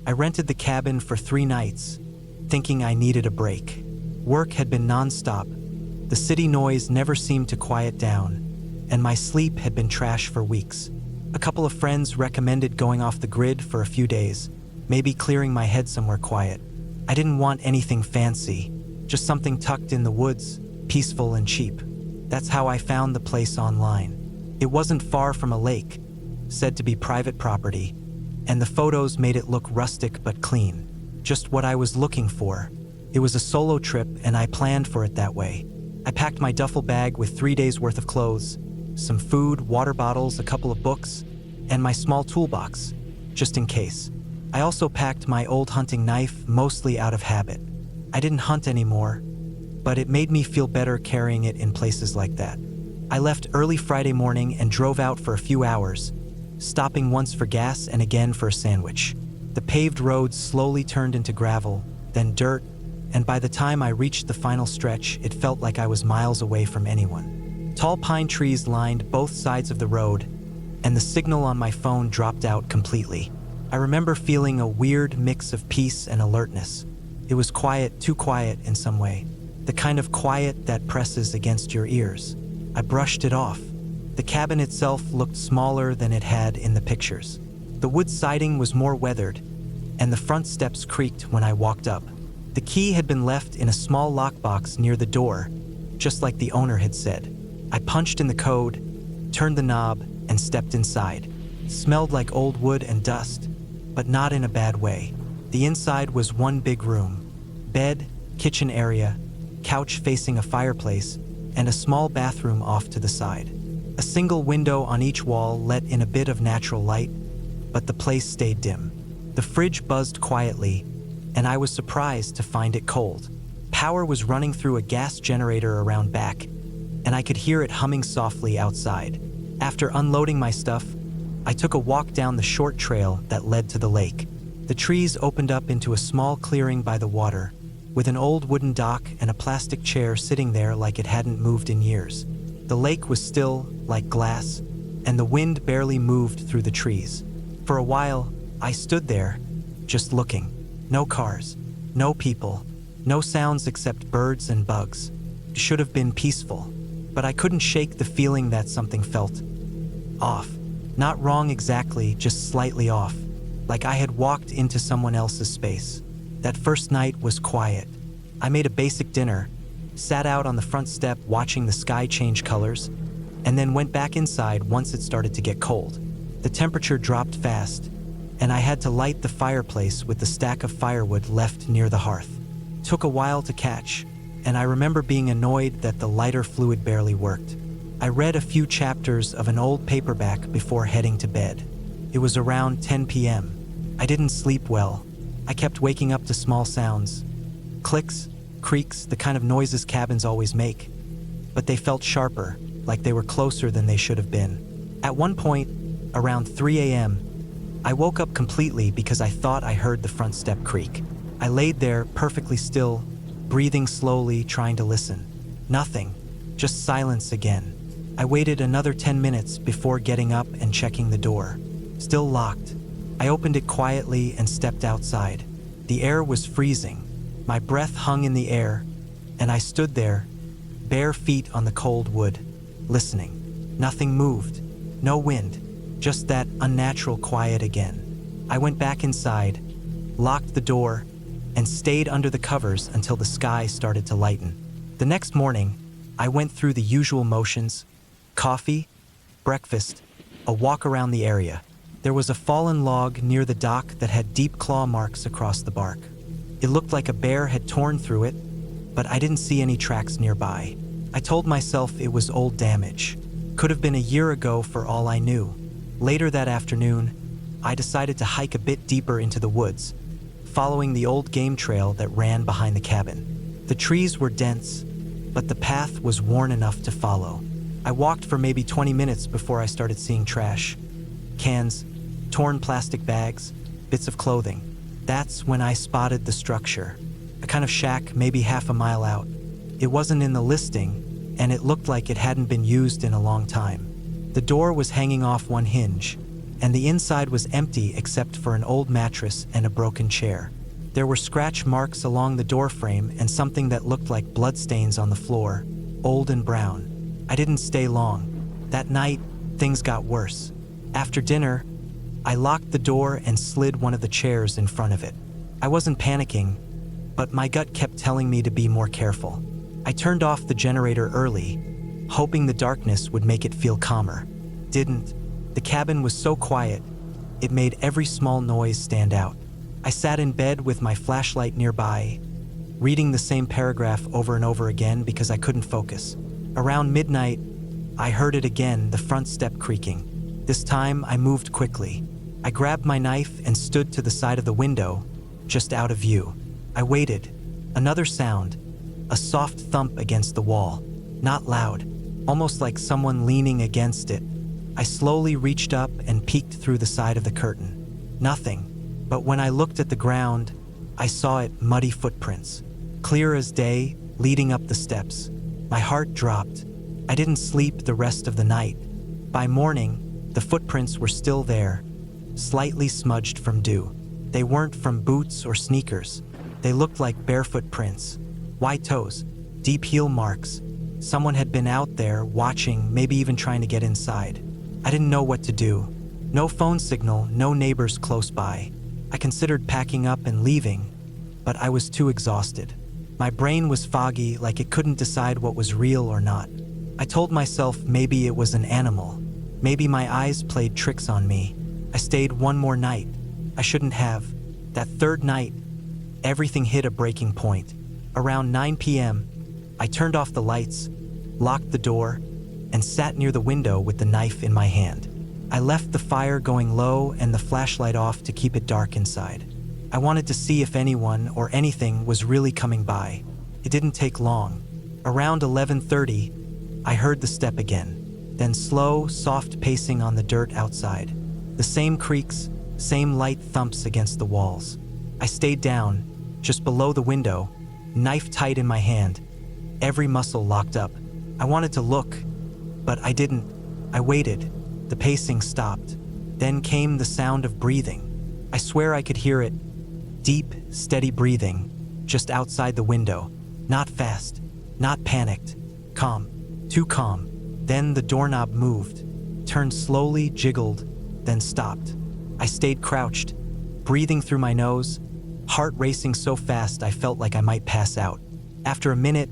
I rented the cabin for 3 nights, thinking I needed a break. Work had been non-stop. The city noise never seemed to quiet down, and my sleep had been trash for weeks. A couple of friends recommended going off the grid for a few days, maybe clearing my head somewhere quiet. I didn't want anything fancy, just something tucked in the woods, peaceful and cheap. That's how I found the place online. It wasn't far from a lake, said to be private property, and the photos made it look rustic but clean. Just what I was looking for. It was a solo trip, and I planned for it that way. I packed my duffel bag with 3 days worth of clothes, some food, water bottles, a couple of books, and my small toolbox, just in case. I also packed my old hunting knife, mostly out of habit. I didn't hunt anymore, but it made me feel better carrying it in places like that. I left early Friday morning and drove out for a few hours, stopping once for gas and again for a sandwich. The paved roads slowly turned into gravel, then dirt, and by the time I reached the final stretch, it felt like I was miles away from anyone. Tall pine trees lined both sides of the road, and the signal on my phone dropped out completely. I remember feeling a weird mix of peace and alertness. It was quiet, too quiet in some way. The kind of quiet that presses against your ears. I brushed it off. The cabin itself looked smaller than it had in the pictures. The wood siding was more weathered, and the front steps creaked when I walked up. The key had been left in a small lockbox near the door, just like the owner had said. I punched in the code, turned the knob, and stepped inside. It smelled like old wood and dust, but not in a bad way. The inside was one big room. Bed, kitchen area, couch facing a fireplace, and a small bathroom off to the side. A single window on each wall let in a bit of natural light, but the place stayed dim. The fridge buzzed quietly, and I was surprised to find it cold. Power was running through a gas generator around back, and I could hear it humming softly outside. After unloading my stuff, I took a walk down the short trail that led to the lake. The trees opened up into a small clearing by the water, with an old wooden dock and a plastic chair sitting there like it hadn't moved in years. The lake was still, like glass, and the wind barely moved through the trees. For a while, I stood there, just looking. No cars, no people, no sounds except birds and bugs. It should have been peaceful, but I couldn't shake the feeling that something felt off. Not wrong exactly, just slightly off, like I had walked into someone else's space. That first night was quiet. I made a basic dinner, sat out on the front step watching the sky change colors, and then went back inside once it started to get cold. The temperature dropped fast, and I had to light the fireplace with the stack of firewood left near the hearth. It took a while to catch, and I remember being annoyed that the lighter fluid barely worked. I read a few chapters of an old paperback before heading to bed. It was around 10 p.m. I didn't sleep well. I kept waking up to small sounds. Clicks, creaks, the kind of noises cabins always make. But they felt sharper, like they were closer than they should have been. At one point, around 3 a.m., I woke up completely because I thought I heard the front step creak. I laid there, perfectly still, breathing slowly, trying to listen. Nothing, just silence again. I waited another 10 minutes before getting up and checking the door. Still locked. I opened it quietly and stepped outside. The air was freezing. My breath hung in the air, and I stood there, bare feet on the cold wood, listening. Nothing moved. No wind. Just that unnatural quiet again. I went back inside, locked the door, and stayed under the covers until the sky started to lighten. The next morning, I went through the usual motions: coffee, breakfast, a walk around the area. There was a fallen log near the dock that had deep claw marks across the bark. It looked like a bear had torn through it, but I didn't see any tracks nearby. I told myself it was old damage. Could have been a year ago for all I knew. Later that afternoon, I decided to hike a bit deeper into the woods, following the old game trail that ran behind the cabin. The trees were dense, but the path was worn enough to follow. I walked for maybe 20 minutes before I started seeing trash. Cans, torn plastic bags, bits of clothing. That's when I spotted the structure. A kind of shack maybe half a mile out. It wasn't in the listing, and it looked like it hadn't been used in a long time. The door was hanging off one hinge, and the inside was empty except for an old mattress and a broken chair. There were scratch marks along the doorframe and something that looked like bloodstains on the floor, old and brown. I didn't stay long. That night, things got worse. After dinner, I locked the door and slid one of the chairs in front of it. I wasn't panicking, but my gut kept telling me to be more careful. I turned off the generator early, hoping the darkness would make it feel calmer. Didn't. The cabin was so quiet, it made every small noise stand out. I sat in bed with my flashlight nearby, reading the same paragraph over and over again because I couldn't focus. Around midnight, I heard it again, the front step creaking. This time, I moved quickly. I grabbed my knife and stood to the side of the window, just out of view. I waited. Another sound, a soft thump against the wall. Not loud, almost like someone leaning against it. I slowly reached up and peeked through the side of the curtain. Nothing, but when I looked at the ground, I saw it, muddy footprints, clear as day, leading up the steps. My heart dropped. I didn't sleep the rest of the night. By morning, the footprints were still there, slightly smudged from dew. They weren't from boots or sneakers. They looked like barefoot prints, wide toes, deep heel marks. Someone had been out there watching, maybe even trying to get inside. I didn't know what to do. No phone signal, no neighbors close by. I considered packing up and leaving, but I was too exhausted. My brain was foggy, like it couldn't decide what was real or not. I told myself maybe it was an animal. Maybe my eyes played tricks on me. I stayed one more night. I shouldn't have. That third night, everything hit a breaking point. Around 9 p.m., I turned off the lights, locked the door, and sat near the window with the knife in my hand. I left the fire going low and the flashlight off to keep it dark inside. I wanted to see if anyone or anything was really coming by. It didn't take long. Around 11:30, I heard the step again, then slow, soft pacing on the dirt outside. The same creaks, same light thumps against the walls. I stayed down, just below the window, knife tight in my hand, every muscle locked up. I wanted to look, but I didn't. I waited. The pacing stopped. Then came the sound of breathing. I swear I could hear it. Deep, steady breathing, just outside the window. Not fast, not panicked. Calm, too calm. Then the doorknob moved, turned slowly, jiggled, then stopped. I stayed crouched, breathing through my nose, heart racing so fast I felt like I might pass out. After a minute,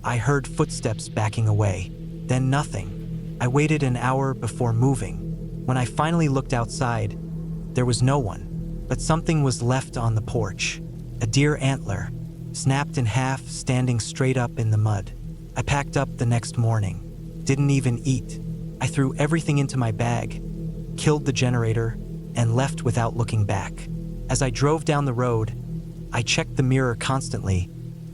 I heard footsteps backing away. Then nothing. I waited an hour before moving. When I finally looked outside, there was no one, but something was left on the porch. A deer antler, snapped in half, standing straight up in the mud. I packed up the next morning. Didn't even eat. I threw everything into my bag, killed the generator, and left without looking back. As I drove down the road, I checked the mirror constantly,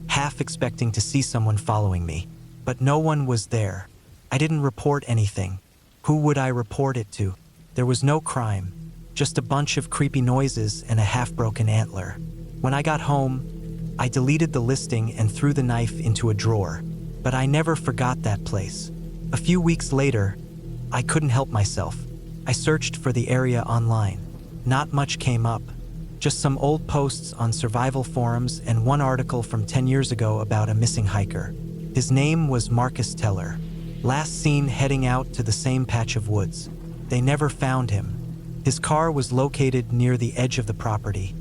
half expecting to see someone following me. But no one was there. I didn't report anything. Who would I report it to? There was no crime, just a bunch of creepy noises and a half-broken antler. When I got home, I deleted the listing and threw the knife into a drawer. But I never forgot that place. A few weeks later, I couldn't help myself. I searched for the area online. Not much came up. Just some old posts on survival forums and one article from 10 years ago about a missing hiker. His name was Marcus Teller. Last seen heading out to the same patch of woods. They never found him. His car was located near the edge of the property,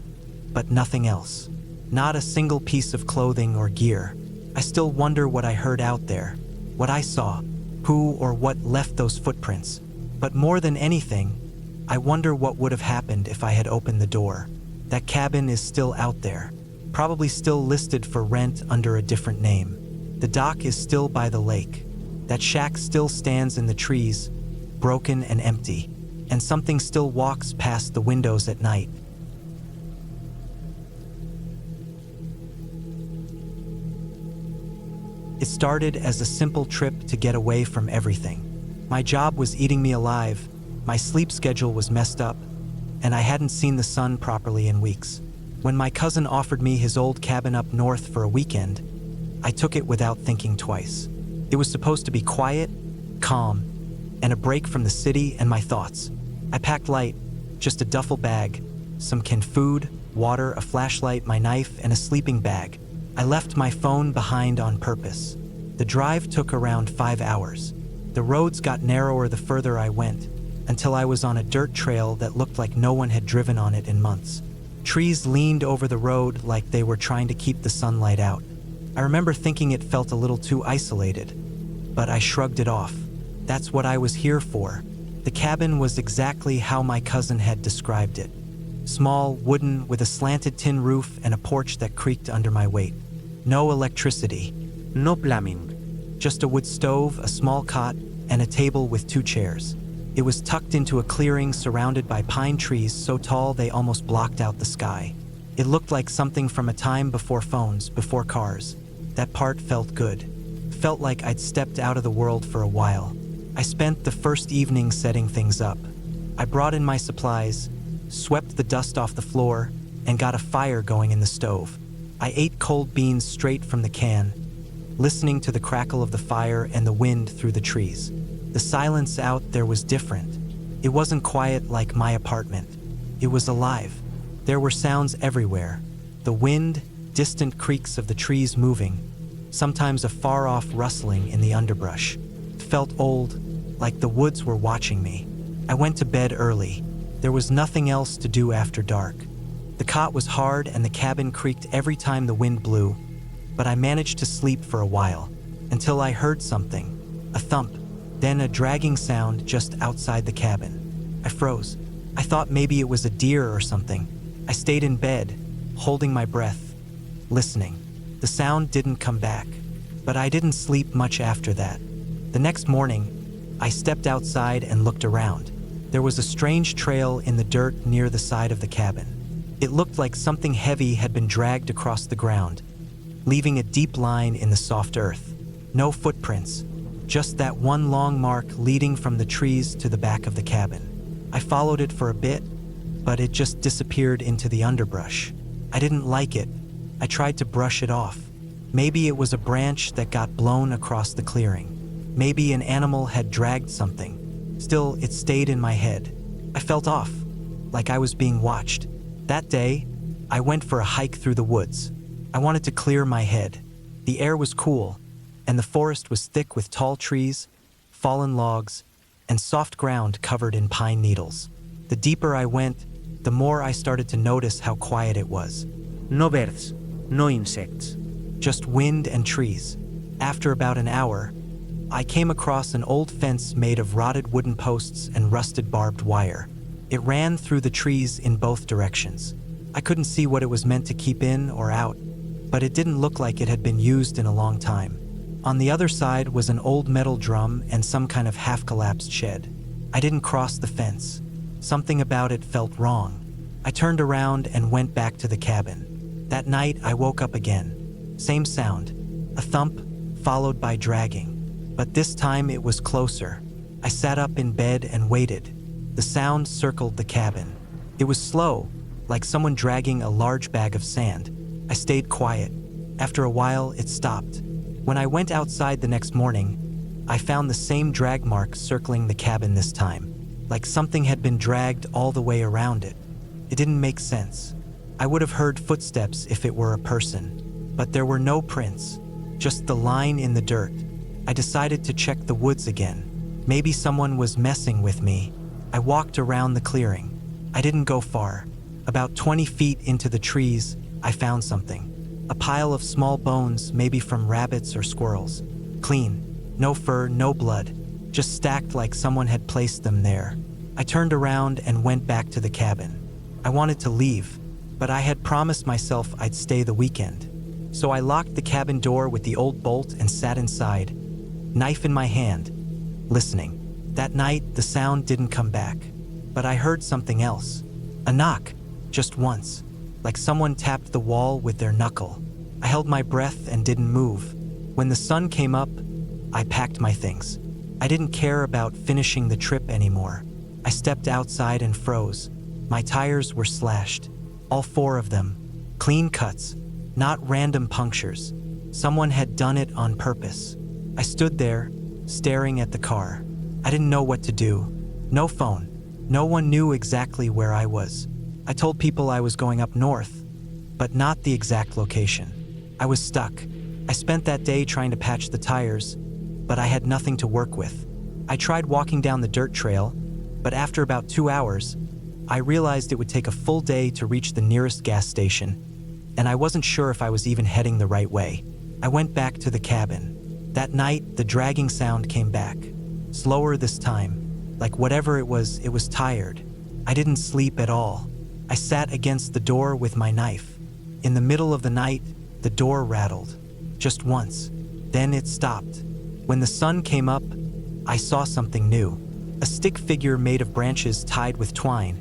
but nothing else. Not a single piece of clothing or gear. I still wonder what I heard out there, what I saw, who or what left those footprints. But more than anything, I wonder what would have happened if I had opened the door. That cabin is still out there, probably still listed for rent under a different name. The dock is still by the lake. That shack still stands in the trees, broken and empty, and something still walks past the windows at night. It started as a simple trip to get away from everything. My job was eating me alive, my sleep schedule was messed up, and I hadn't seen the sun properly in weeks. When my cousin offered me his old cabin up north for a weekend, I took it without thinking twice. It was supposed to be quiet, calm, and a break from the city and my thoughts. I packed light, just a duffel bag, some canned food, water, a flashlight, my knife, and a sleeping bag. I left my phone behind on purpose. The drive took around 5 hours. The roads got narrower the further I went, until I was on a dirt trail that looked like no one had driven on it in months. Trees leaned over the road like they were trying to keep the sunlight out. I remember thinking it felt a little too isolated, but I shrugged it off. That's what I was here for. The cabin was exactly how my cousin had described it. Small, wooden, with a slanted tin roof and a porch that creaked under my weight. No electricity. No plumbing. Just a wood stove, a small cot, and a table with 2 chairs. It was tucked into a clearing surrounded by pine trees so tall they almost blocked out the sky. It looked like something from a time before phones, before cars. That part felt good. Felt like I'd stepped out of the world for a while. I spent the first evening setting things up. I brought in my supplies, swept the dust off the floor, and got a fire going in the stove. I ate cold beans straight from the can, listening to the crackle of the fire and the wind through the trees. The silence out there was different. It wasn't quiet like my apartment. It was alive. There were sounds everywhere. The wind, distant creaks of the trees moving, sometimes a far-off rustling in the underbrush. It felt old, like the woods were watching me. I went to bed early. There was nothing else to do after dark. The cot was hard and the cabin creaked every time the wind blew, but I managed to sleep for a while, until I heard something, a thump, then a dragging sound just outside the cabin. I froze. I thought maybe it was a deer or something. I stayed in bed, holding my breath, listening. The sound didn't come back, but I didn't sleep much after that. The next morning, I stepped outside and looked around. There was a strange trail in the dirt near the side of the cabin. It looked like something heavy had been dragged across the ground, leaving a deep line in the soft earth. No footprints, just that one long mark leading from the trees to the back of the cabin. I followed it for a bit, but it just disappeared into the underbrush. I didn't like it. I tried to brush it off. Maybe it was a branch that got blown across the clearing. Maybe an animal had dragged something. Still, it stayed in my head. I felt off, like I was being watched. That day, I went for a hike through the woods. I wanted to clear my head. The air was cool, and the forest was thick with tall trees, fallen logs, and soft ground covered in pine needles. The deeper I went, the more I started to notice how quiet it was. No birds. No insects. Just wind and trees. After about an hour, I came across an old fence made of rotted wooden posts and rusted barbed wire. It ran through the trees in both directions. I couldn't see what it was meant to keep in or out, but it didn't look like it had been used in a long time. On the other side was an old metal drum and some kind of half-collapsed shed. I didn't cross the fence. Something about it felt wrong. I turned around and went back to the cabin. That night, I woke up again. Same sound, a thump, followed by dragging. But this time it was closer. I sat up in bed and waited. The sound circled the cabin. It was slow, like someone dragging a large bag of sand. I stayed quiet. After a while, it stopped. When I went outside the next morning, I found the same drag mark circling the cabin this time, like something had been dragged all the way around it. It didn't make sense. I would have heard footsteps if it were a person, but there were no prints, just the line in the dirt. I decided to check the woods again. Maybe someone was messing with me. I walked around the clearing. I didn't go far. About 20 feet into the trees, I found something. A pile of small bones, maybe from rabbits or squirrels. Clean, no fur, no blood, just stacked like someone had placed them there. I turned around and went back to the cabin. I wanted to leave, but I had promised myself I'd stay the weekend. So I locked the cabin door with the old bolt and sat inside, knife in my hand, listening. That night, the sound didn't come back, but I heard something else. A knock, just once, like someone tapped the wall with their knuckle. I held my breath and didn't move. When the sun came up, I packed my things. I didn't care about finishing the trip anymore. I stepped outside and froze. My tires were slashed, all 4 of them. Clean cuts, not random punctures. Someone had done it on purpose. I stood there, staring at the car. I didn't know what to do. No phone, No one knew exactly where I was. I told people I was going up north, but not the exact location. I was stuck. I spent that day trying to patch the tires, but I had nothing to work with. I tried walking down the dirt trail, but after about 2 hours, I realized it would take a full day to reach the nearest gas station, and I wasn't sure if I was even heading the right way. I went back to the cabin. That night, the dragging sound came back. Slower this time. Like whatever it was tired. I didn't sleep at all. I sat against the door with my knife. In the middle of the night, the door rattled. Just once. Then it stopped. When the sun came up, I saw something new. A stick figure made of branches tied with twine,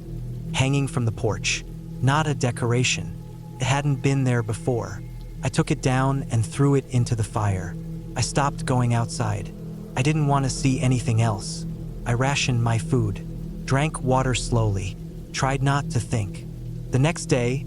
hanging from the porch. Not a decoration. It hadn't been there before. I took it down and threw it into the fire. I stopped going outside. I didn't want to see anything else. I rationed my food, drank water slowly, tried not to think. The next day,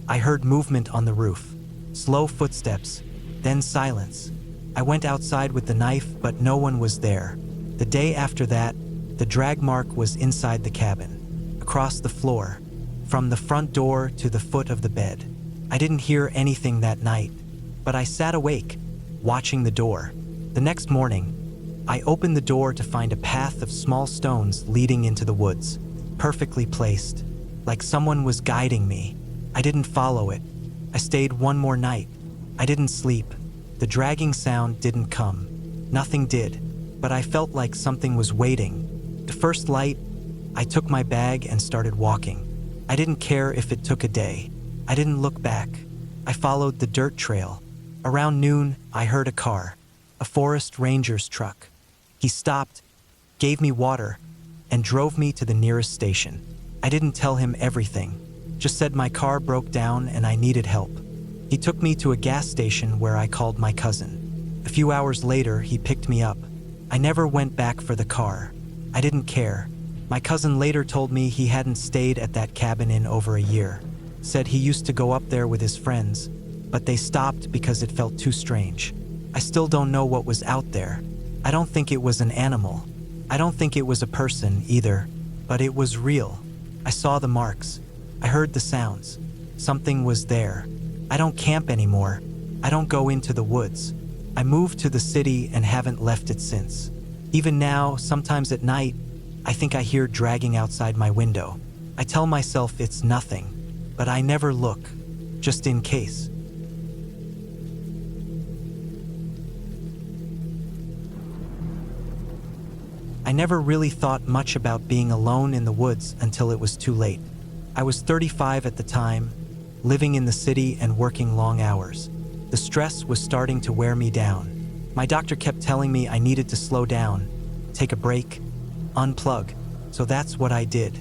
I heard movement on the roof. Slow footsteps, then silence. I went outside with the knife, but no one was there. The day after that, the drag mark was inside the cabin, across the floor, from the front door to the foot of the bed. I didn't hear anything that night, but I sat awake, watching the door. The next morning, I opened the door to find a path of small stones leading into the woods, perfectly placed, like someone was guiding me. I didn't follow it. I stayed one more night. I didn't sleep. The dragging sound didn't come. Nothing did, but I felt like something was waiting. The first light, I took my bag and started walking. I didn't care if it took a day. I didn't look back. I followed the dirt trail. Around noon, I heard a car, a forest ranger's truck. He stopped, gave me water, and drove me to the nearest station. I didn't tell him everything, just said my car broke down and I needed help. He took me to a gas station where I called my cousin. A few hours later, he picked me up. I never went back for the car. I didn't care. My cousin later told me he hadn't stayed at that cabin in over a year. Said he used to go up there with his friends, but they stopped because it felt too strange. I still don't know what was out there. I don't think it was an animal. I don't think it was a person either, but it was real. I saw the marks. I heard the sounds. Something was there. I don't camp anymore. I don't go into the woods. I moved to the city and haven't left it since. Even now, sometimes at night, I think I hear dragging outside my window. I tell myself it's nothing, but I never look, just in case. I never really thought much about being alone in the woods until it was too late. I was 35 at the time, living in the city and working long hours. The stress was starting to wear me down. My doctor kept telling me I needed to slow down, take a break, unplug, so that's what I did.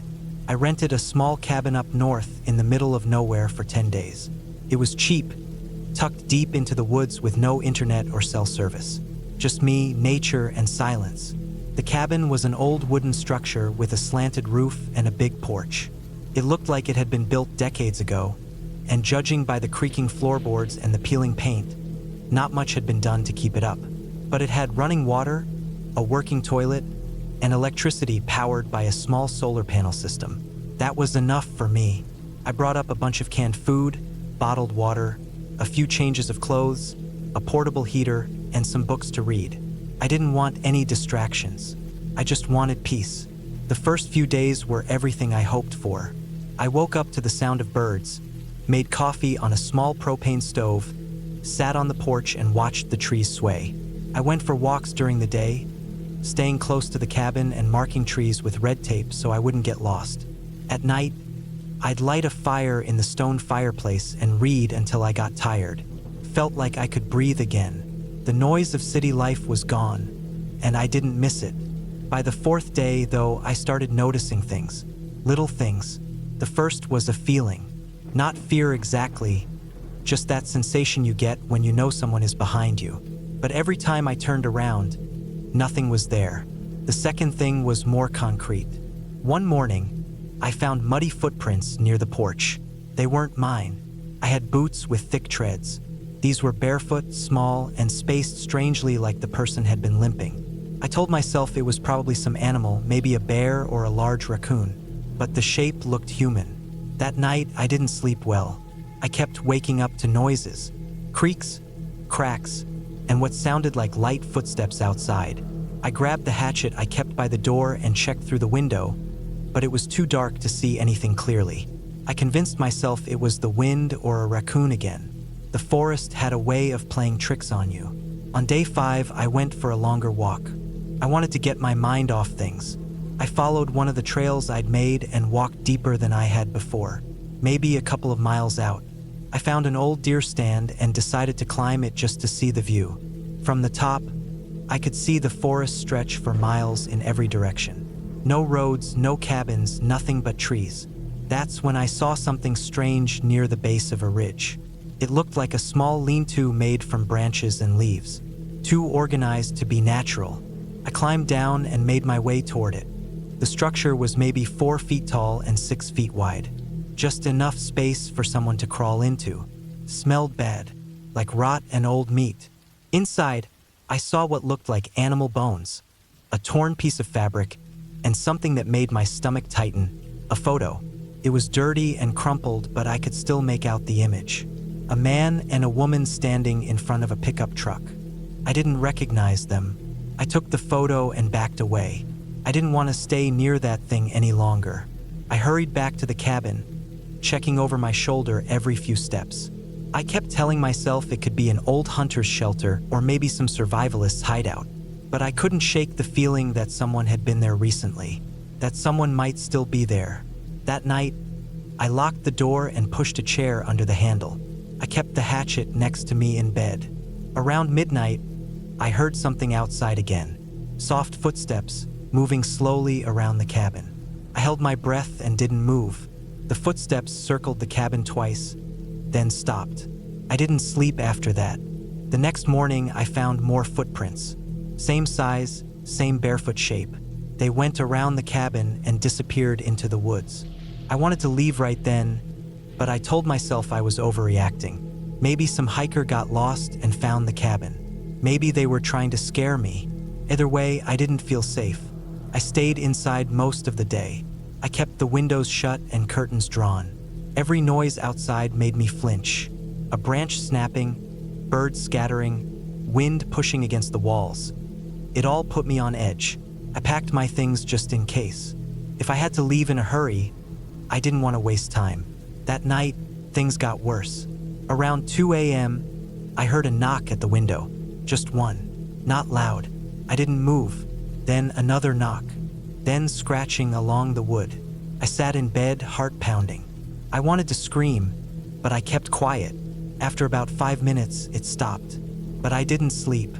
I rented a small cabin up north in the middle of nowhere for 10 days. It was cheap, tucked deep into the woods with no internet or cell service. Just me, nature, and silence. The cabin was an old wooden structure with a slanted roof and a big porch. It looked like it had been built decades ago, and judging by the creaking floorboards and the peeling paint, not much had been done to keep it up. But it had running water, a working toilet, and electricity powered by a small solar panel system. That was enough for me. I brought up a bunch of canned food, bottled water, a few changes of clothes, a portable heater, and some books to read. I didn't want any distractions. I just wanted peace. The first few days were everything I hoped for. I woke up to the sound of birds, made coffee on a small propane stove, sat on the porch and watched the trees sway. I went for walks during the day, staying close to the cabin and marking trees with red tape so I wouldn't get lost. At night, I'd light a fire in the stone fireplace and read until I got tired. Felt like I could breathe again. The noise of city life was gone, and I didn't miss it. By the fourth day, though, I started noticing things. Little things. The first was a feeling. Not fear exactly, just that sensation you get when you know someone is behind you. But every time I turned around, nothing was there. The second thing was more concrete. One morning, I found muddy footprints near the porch. They weren't mine. I had boots with thick treads. These were barefoot, small, and spaced strangely like the person had been limping. I told myself it was probably some animal, maybe a bear or a large raccoon. but the shape looked human. That night, I didn't sleep well. I kept waking up to noises, creaks, cracks, and what sounded like light footsteps outside. I grabbed the hatchet I kept by the door and checked through the window, but it was too dark to see anything clearly. I convinced myself it was the wind or a raccoon again. The forest had a way of playing tricks on you. On day 5, I went for a longer walk. I wanted to get my mind off things. I followed one of the trails I'd made and walked deeper than I had before, maybe a couple of miles out. I found an old deer stand and decided to climb it just to see the view. From the top, I could see the forest stretch for miles in every direction. No roads, no cabins, nothing but trees. That's when I saw something strange near the base of a ridge. It looked like a small lean-to made from branches and leaves, too organized to be natural. I climbed down and made my way toward it. The structure was maybe 4 feet tall and 6 feet wide. Just enough space for someone to crawl into. Smelled bad, like rot and old meat. Inside, I saw what looked like animal bones, a torn piece of fabric, and something that made my stomach tighten, a photo. It was dirty and crumpled, but I could still make out the image. A man and a woman standing in front of a pickup truck. I didn't recognize them. I took the photo and backed away. I didn't want to stay near that thing any longer. I hurried back to the cabin, checking over my shoulder every few steps. I kept telling myself it could be an old hunter's shelter or maybe some survivalist's hideout. But I couldn't shake the feeling that someone had been there recently, that someone might still be there. That night, I locked the door and pushed a chair under the handle. I kept the hatchet next to me in bed. Around midnight, I heard something outside again. Soft footsteps, moving slowly around the cabin. I held my breath and didn't move. The footsteps circled the cabin twice, then stopped. I didn't sleep after that. The next morning, I found more footprints. Same size, same barefoot shape. They went around the cabin and disappeared into the woods. I wanted to leave right then, but I told myself I was overreacting. Maybe some hiker got lost and found the cabin. Maybe they were trying to scare me. Either way, I didn't feel safe. I stayed inside most of the day. I kept the windows shut and curtains drawn. Every noise outside made me flinch. A branch snapping, birds scattering, wind pushing against the walls. It all put me on edge. I packed my things just in case. If I had to leave in a hurry, I didn't want to waste time. That night, things got worse. Around 2 a.m., I heard a knock at the window. Just one. Not loud. I didn't move. Then another knock. Then scratching along the wood. I sat in bed, heart pounding. I wanted to scream, but I kept quiet. After about 5 minutes, it stopped. But I didn't sleep.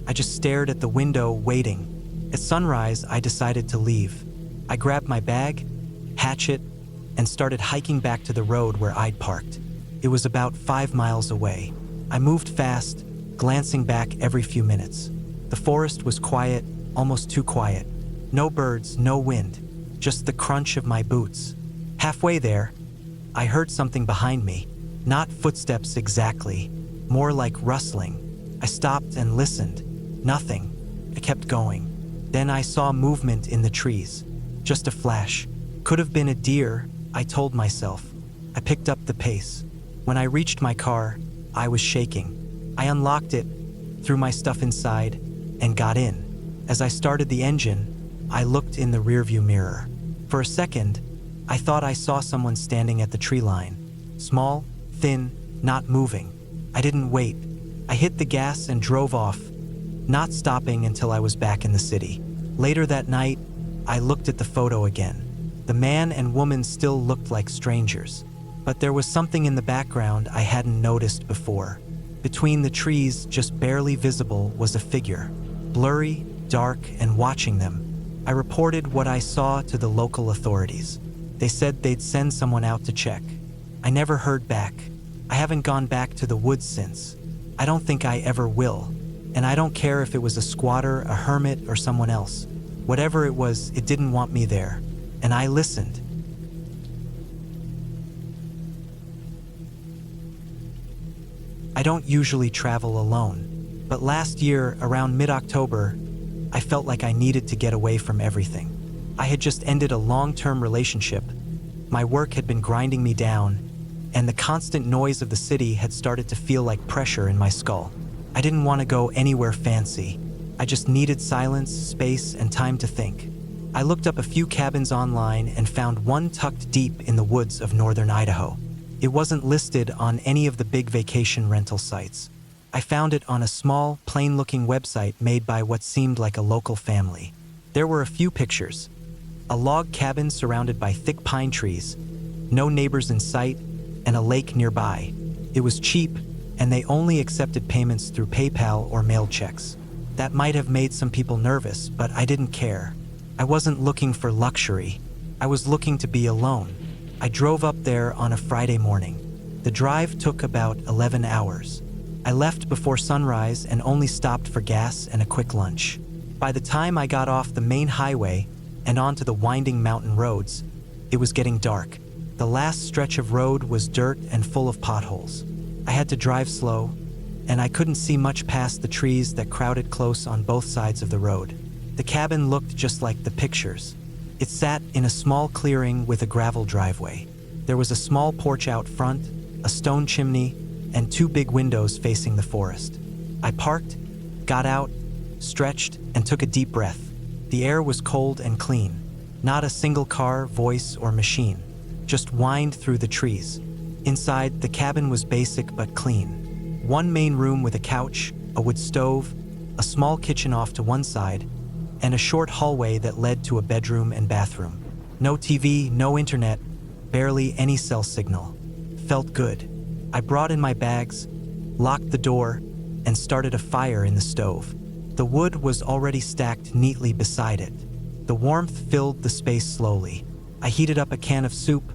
I just stared at the window, waiting. At sunrise, I decided to leave. I grabbed my bag, hatchet, and started hiking back to the road where I'd parked. It was about 5 miles away. I moved fast, glancing back every few minutes. The forest was quiet, almost too quiet. No birds, no wind, just the crunch of my boots. Halfway there, I heard something behind me. Not footsteps exactly, more like rustling. I stopped and listened. Nothing. I kept going. Then I saw movement in the trees. Just a flash. Could have been a deer, I told myself. I picked up the pace. When I reached my car, I was shaking. I unlocked it, threw my stuff inside, and got in. As I started the engine, I looked in the rearview mirror. For a second, I thought I saw someone standing at the tree line. Small, thin, not moving. I didn't wait. I hit the gas and drove off, not stopping until I was back in the city. Later that night, I looked at the photo again. The man and woman still looked like strangers, but there was something in the background I hadn't noticed before. Between the trees, just barely visible, was a figure, blurry, dark, and watching them. I reported what I saw to the local authorities. They said they'd send someone out to check. I never heard back. I haven't gone back to the woods since. I don't think I ever will. And I don't care if it was a squatter, a hermit, or someone else. Whatever it was, it didn't want me there. And I listened. I don't usually travel alone, but last year, around mid-October, I felt like I needed to get away from everything. I had just ended a long-term relationship. My work had been grinding me down, and the constant noise of the city had started to feel like pressure in my skull. I didn't want to go anywhere fancy. I just needed silence, space, and time to think. I looked up a few cabins online and found one tucked deep in the woods of northern Idaho. It wasn't listed on any of the big vacation rental sites. I found it on a small, plain-looking website made by what seemed like a local family. There were a few pictures. A log cabin surrounded by thick pine trees, no neighbors in sight, and a lake nearby. It was cheap, and they only accepted payments through PayPal or mailed checks. That might have made some people nervous, but I didn't care. I wasn't looking for luxury. I was looking to be alone. I drove up there on a Friday morning. The drive took about 11 hours. I left before sunrise and only stopped for gas and a quick lunch. By the time I got off the main highway and onto the winding mountain roads, it was getting dark. The last stretch of road was dirt and full of potholes. I had to drive slow, and I couldn't see much past the trees that crowded close on both sides of the road. The cabin looked just like the pictures. It sat in a small clearing with a gravel driveway. There was a small porch out front, a stone chimney, and 2 big windows facing the forest. I parked, got out, stretched, and took a deep breath. The air was cold and clean. Not a single car, voice, or machine. Just whined through the trees. Inside, the cabin was basic but clean. One main room with a couch, a wood stove, a small kitchen off to one side, and a short hallway that led to a bedroom and bathroom. No TV, no internet, barely any cell signal. Felt good. I brought in my bags, locked the door, and started a fire in the stove. The wood was already stacked neatly beside it. The warmth filled the space slowly. I heated up a can of soup,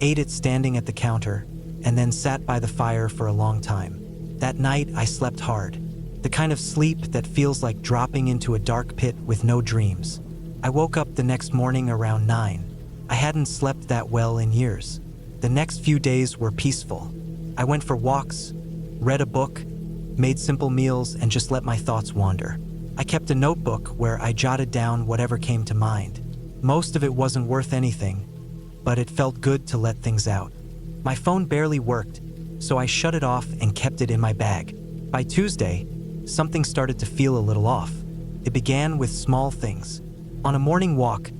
ate it standing at the counter, and then sat by the fire for a long time. That night, I slept hard. The kind of sleep that feels like dropping into a dark pit with no dreams. I woke up the next morning around 9. I hadn't slept that well in years. The next few days were peaceful. I went for walks, read a book, made simple meals, and just let my thoughts wander. I kept a notebook where I jotted down whatever came to mind. Most of it wasn't worth anything, but it felt good to let things out. My phone barely worked, so I shut it off and kept it in my bag. By Tuesday, something started to feel a little off. It began with small things. On a morning walk,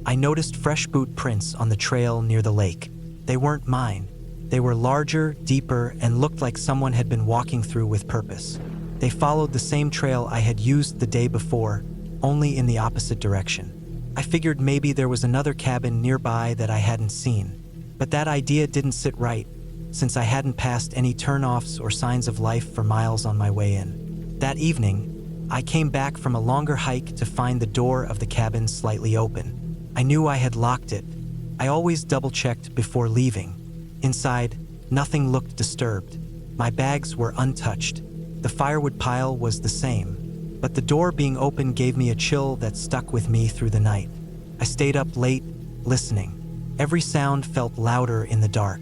I noticed fresh boot prints on the trail near the lake. They weren't mine. They were larger, deeper, and looked like someone had been walking through with purpose. They followed the same trail I had used the day before, only in the opposite direction. I figured maybe there was another cabin nearby that I hadn't seen. But that idea didn't sit right, since I hadn't passed any turnoffs or signs of life for miles on my way in. That evening, I came back from a longer hike to find the door of the cabin slightly open. I knew I had locked it. I always double-checked before leaving. Inside, nothing looked disturbed. My bags were untouched. The firewood pile was the same, but the door being open gave me a chill that stuck with me through the night. I stayed up late, listening. Every sound felt louder in the dark.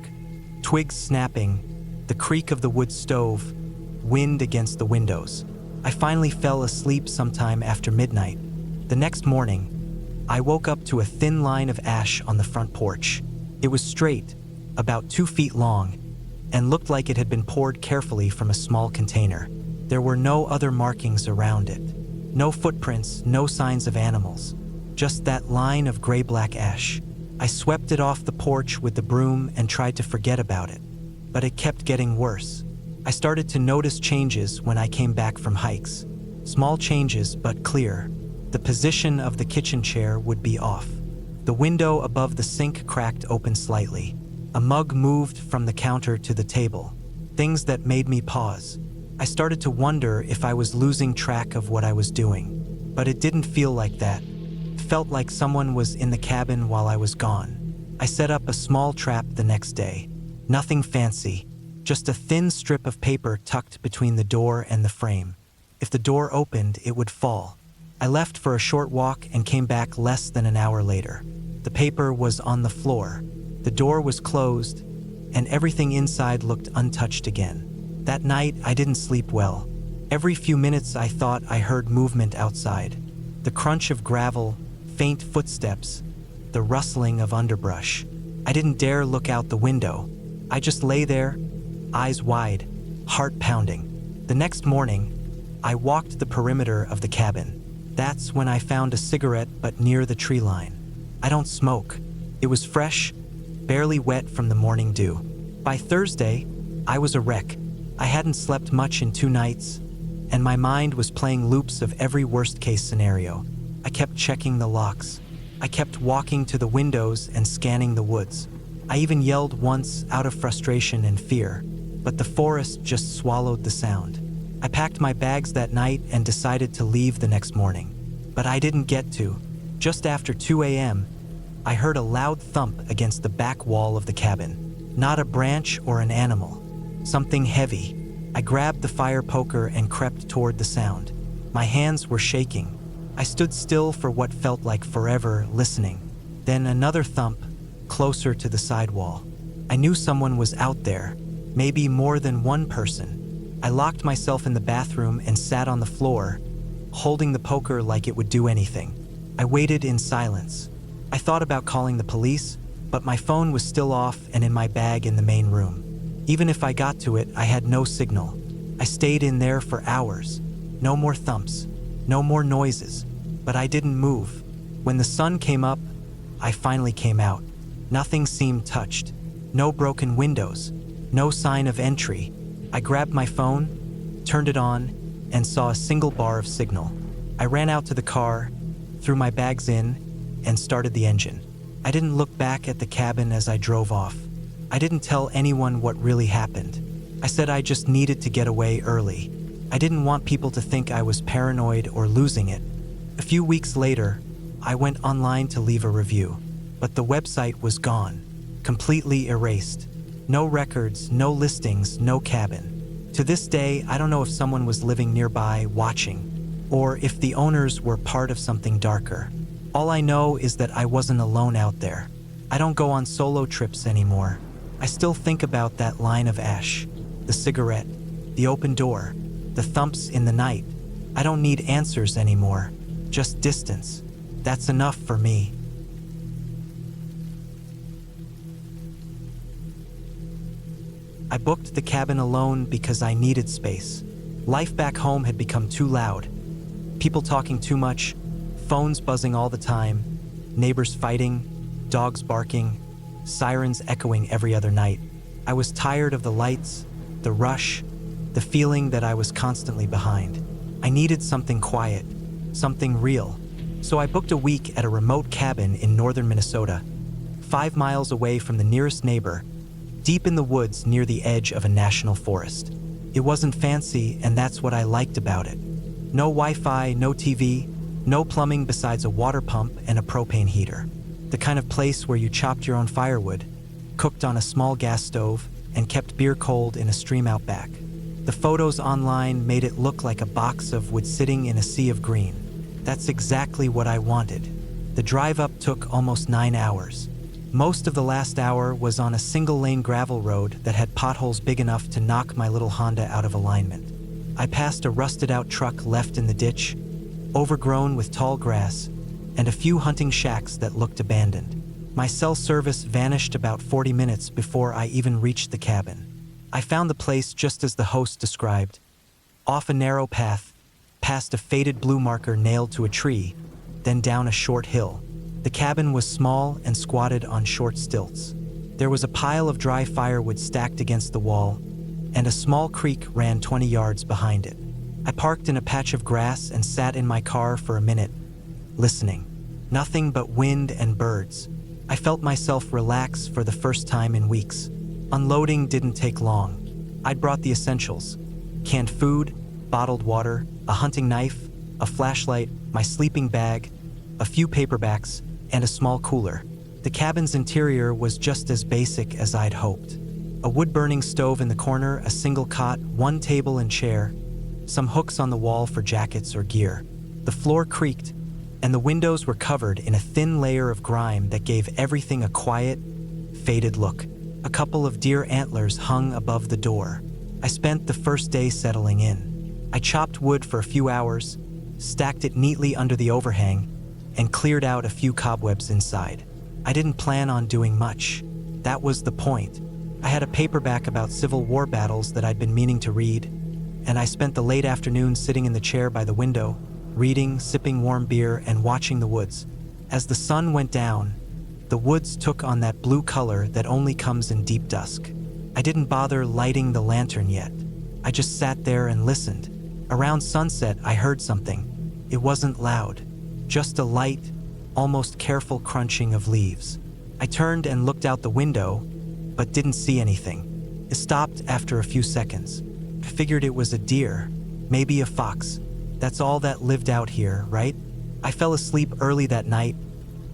Twigs snapping, the creak of the wood stove, wind against the windows. I finally fell asleep sometime after midnight. The next morning, I woke up to a thin line of ash on the front porch. It was straight, about 2 feet long, and looked like it had been poured carefully from a small container. There were no other markings around it. No footprints, no signs of animals. Just that line of gray-black ash. I swept it off the porch with the broom and tried to forget about it, but it kept getting worse. I started to notice changes when I came back from hikes. Small changes, but clear. The position of the kitchen chair would be off. The window above the sink cracked open slightly. A mug moved from the counter to the table. Things that made me pause. I started to wonder if I was losing track of what I was doing, but it didn't feel like that. It felt like someone was in the cabin while I was gone. I set up a small trap the next day. Nothing fancy. Just a thin strip of paper tucked between the door and the frame. If the door opened, it would fall. I left for a short walk and came back less than an hour later. The paper was on the floor. The door was closed, and everything inside looked untouched again. That night, I didn't sleep well. Every few minutes, I thought I heard movement outside. The crunch of gravel, faint footsteps, the rustling of underbrush. I didn't dare look out the window. I just lay there, eyes wide, heart pounding. The next morning, I walked the perimeter of the cabin. That's when I found a cigarette but near the tree line. I don't smoke. It was fresh, barely wet from the morning dew. By Thursday, I was a wreck. I hadn't slept much in 2 nights, and my mind was playing loops of every worst-case scenario. I kept checking the locks. I kept walking to the windows and scanning the woods. I even yelled once out of frustration and fear, but the forest just swallowed the sound. I packed my bags that night and decided to leave the next morning. But I didn't get to. Just after 2 a.m., I heard a loud thump against the back wall of the cabin. Not a branch or an animal. Something heavy. I grabbed the fire poker and crept toward the sound. My hands were shaking. I stood still for what felt like forever, listening. Then another thump, closer to the sidewall. I knew someone was out there, maybe more than one person. I locked myself in the bathroom and sat on the floor, holding the poker like it would do anything. I waited in silence. I thought about calling the police, but my phone was still off and in my bag in the main room. Even if I got to it, I had no signal. I stayed in there for hours. No more thumps, no more noises, but I didn't move. When the sun came up, I finally came out. Nothing seemed touched. No broken windows, no sign of entry. I grabbed my phone, turned it on, and saw a single bar of signal. I ran out to the car, threw my bags in, and started the engine. I didn't look back at the cabin as I drove off. I didn't tell anyone what really happened. I said I just needed to get away early. I didn't want people to think I was paranoid or losing it. A few weeks later, I went online to leave a review, but the website was gone, completely erased. No records, no listings, no cabin. To this day, I don't know if someone was living nearby watching, or if the owners were part of something darker. All I know is that I wasn't alone out there. I don't go on solo trips anymore. I still think about that line of ash, the cigarette, the open door, the thumps in the night. I don't need answers anymore, just distance. That's enough for me. I booked the cabin alone because I needed space. Life back home had become too loud. People talking too much, phones buzzing all the time, neighbors fighting, dogs barking, sirens echoing every other night. I was tired of the lights, the rush, the feeling that I was constantly behind. I needed something quiet, something real. So I booked a week at a remote cabin in northern Minnesota, 5 miles away from the nearest neighbor, deep in the woods near the edge of a national forest. It wasn't fancy, and that's what I liked about it. No Wi-Fi, no TV, no plumbing besides a water pump and a propane heater. The kind of place where you chopped your own firewood, cooked on a small gas stove, and kept beer cold in a stream out back. The photos online made it look like a box of wood sitting in a sea of green. That's exactly what I wanted. The drive up took almost 9 hours. Most of the last hour was on a single-lane gravel road that had potholes big enough to knock my little Honda out of alignment. I passed a rusted-out truck left in the ditch, overgrown with tall grass, and a few hunting shacks that looked abandoned. My cell service vanished about 40 minutes before I even reached the cabin. I found the place just as the host described, off a narrow path, past a faded blue marker nailed to a tree, then down a short hill. The cabin was small and squatted on short stilts. There was a pile of dry firewood stacked against the wall, and a small creek ran 20 yards behind it. I parked in a patch of grass and sat in my car for a minute, listening. Nothing but wind and birds. I felt myself relax for the first time in weeks. Unloading didn't take long. I'd brought the essentials: canned food, bottled water, a hunting knife, a flashlight, my sleeping bag, a few paperbacks, and a small cooler. The cabin's interior was just as basic as I'd hoped. A wood-burning stove in the corner, a single cot, one table and chair, some hooks on the wall for jackets or gear. The floor creaked, and the windows were covered in a thin layer of grime that gave everything a quiet, faded look. A couple of deer antlers hung above the door. I spent the first day settling in. I chopped wood for a few hours, stacked it neatly under the overhang, and cleared out a few cobwebs inside. I didn't plan on doing much. That was the point. I had a paperback about Civil War battles that I'd been meaning to read, and I spent the late afternoon sitting in the chair by the window, reading, sipping warm beer, and watching the woods. As the sun went down, the woods took on that blue color that only comes in deep dusk. I didn't bother lighting the lantern yet. I just sat there and listened. Around sunset, I heard something. It wasn't loud, just a light, almost careful crunching of leaves. I turned and looked out the window, but didn't see anything. It stopped after a few seconds. I figured it was a deer, maybe a fox. That's all that lived out here, right? I fell asleep early that night,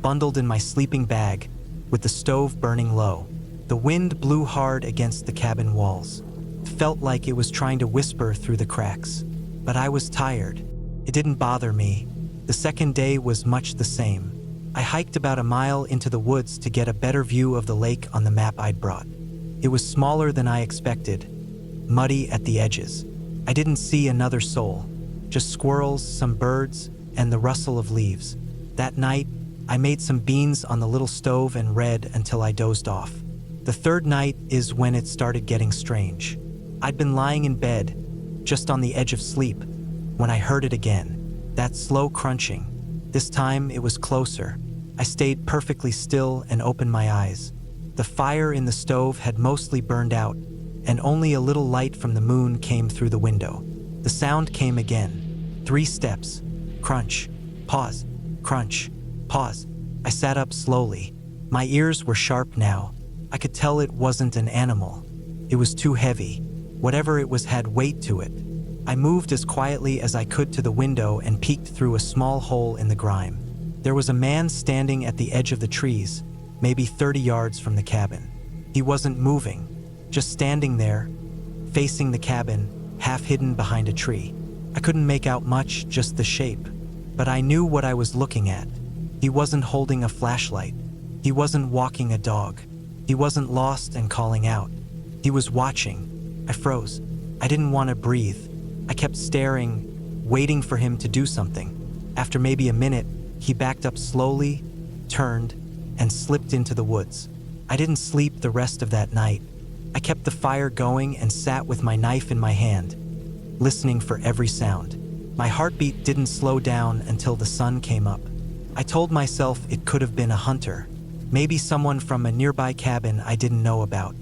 bundled in my sleeping bag, with the stove burning low. The wind blew hard against the cabin walls. It felt like it was trying to whisper through the cracks. But I was tired. It didn't bother me. The second day was much the same. I hiked about a mile into the woods to get a better view of the lake on the map I'd brought. It was smaller than I expected, muddy at the edges. I didn't see another soul, just squirrels, some birds, and the rustle of leaves. That night, I made some beans on the little stove and read until I dozed off. The third night is when it started getting strange. I'd been lying in bed, just on the edge of sleep, when I heard it again. That slow crunching. This time it was closer. I stayed perfectly still and opened my eyes. The fire in the stove had mostly burned out, and only a little light from the moon came through the window. The sound came again. 3 steps. Crunch. Pause. Crunch. Pause. I sat up slowly. My ears were sharp now. I could tell it wasn't an animal. It was too heavy. Whatever it was had weight to it. I moved as quietly as I could to the window and peeked through a small hole in the grime. There was a man standing at the edge of the trees, maybe 30 yards from the cabin. He wasn't moving, just standing there, facing the cabin, half hidden behind a tree. I couldn't make out much, just the shape, but I knew what I was looking at. He wasn't holding a flashlight. He wasn't walking a dog. He wasn't lost and calling out. He was watching. I froze. I didn't want to breathe. I kept staring, waiting for him to do something. After maybe a minute, he backed up slowly, turned, and slipped into the woods. I didn't sleep the rest of that night. I kept the fire going and sat with my knife in my hand, listening for every sound. My heartbeat didn't slow down until the sun came up. I told myself it could have been a hunter, maybe someone from a nearby cabin I didn't know about.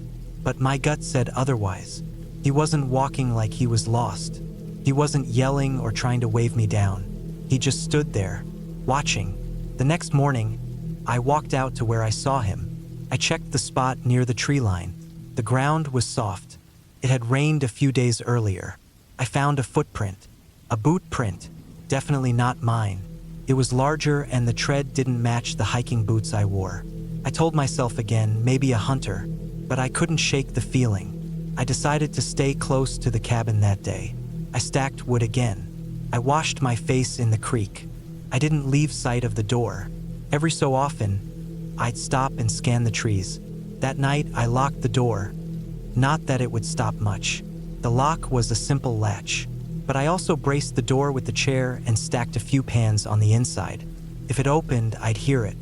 But my gut said otherwise. He wasn't walking like he was lost. He wasn't yelling or trying to wave me down. He just stood there, watching. The next morning, I walked out to where I saw him. I checked the spot near the tree line. The ground was soft. It had rained a few days earlier. I found a footprint, a boot print, definitely not mine. It was larger and the tread didn't match the hiking boots I wore. I told myself again, maybe a hunter, but I couldn't shake the feeling. I decided to stay close to the cabin that day. I stacked wood again. I washed my face in the creek. I didn't leave sight of the door. Every so often, I'd stop and scan the trees. That night, I locked the door. Not that it would stop much. The lock was a simple latch. But I also braced the door with the chair and stacked a few pans on the inside. If it opened, I'd hear it.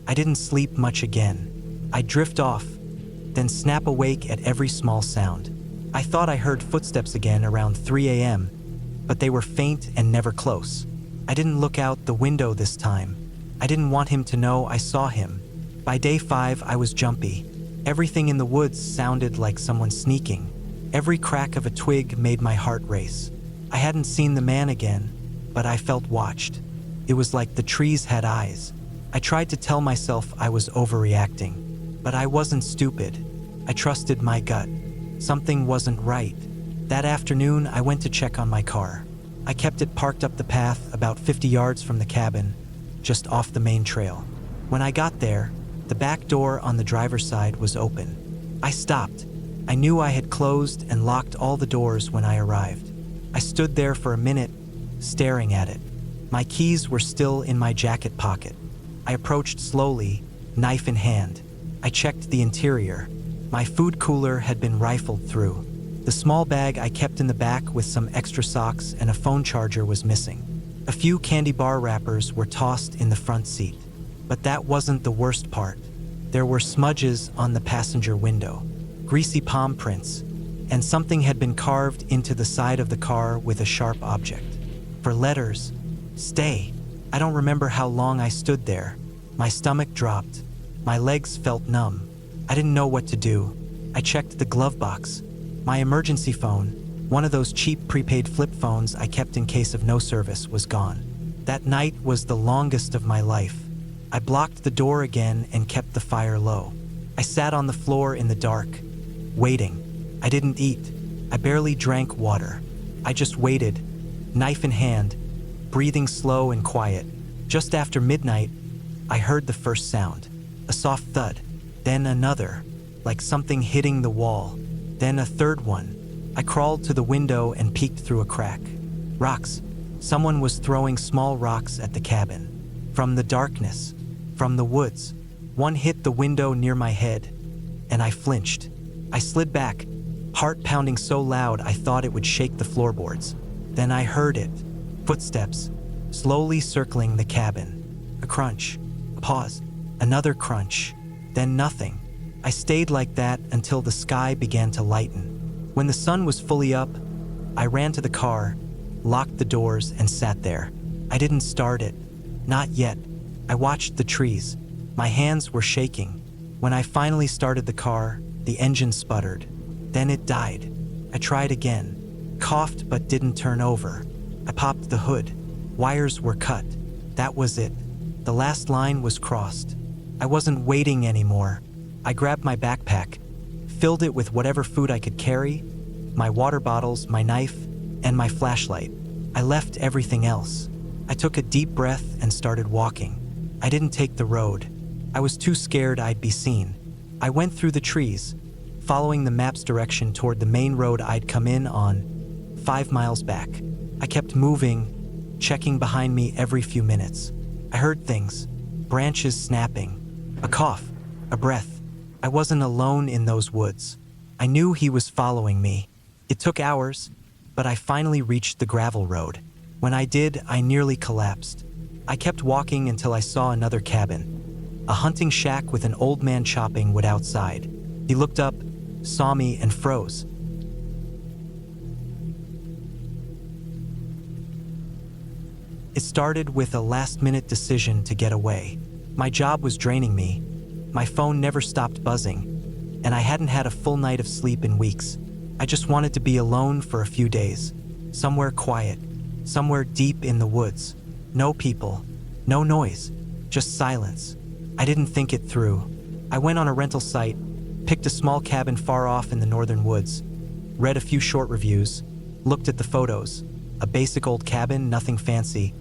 I didn't sleep much again. I'd drift off, then snap awake at every small sound. I thought I heard footsteps again around 3 a.m., but they were faint and never close. I didn't look out the window this time. I didn't want him to know I saw him. By day 5, I was jumpy. Everything in the woods sounded like someone sneaking. Every crack of a twig made my heart race. I hadn't seen the man again, but I felt watched. It was like the trees had eyes. I tried to tell myself I was overreacting, but I wasn't stupid. I trusted my gut. Something wasn't right. That afternoon, I went to check on my car. I kept it parked up the path about 50 yards from the cabin, just off the main trail. When I got there, the back door on the driver's side was open. I stopped. I knew I had closed and locked all the doors when I arrived. I stood there for a minute, staring at it. My keys were still in my jacket pocket. I approached slowly, knife in hand. I checked the interior. My food cooler had been rifled through. The small bag I kept in the back with some extra socks and a phone charger was missing. A few candy bar wrappers were tossed in the front seat. But that wasn't the worst part. There were smudges on the passenger window, greasy palm prints, and something had been carved into the side of the car with a sharp object. For letters, stay. I don't remember how long I stood there. My stomach dropped. My legs felt numb. I didn't know what to do. I checked the glove box. My emergency phone, one of those cheap prepaid flip phones I kept in case of no service, was gone. That night was the longest of my life. I blocked the door again and kept the fire low. I sat on the floor in the dark, waiting. I didn't eat. I barely drank water. I just waited, knife in hand, breathing slow and quiet. Just after midnight, I heard the first sound, a soft thud, then another, like something hitting the wall, then a third one. I crawled to the window and peeked through a crack. Rocks. Someone was throwing small rocks at the cabin. From the darkness, from the woods, one hit the window near my head, and I flinched. I slid back, heart pounding so loud I thought it would shake the floorboards. Then I heard it. Footsteps, slowly circling the cabin. A crunch, a pause, another crunch, then nothing. I stayed like that until the sky began to lighten. When the sun was fully up, I ran to the car, locked the doors, and sat there. I didn't start it. Not yet. I watched the trees. My hands were shaking. When I finally started the car, the engine sputtered. Then it died. I tried again, coughed but didn't turn over. I popped the hood. Wires were cut. That was it. The last line was crossed. I wasn't waiting anymore. I grabbed my backpack, filled it with whatever food I could carry, my water bottles, my knife, and my flashlight. I left everything else. I took a deep breath and started walking. I didn't take the road. I was too scared I'd be seen. I went through the trees, following the map's direction toward the main road I'd come in on, 5 miles back. I kept moving, checking behind me every few minutes. I heard things, branches snapping, a cough, a breath. I wasn't alone in those woods. I knew he was following me. It took hours, but I finally reached the gravel road. When I did, I nearly collapsed. I kept walking until I saw another cabin, a hunting shack with an old man chopping wood outside. He looked up, saw me, and froze. It started with a last-minute decision to get away. My job was draining me. My phone never stopped buzzing, and I hadn't had a full night of sleep in weeks. I just wanted to be alone for a few days, somewhere quiet, somewhere deep in the woods. No people, no noise, just silence. I didn't think it through. I went on a rental site, picked a small cabin far off in the northern woods, read a few short reviews, looked at the photos, a basic old cabin, nothing fancy,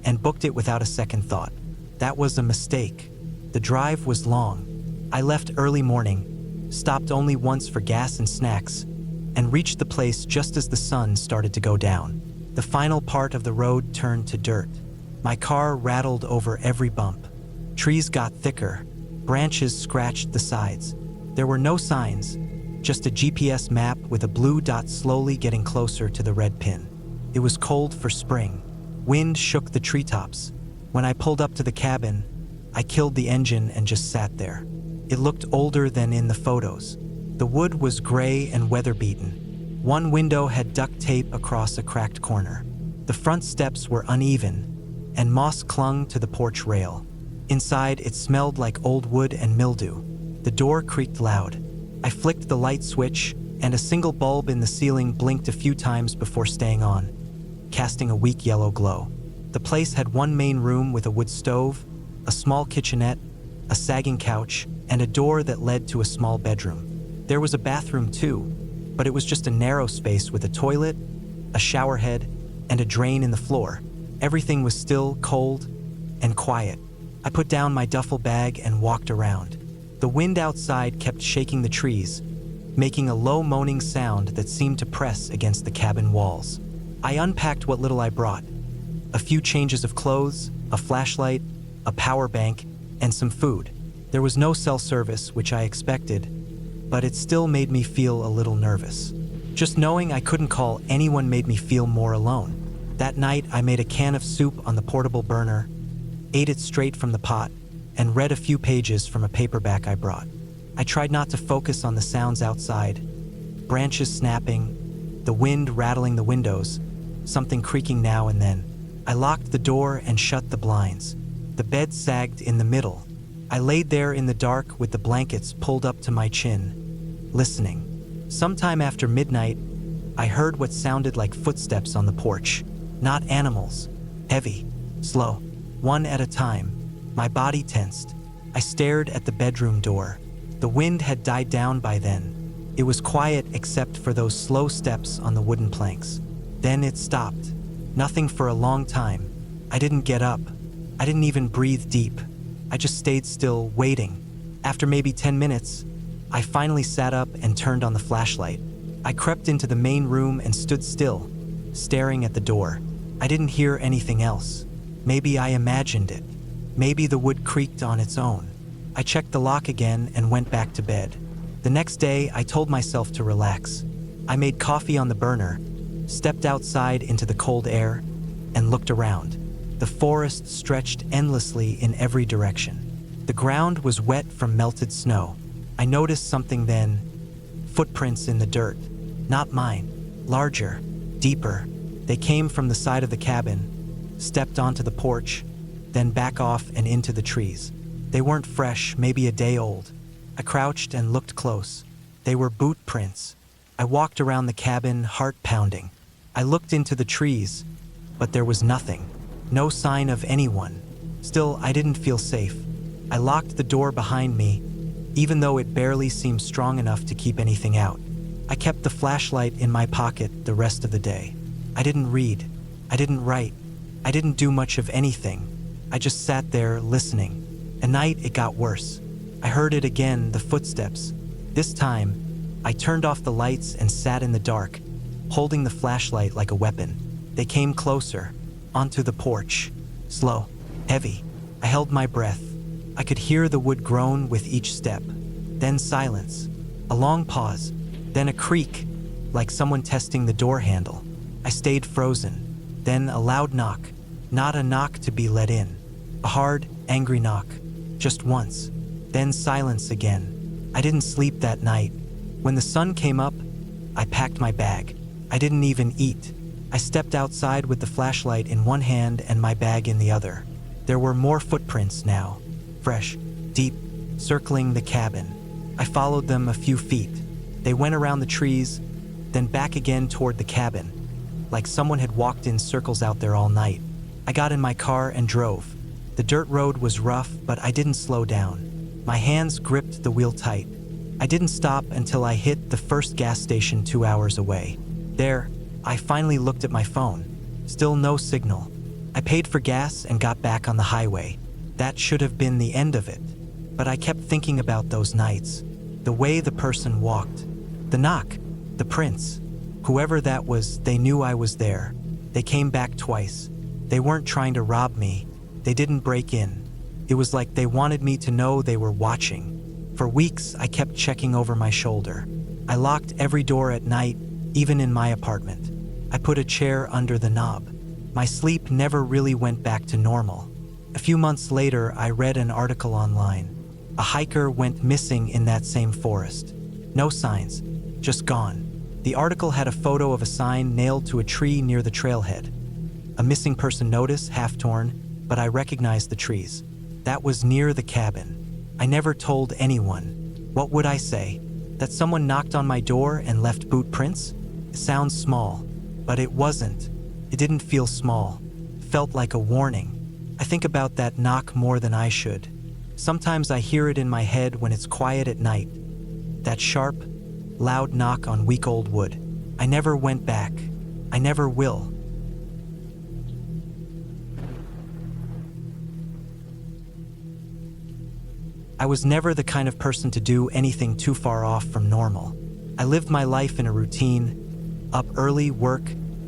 and booked it without a second thought. That was a mistake. The drive was long. I left early morning, stopped only once for gas and snacks, and reached the place just as the sun started to go down. The final part of the road turned to dirt. My car rattled over every bump. Trees got thicker. Branches scratched the sides. There were no signs, just a GPS map with a blue dot slowly getting closer to the red pin. It was cold for spring. Wind shook the treetops. When I pulled up to the cabin, I killed the engine and just sat there. It looked older than in the photos. The wood was gray and weather-beaten. One window had duct tape across a cracked corner. The front steps were uneven, and moss clung to the porch rail. Inside, it smelled like old wood and mildew. The door creaked loud. I flicked the light switch, and a single bulb in the ceiling blinked a few times before staying on, casting a weak yellow glow. The place had one main room with a wood stove, a small kitchenette, a sagging couch, and a door that led to a small bedroom. There was a bathroom too, but it was just a narrow space with a toilet, a shower head, and a drain in the floor. Everything was still, cold, and quiet. I put down my duffel bag and walked around. The wind outside kept shaking the trees, making a low moaning sound that seemed to press against the cabin walls. I unpacked what little I brought. A few changes of clothes, a flashlight, a power bank, and some food. There was no cell service, which I expected, but it still made me feel a little nervous. Just knowing I couldn't call anyone made me feel more alone. That night, I made a can of soup on the portable burner, ate it straight from the pot, and read a few pages from a paperback I brought. I tried not to focus on the sounds outside, branches snapping, the wind rattling the windows, something creaking now and then. I locked the door and shut the blinds. The bed sagged in the middle. I laid there in the dark with the blankets pulled up to my chin, listening. Sometime after midnight, I heard what sounded like footsteps on the porch. Not animals. Heavy, slow, one at a time. My body tensed. I stared at the bedroom door. The wind had died down by then. It was quiet except for those slow steps on the wooden planks. Then it stopped. Nothing for a long time. I didn't get up. I didn't even breathe deep. I just stayed still, waiting. After maybe 10 minutes, I finally sat up and turned on the flashlight. I crept into the main room and stood still, staring at the door. I didn't hear anything else. Maybe I imagined it. Maybe the wood creaked on its own. I checked the lock again and went back to bed. The next day, I told myself to relax. I made coffee on the burner, stepped outside into the cold air, and looked around. The forest stretched endlessly in every direction. The ground was wet from melted snow. I noticed something then. Footprints in the dirt. Not mine. Larger, deeper. They came from the side of the cabin, stepped onto the porch, then back off and into the trees. They weren't fresh, maybe a day old. I crouched and looked close. They were boot prints. I walked around the cabin, heart pounding. I looked into the trees, but there was nothing. No sign of anyone. Still, I didn't feel safe. I locked the door behind me, even though it barely seemed strong enough to keep anything out. I kept the flashlight in my pocket the rest of the day. I didn't read. I didn't write. I didn't do much of anything. I just sat there listening. At night, it got worse. I heard it again, the footsteps. This time, I turned off the lights and sat in the dark, holding the flashlight like a weapon. They came closer, onto the porch. Slow, heavy. I held my breath. I could hear the wood groan with each step. Then silence. A long pause. Then a creak, like someone testing the door handle. I stayed frozen. Then a loud knock. Not a knock to be let in. A hard, angry knock. Just once. Then silence again. I didn't sleep that night. When the sun came up, I packed my bag. I didn't even eat. I stepped outside with the flashlight in one hand and my bag in the other. There were more footprints now. Fresh, deep, circling the cabin. I followed them a few feet. They went around the trees, then back again toward the cabin, like someone had walked in circles out there all night. I got in my car and drove. The dirt road was rough, but I didn't slow down. My hands gripped the wheel tight. I didn't stop until I hit the first gas station 2 hours away. There, I finally looked at my phone. Still no signal. I paid for gas and got back on the highway. That should have been the end of it. But I kept thinking about those nights. The way the person walked. The knock. The prints. Whoever that was, they knew I was there. They came back twice. They weren't trying to rob me. They didn't break in. It was like they wanted me to know they were watching. For weeks, I kept checking over my shoulder. I locked every door at night, even in my apartment. I put a chair under the knob. My sleep never really went back to normal. A few months later, I read an article online. A hiker went missing in that same forest. No signs, just gone. The article had a photo of a sign nailed to a tree near the trailhead. A missing person notice, half torn, but I recognized the trees. That was near the cabin. I never told anyone. What would I say? That someone knocked on my door and left boot prints? It sounds small, but it wasn't. It didn't feel small. It felt like a warning. I think about that knock more than I should. Sometimes I hear it in my head when it's quiet at night. That sharp, loud knock on week-old wood. I never went back. I never will. I was never the kind of person to do anything too far off from normal. I lived my life in a routine. Up early, work,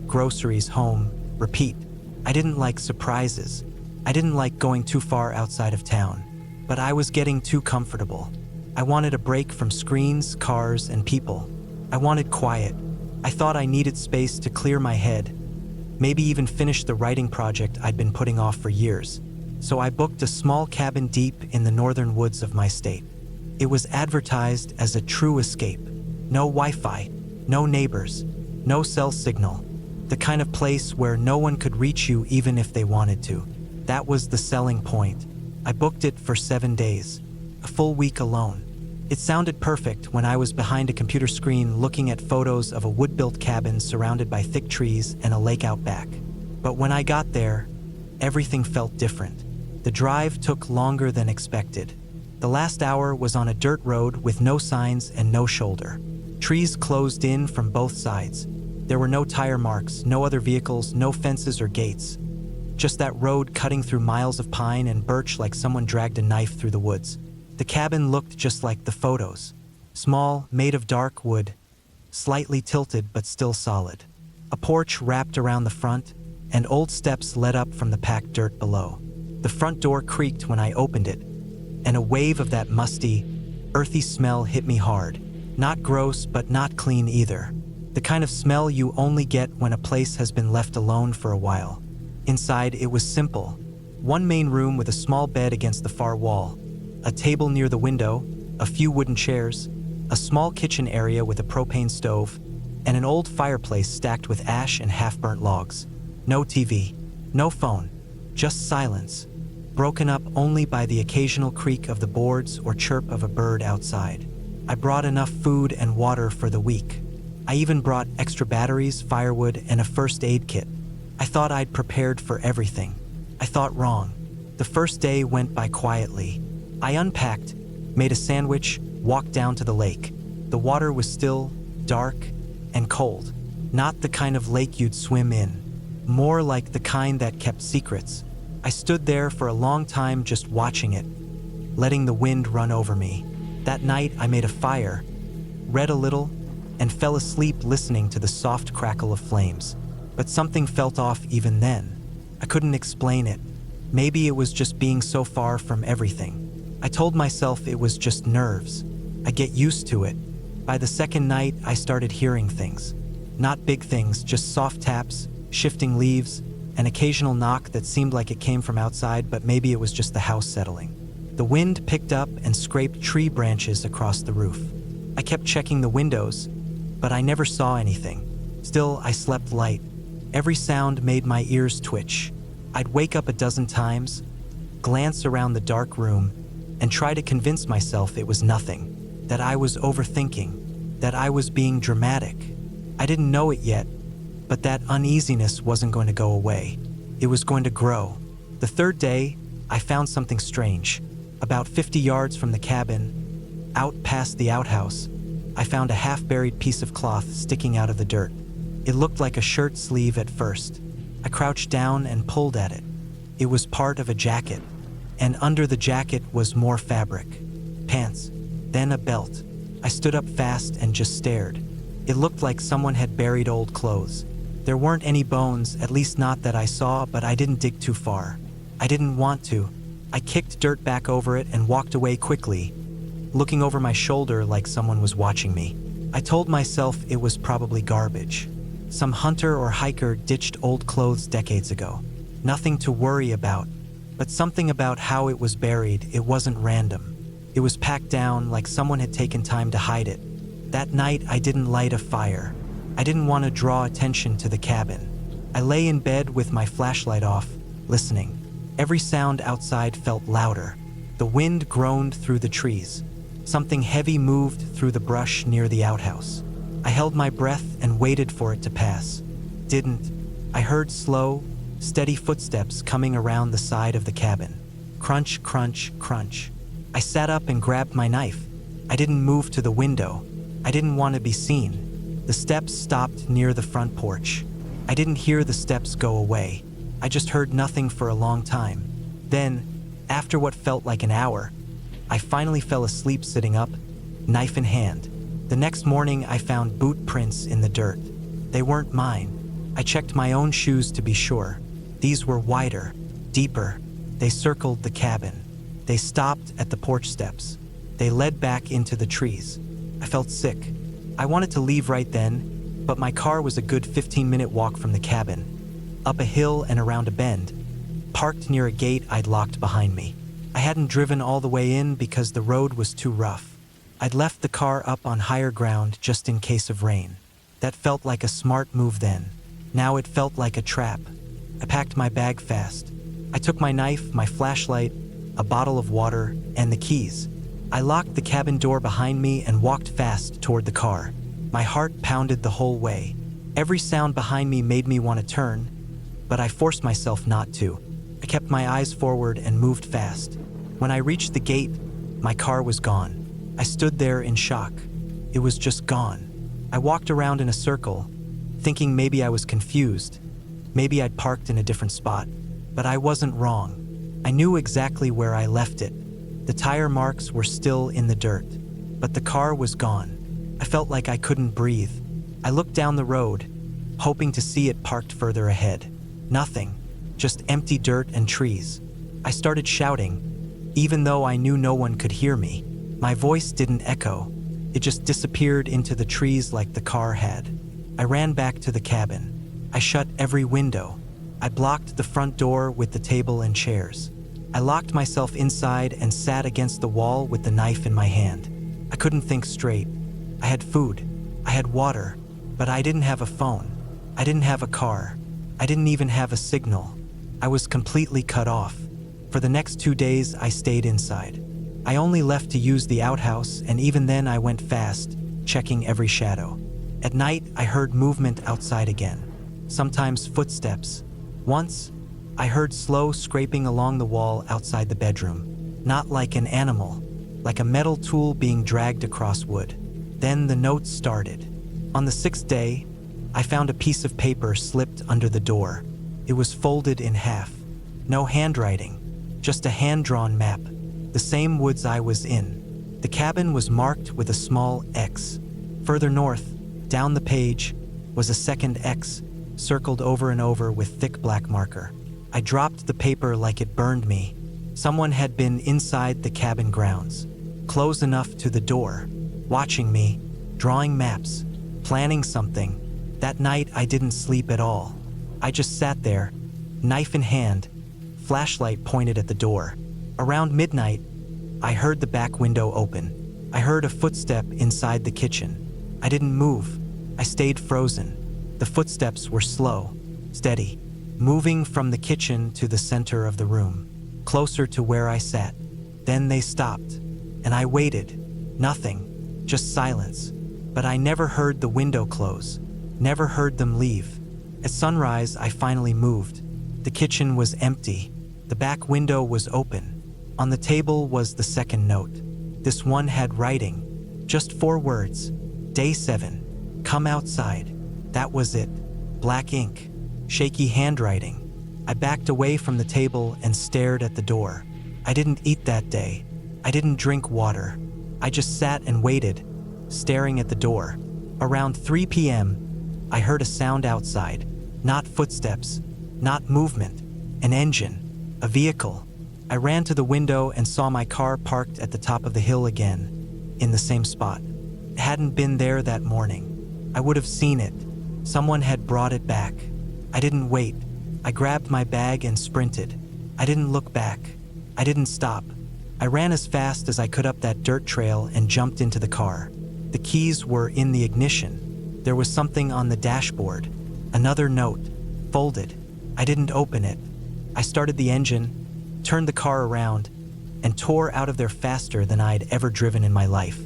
groceries, home, repeat. I didn't like surprises. I didn't like going too far outside of town. But I was getting too comfortable. I wanted a break from screens, cars, and people. I wanted quiet. I thought I needed space to clear my head. maybe even finish the writing project I'd been putting off for years. So I booked a small cabin deep in the northern woods of my state. It was advertised as a true escape. No Wi-Fi, no neighbors, no cell signal. The kind of place where no one could reach you even if they wanted to. That was the selling point. I booked it for 7 days, a full week alone. It sounded perfect when I was behind a computer screen looking at photos of a wood-built cabin surrounded by thick trees and a lake out back. But when I got there, everything felt different. The drive took longer than expected. The last hour was on a dirt road with no signs and no shoulder. Trees closed in from both sides. There were no tire marks, no other vehicles, no fences or gates. Just that road cutting through miles of pine and birch like someone dragged a knife through the woods. The cabin looked just like the photos. Small, made of dark wood, slightly tilted but still solid. A porch wrapped around the front, and old steps led up from the packed dirt below. The front door creaked when I opened it, and a wave of that musty, earthy smell hit me hard. Not gross, but not clean either. The kind of smell you only get when a place has been left alone for a while. Inside, it was simple. One main room with a small bed against the far wall, a table near the window, a few wooden chairs, a small kitchen area with a propane stove, and an old fireplace stacked with ash and half-burnt logs. No TV, no phone, just silence, broken up only by the occasional creak of the boards or chirp of a bird outside. I brought enough food and water for the week. I even brought extra batteries, firewood, and a first aid kit. I thought I'd prepared for everything. I thought wrong. The first day went by quietly. I unpacked, made a sandwich, walked down to the lake. The water was still, dark, and cold. Not the kind of lake you'd swim in. More like the kind that kept secrets. I stood there for a long time just watching it, letting the wind run over me. That night I made a fire, read a little, and fell asleep listening to the soft crackle of flames. But something felt off even then. I couldn't explain it. Maybe it was just being so far from everything. I told myself it was just nerves. I'd get used to it. By the second night, I started hearing things. Not big things, just soft taps, shifting leaves, an occasional knock that seemed like it came from outside, but maybe it was just the house settling. The wind picked up and scraped tree branches across the roof. I kept checking the windows, but I never saw anything. Still, I slept light. Every sound made my ears twitch. I'd wake up a dozen times, glance around the dark room, and try to convince myself it was nothing, that I was overthinking, that I was being dramatic. I didn't know it yet, but that uneasiness wasn't going to go away. It was going to grow. The third day, I found something strange. About 50 yards from the cabin, out past the outhouse, I found a half-buried piece of cloth sticking out of the dirt. It looked like a shirt sleeve at first. I crouched down and pulled at it. It was part of a jacket, and under the jacket was more fabric. Pants, then a belt. I stood up fast and just stared. It looked like someone had buried old clothes. There weren't any bones, at least not that I saw, but I didn't dig too far. I didn't want to. I kicked dirt back over it and walked away quickly, looking over my shoulder like someone was watching me. I told myself it was probably garbage. Some hunter or hiker ditched old clothes decades ago. Nothing to worry about, but something about how it was buried. It wasn't random. It was packed down like someone had taken time to hide it. That night, I didn't light a fire. I didn't want to draw attention to the cabin. I lay in bed with my flashlight off, listening. Every sound outside felt louder. The wind groaned through the trees. Something heavy moved through the brush near the outhouse. I held my breath and waited for it to pass. Didn't. I heard slow, steady footsteps coming around the side of the cabin. Crunch, crunch, crunch. I sat up and grabbed my knife. I didn't move to the window. I didn't want to be seen. The steps stopped near the front porch. I didn't hear the steps go away. I just heard nothing for a long time. Then, after what felt like an hour, I finally fell asleep sitting up, knife in hand. The next morning, I found boot prints in the dirt. They weren't mine. I checked my own shoes to be sure. These were wider, deeper. They circled the cabin. They stopped at the porch steps. They led back into the trees. I felt sick. I wanted to leave right then, but my car was a good 15-minute walk from the cabin. up a hill and around a bend, parked near a gate I'd locked behind me. I hadn't driven all the way in because the road was too rough. I'd left the car up on higher ground just in case of rain. That felt like a smart move then. Now it felt like a trap. I packed my bag fast. I took my knife, my flashlight, a bottle of water, and the keys. I locked the cabin door behind me and walked fast toward the car. My heart pounded the whole way. Every sound behind me made me want to turn, but I forced myself not to. I kept my eyes forward and moved fast. When I reached the gate, my car was gone. I stood there in shock. It was just gone. I walked around in a circle, thinking maybe I was confused. Maybe I'd parked in a different spot. But I wasn't wrong. I knew exactly where I left it. The tire marks were still in the dirt, but the car was gone. I felt like I couldn't breathe. I looked down the road, hoping to see it parked further ahead. Nothing, just empty dirt and trees. I started shouting, even though I knew no one could hear me. My voice didn't echo. It just disappeared into the trees like the car had. I ran back to the cabin. I shut every window. I blocked the front door with the table and chairs. I locked myself inside and sat against the wall with the knife in my hand. I couldn't think straight. I had food. I had water. But I didn't have a phone. I didn't have a car. I didn't even have a signal. I was completely cut off. For the next 2 days, I stayed inside. I only left to use the outhouse, and even then I went fast, checking every shadow. At night, I heard movement outside again. Sometimes footsteps. Once, I heard slow scraping along the wall outside the bedroom. Not like an animal, like a metal tool being dragged across wood. Then the notes started. On the 6th day, I found a piece of paper slipped under the door. It was folded in half. No handwriting, just a hand-drawn map. The same woods I was in. The cabin was marked with a small X. Further north, down the page, was a second X, circled over and over with thick black marker. I dropped the paper like it burned me. Someone had been inside the cabin grounds, close enough to the door, watching me, drawing maps, planning something. That night I didn't sleep at all. I just sat there, knife in hand, flashlight pointed at the door. Around midnight, I heard the back window open. I heard a footstep inside the kitchen. I didn't move. I stayed frozen. The footsteps were slow, steady, moving from the kitchen to the center of the room, closer to where I sat. Then they stopped, and I waited. Nothing, just silence. But I never heard the window close, never heard them leave. At sunrise, I finally moved. The kitchen was empty. The back window was open. On the table was the second note. This one had writing, just 4 words. Day 7, come outside. That was it. Black ink, shaky handwriting. I backed away from the table and stared at the door. I didn't eat that day. I didn't drink water. I just sat and waited, staring at the door. Around 3 p.m., I heard a sound outside. Not footsteps, not movement. An engine, a vehicle. I ran to the window and saw my car parked at the top of the hill again, in the same spot. It hadn't been there that morning. I would have seen it. Someone had brought it back. I didn't wait. I grabbed my bag and sprinted. I didn't look back. I didn't stop. I ran as fast as I could up that dirt trail and jumped into the car. The keys were in the ignition. There was something on the dashboard. Another note, folded. I didn't open it. I started the engine, turned the car around, and tore out of there faster than I'd ever driven in my life.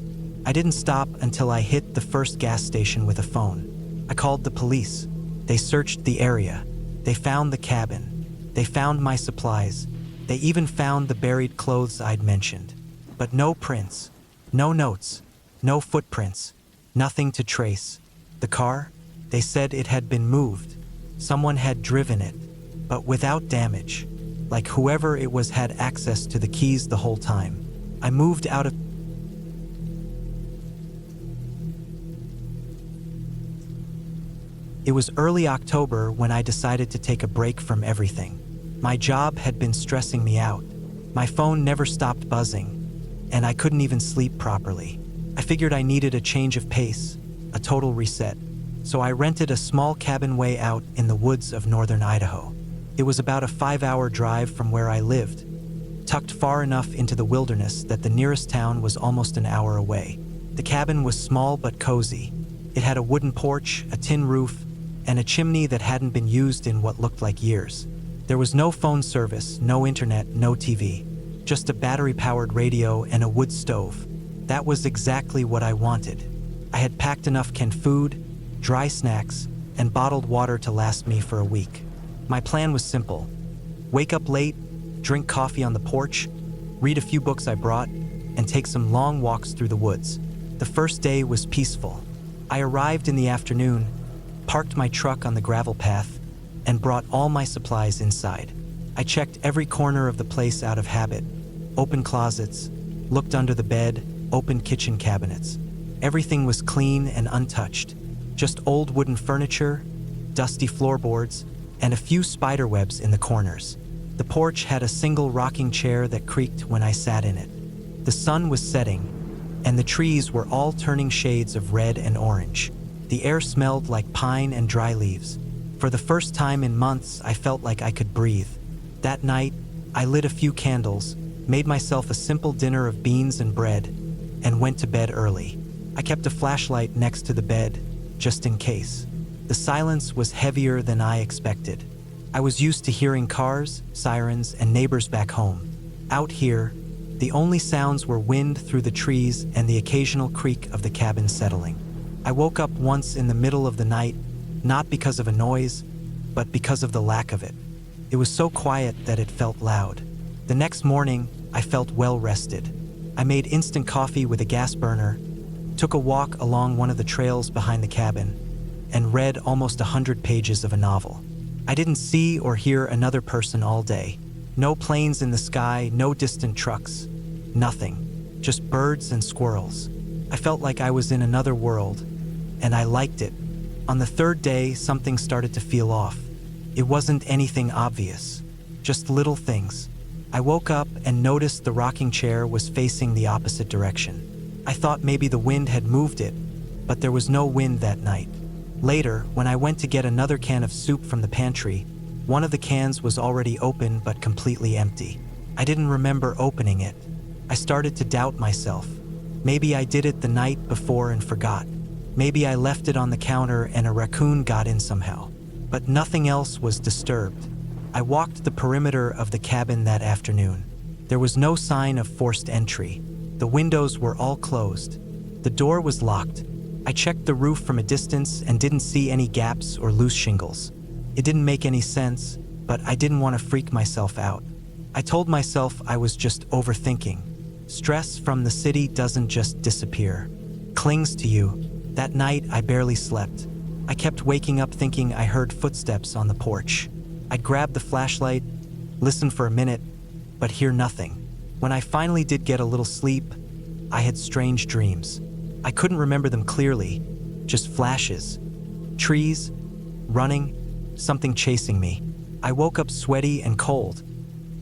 I didn't stop until I hit the first gas station with a phone. I called the police. They searched the area. They found the cabin. They found my supplies. They even found the buried clothes I'd mentioned. But no prints, no notes, no footprints, nothing to trace. The car? They said it had been moved. Someone had driven it, but without damage. Like whoever it was had access to the keys the whole time. I moved out of... It was early October when I decided to take a break from everything. My job had been stressing me out. My phone never stopped buzzing, and I couldn't even sleep properly. I figured I needed a change of pace, a total reset. so I rented a small cabin way out in the woods of northern Idaho. It was about a 5-hour drive from where I lived, tucked far enough into the wilderness that the nearest town was almost an hour away. The cabin was small but cozy. It had a wooden porch, a tin roof, and a chimney that hadn't been used in what looked like years. There was no phone service, no internet, no TV, just a battery-powered radio and a wood stove. That was exactly what I wanted. I had packed enough canned food, dry snacks, and bottled water to last me for a week. My plan was simple: wake up late, drink coffee on the porch, read a few books I brought, and take some long walks through the woods. The first day was peaceful. I arrived in the afternoon, parked my truck on the gravel path, and brought all my supplies inside. I checked every corner of the place out of habit, opened closets, looked under the bed, opened kitchen cabinets. Everything was clean and untouched, just old wooden furniture, dusty floorboards, and a few spider webs in the corners. The porch had a single rocking chair that creaked when I sat in it. The sun was setting, and the trees were all turning shades of red and orange. The air smelled like pine and dry leaves. For the first time in months, I felt like I could breathe. That night, I lit a few candles, made myself a simple dinner of beans and bread, and went to bed early. I kept a flashlight next to the bed, just in case. The silence was heavier than I expected. I was used to hearing cars, sirens, and neighbors back home. Out here, the only sounds were wind through the trees and the occasional creak of the cabin settling. I woke up once in the middle of the night, not because of a noise, but because of the lack of it. It was so quiet that it felt loud. The next morning, I felt well rested. I made instant coffee with a gas burner, took a walk along one of the trails behind the cabin, and read almost 100 pages of a novel. I didn't see or hear another person all day. No planes in the sky, no distant trucks, nothing. Just birds and squirrels. I felt like I was in another world, and I liked it. On the third day, something started to feel off. It wasn't anything obvious, just little things. I woke up and noticed the rocking chair was facing the opposite direction. I thought maybe the wind had moved it, but there was no wind that night. Later, when I went to get another can of soup from the pantry, one of the cans was already open but completely empty. I didn't remember opening it. I started to doubt myself. Maybe I did it the night before and forgot. Maybe I left it on the counter and a raccoon got in somehow. But nothing else was disturbed. I walked the perimeter of the cabin that afternoon. There was no sign of forced entry. The windows were all closed. The door was locked. I checked the roof from a distance and didn't see any gaps or loose shingles. It didn't make any sense, but I didn't want to freak myself out. I told myself I was just overthinking. Stress from the city doesn't just disappear. It clings to you. That night, I barely slept. I kept waking up thinking I heard footsteps on the porch. I'd grab the flashlight, listen for a minute, but hear nothing. When I finally did get a little sleep, I had strange dreams. I couldn't remember them clearly, just flashes. Trees, running, something chasing me. I woke up sweaty and cold,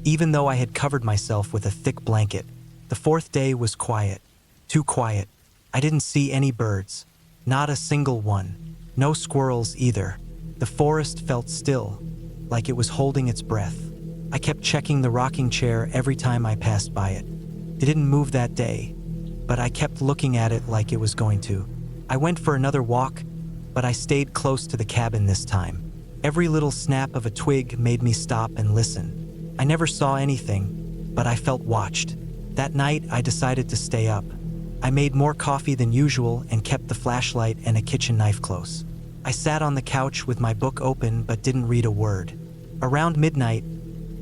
even though I had covered myself with a thick blanket. The fourth day was quiet, too quiet. I didn't see any birds, not a single one. No squirrels either. The forest felt still, like it was holding its breath. I kept checking the rocking chair every time I passed by it. It didn't move that day, but I kept looking at it like it was going to. I went for another walk, but I stayed close to the cabin this time. Every little snap of a twig made me stop and listen. I never saw anything, but I felt watched. That night, I decided to stay up. I made more coffee than usual and kept the flashlight and a kitchen knife close. I sat on the couch with my book open but didn't read a word. Around midnight,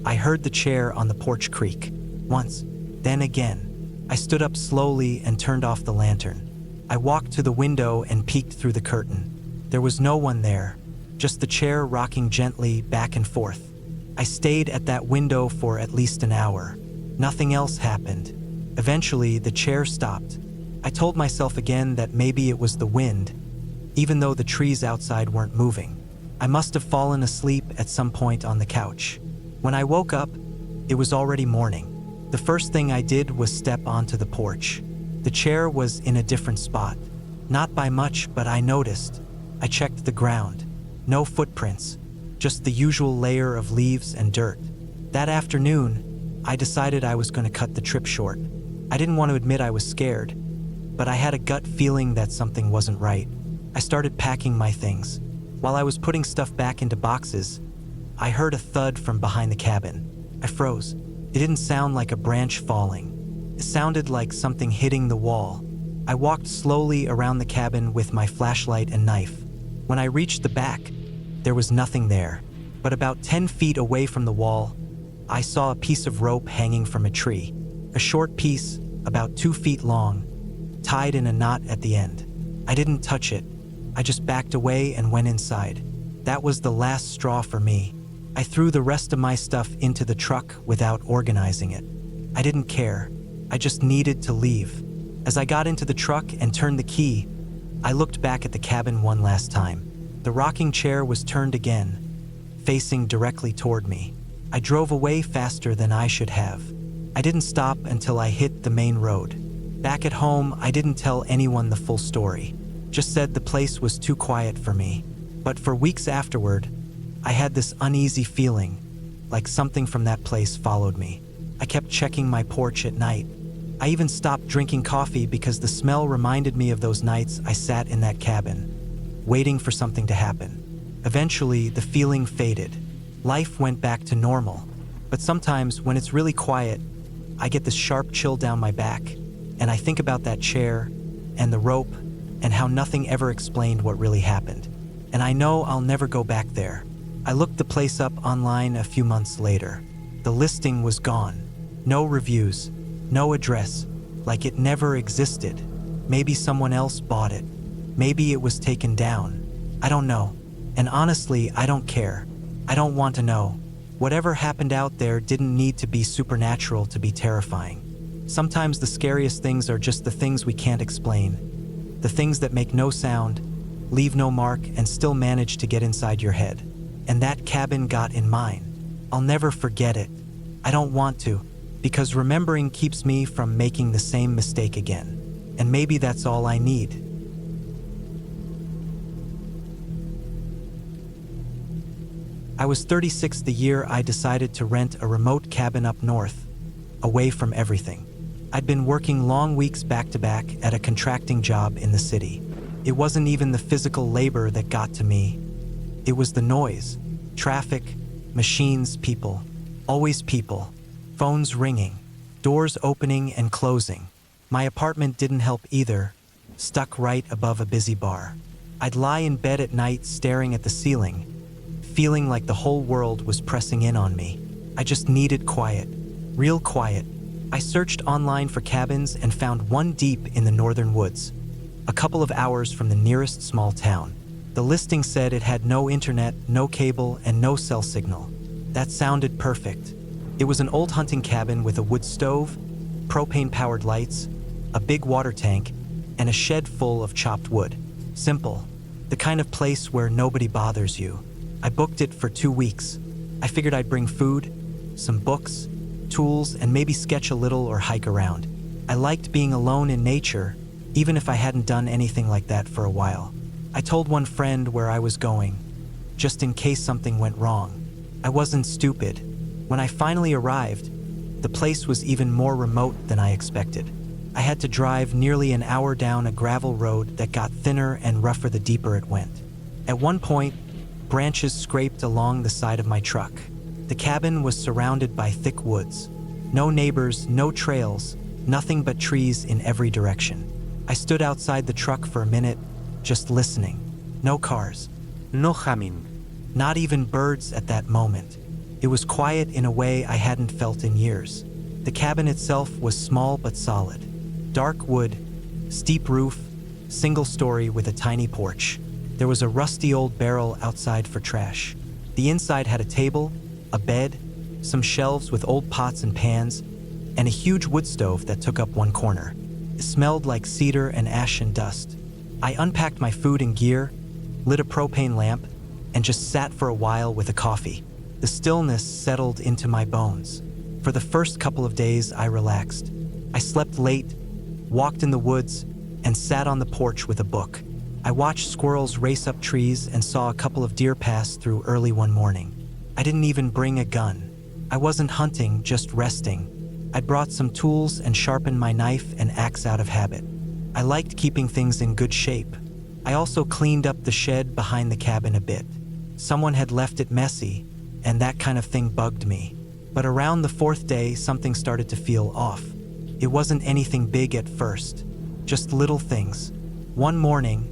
I heard the chair on the porch creak. Once, then again. I stood up slowly and turned off the lantern. I walked to the window and peeked through the curtain. There was no one there, just the chair rocking gently back and forth. I stayed at that window for at least an hour. Nothing else happened. Eventually, the chair stopped. I told myself again that maybe it was the wind, even though the trees outside weren't moving. I must have fallen asleep at some point on the couch. When I woke up, it was already morning. The first thing I did was step onto the porch. The chair was in a different spot. Not by much, but I noticed. I checked the ground. No footprints, just the usual layer of leaves and dirt. That afternoon, I decided I was going to cut the trip short. I didn't want to admit I was scared, but I had a gut feeling that something wasn't right. I started packing my things. While I was putting stuff back into boxes, I heard a thud from behind the cabin. I froze. It didn't sound like a branch falling. It sounded like something hitting the wall. I walked slowly around the cabin with my flashlight and knife. When I reached the back, there was nothing there. But about 10 feet away from the wall, I saw a piece of rope hanging from a tree. A short piece, about 2 feet long, tied in a knot at the end. I didn't touch it. I just backed away and went inside. That was the last straw for me. I threw the rest of my stuff into the truck without organizing it. I didn't care. I just needed to leave. As I got into the truck and turned the key, I looked back at the cabin one last time. The rocking chair was turned again, facing directly toward me. I drove away faster than I should have. I didn't stop until I hit the main road. Back at home, I didn't tell anyone the full story. Just said the place was too quiet for me. But for weeks afterward, I had this uneasy feeling, like something from that place followed me. I kept checking my porch at night. I even stopped drinking coffee because the smell reminded me of those nights I sat in that cabin, waiting for something to happen. Eventually, the feeling faded. Life went back to normal. But sometimes, when it's really quiet, I get this sharp chill down my back, and I think about that chair, and the rope, and how nothing ever explained what really happened. And I know I'll never go back there. I looked the place up online a few months later. The listing was gone. No reviews. No address, like it never existed. Maybe someone else bought it. Maybe it was taken down. I don't know. And honestly, I don't care. I don't want to know. Whatever happened out there didn't need to be supernatural to be terrifying. Sometimes the scariest things are just the things we can't explain. The things that make no sound, leave no mark, and still manage to get inside your head. And that cabin got in mine. I'll never forget it. I don't want to. Because remembering keeps me from making the same mistake again. And maybe that's all I need. I was 36 the year I decided to rent a remote cabin up north, away from everything. I'd been working long weeks back to back at a contracting job in the city. It wasn't even the physical labor that got to me. It was the noise, traffic, machines, people, always people. Phones ringing, doors opening and closing. My apartment didn't help either, stuck right above a busy bar. I'd lie in bed at night staring at the ceiling, feeling like the whole world was pressing in on me. I just needed quiet, real quiet. I searched online for cabins and found one deep in the northern woods, a couple of hours from the nearest small town. The listing said it had no internet, no cable, and no cell signal. That sounded perfect. It was an old hunting cabin with a wood stove, propane-powered lights, a big water tank, and a shed full of chopped wood. Simple. The kind of place where nobody bothers you. I booked it for 2 weeks. I figured I'd bring food, some books, tools, and maybe sketch a little or hike around. I liked being alone in nature, even if I hadn't done anything like that for a while. I told one friend where I was going, just in case something went wrong. I wasn't stupid. When I finally arrived, the place was even more remote than I expected. I had to drive nearly an hour down a gravel road that got thinner and rougher the deeper it went. At one point, branches scraped along the side of my truck. The cabin was surrounded by thick woods. No neighbors, no trails, nothing but trees in every direction. I stood outside the truck for a minute, just listening. No cars. No humming. Not even birds at that moment. It was quiet in a way I hadn't felt in years. The cabin itself was small but solid. Dark wood, steep roof, single story with a tiny porch. There was a rusty old barrel outside for trash. The inside had a table, a bed, some shelves with old pots and pans, and a huge wood stove that took up one corner. It smelled like cedar and ash and dust. I unpacked my food and gear, lit a propane lamp, and just sat for a while with a coffee. The stillness settled into my bones. For the first couple of days, I relaxed. I slept late, walked in the woods, and sat on the porch with a book. I watched squirrels race up trees and saw a couple of deer pass through early one morning. I didn't even bring a gun. I wasn't hunting, just resting. I'd brought some tools and sharpened my knife and axe out of habit. I liked keeping things in good shape. I also cleaned up the shed behind the cabin a bit. Someone had left it messy, and that kind of thing bugged me. But around the fourth day, something started to feel off. It wasn't anything big at first, just little things. One morning,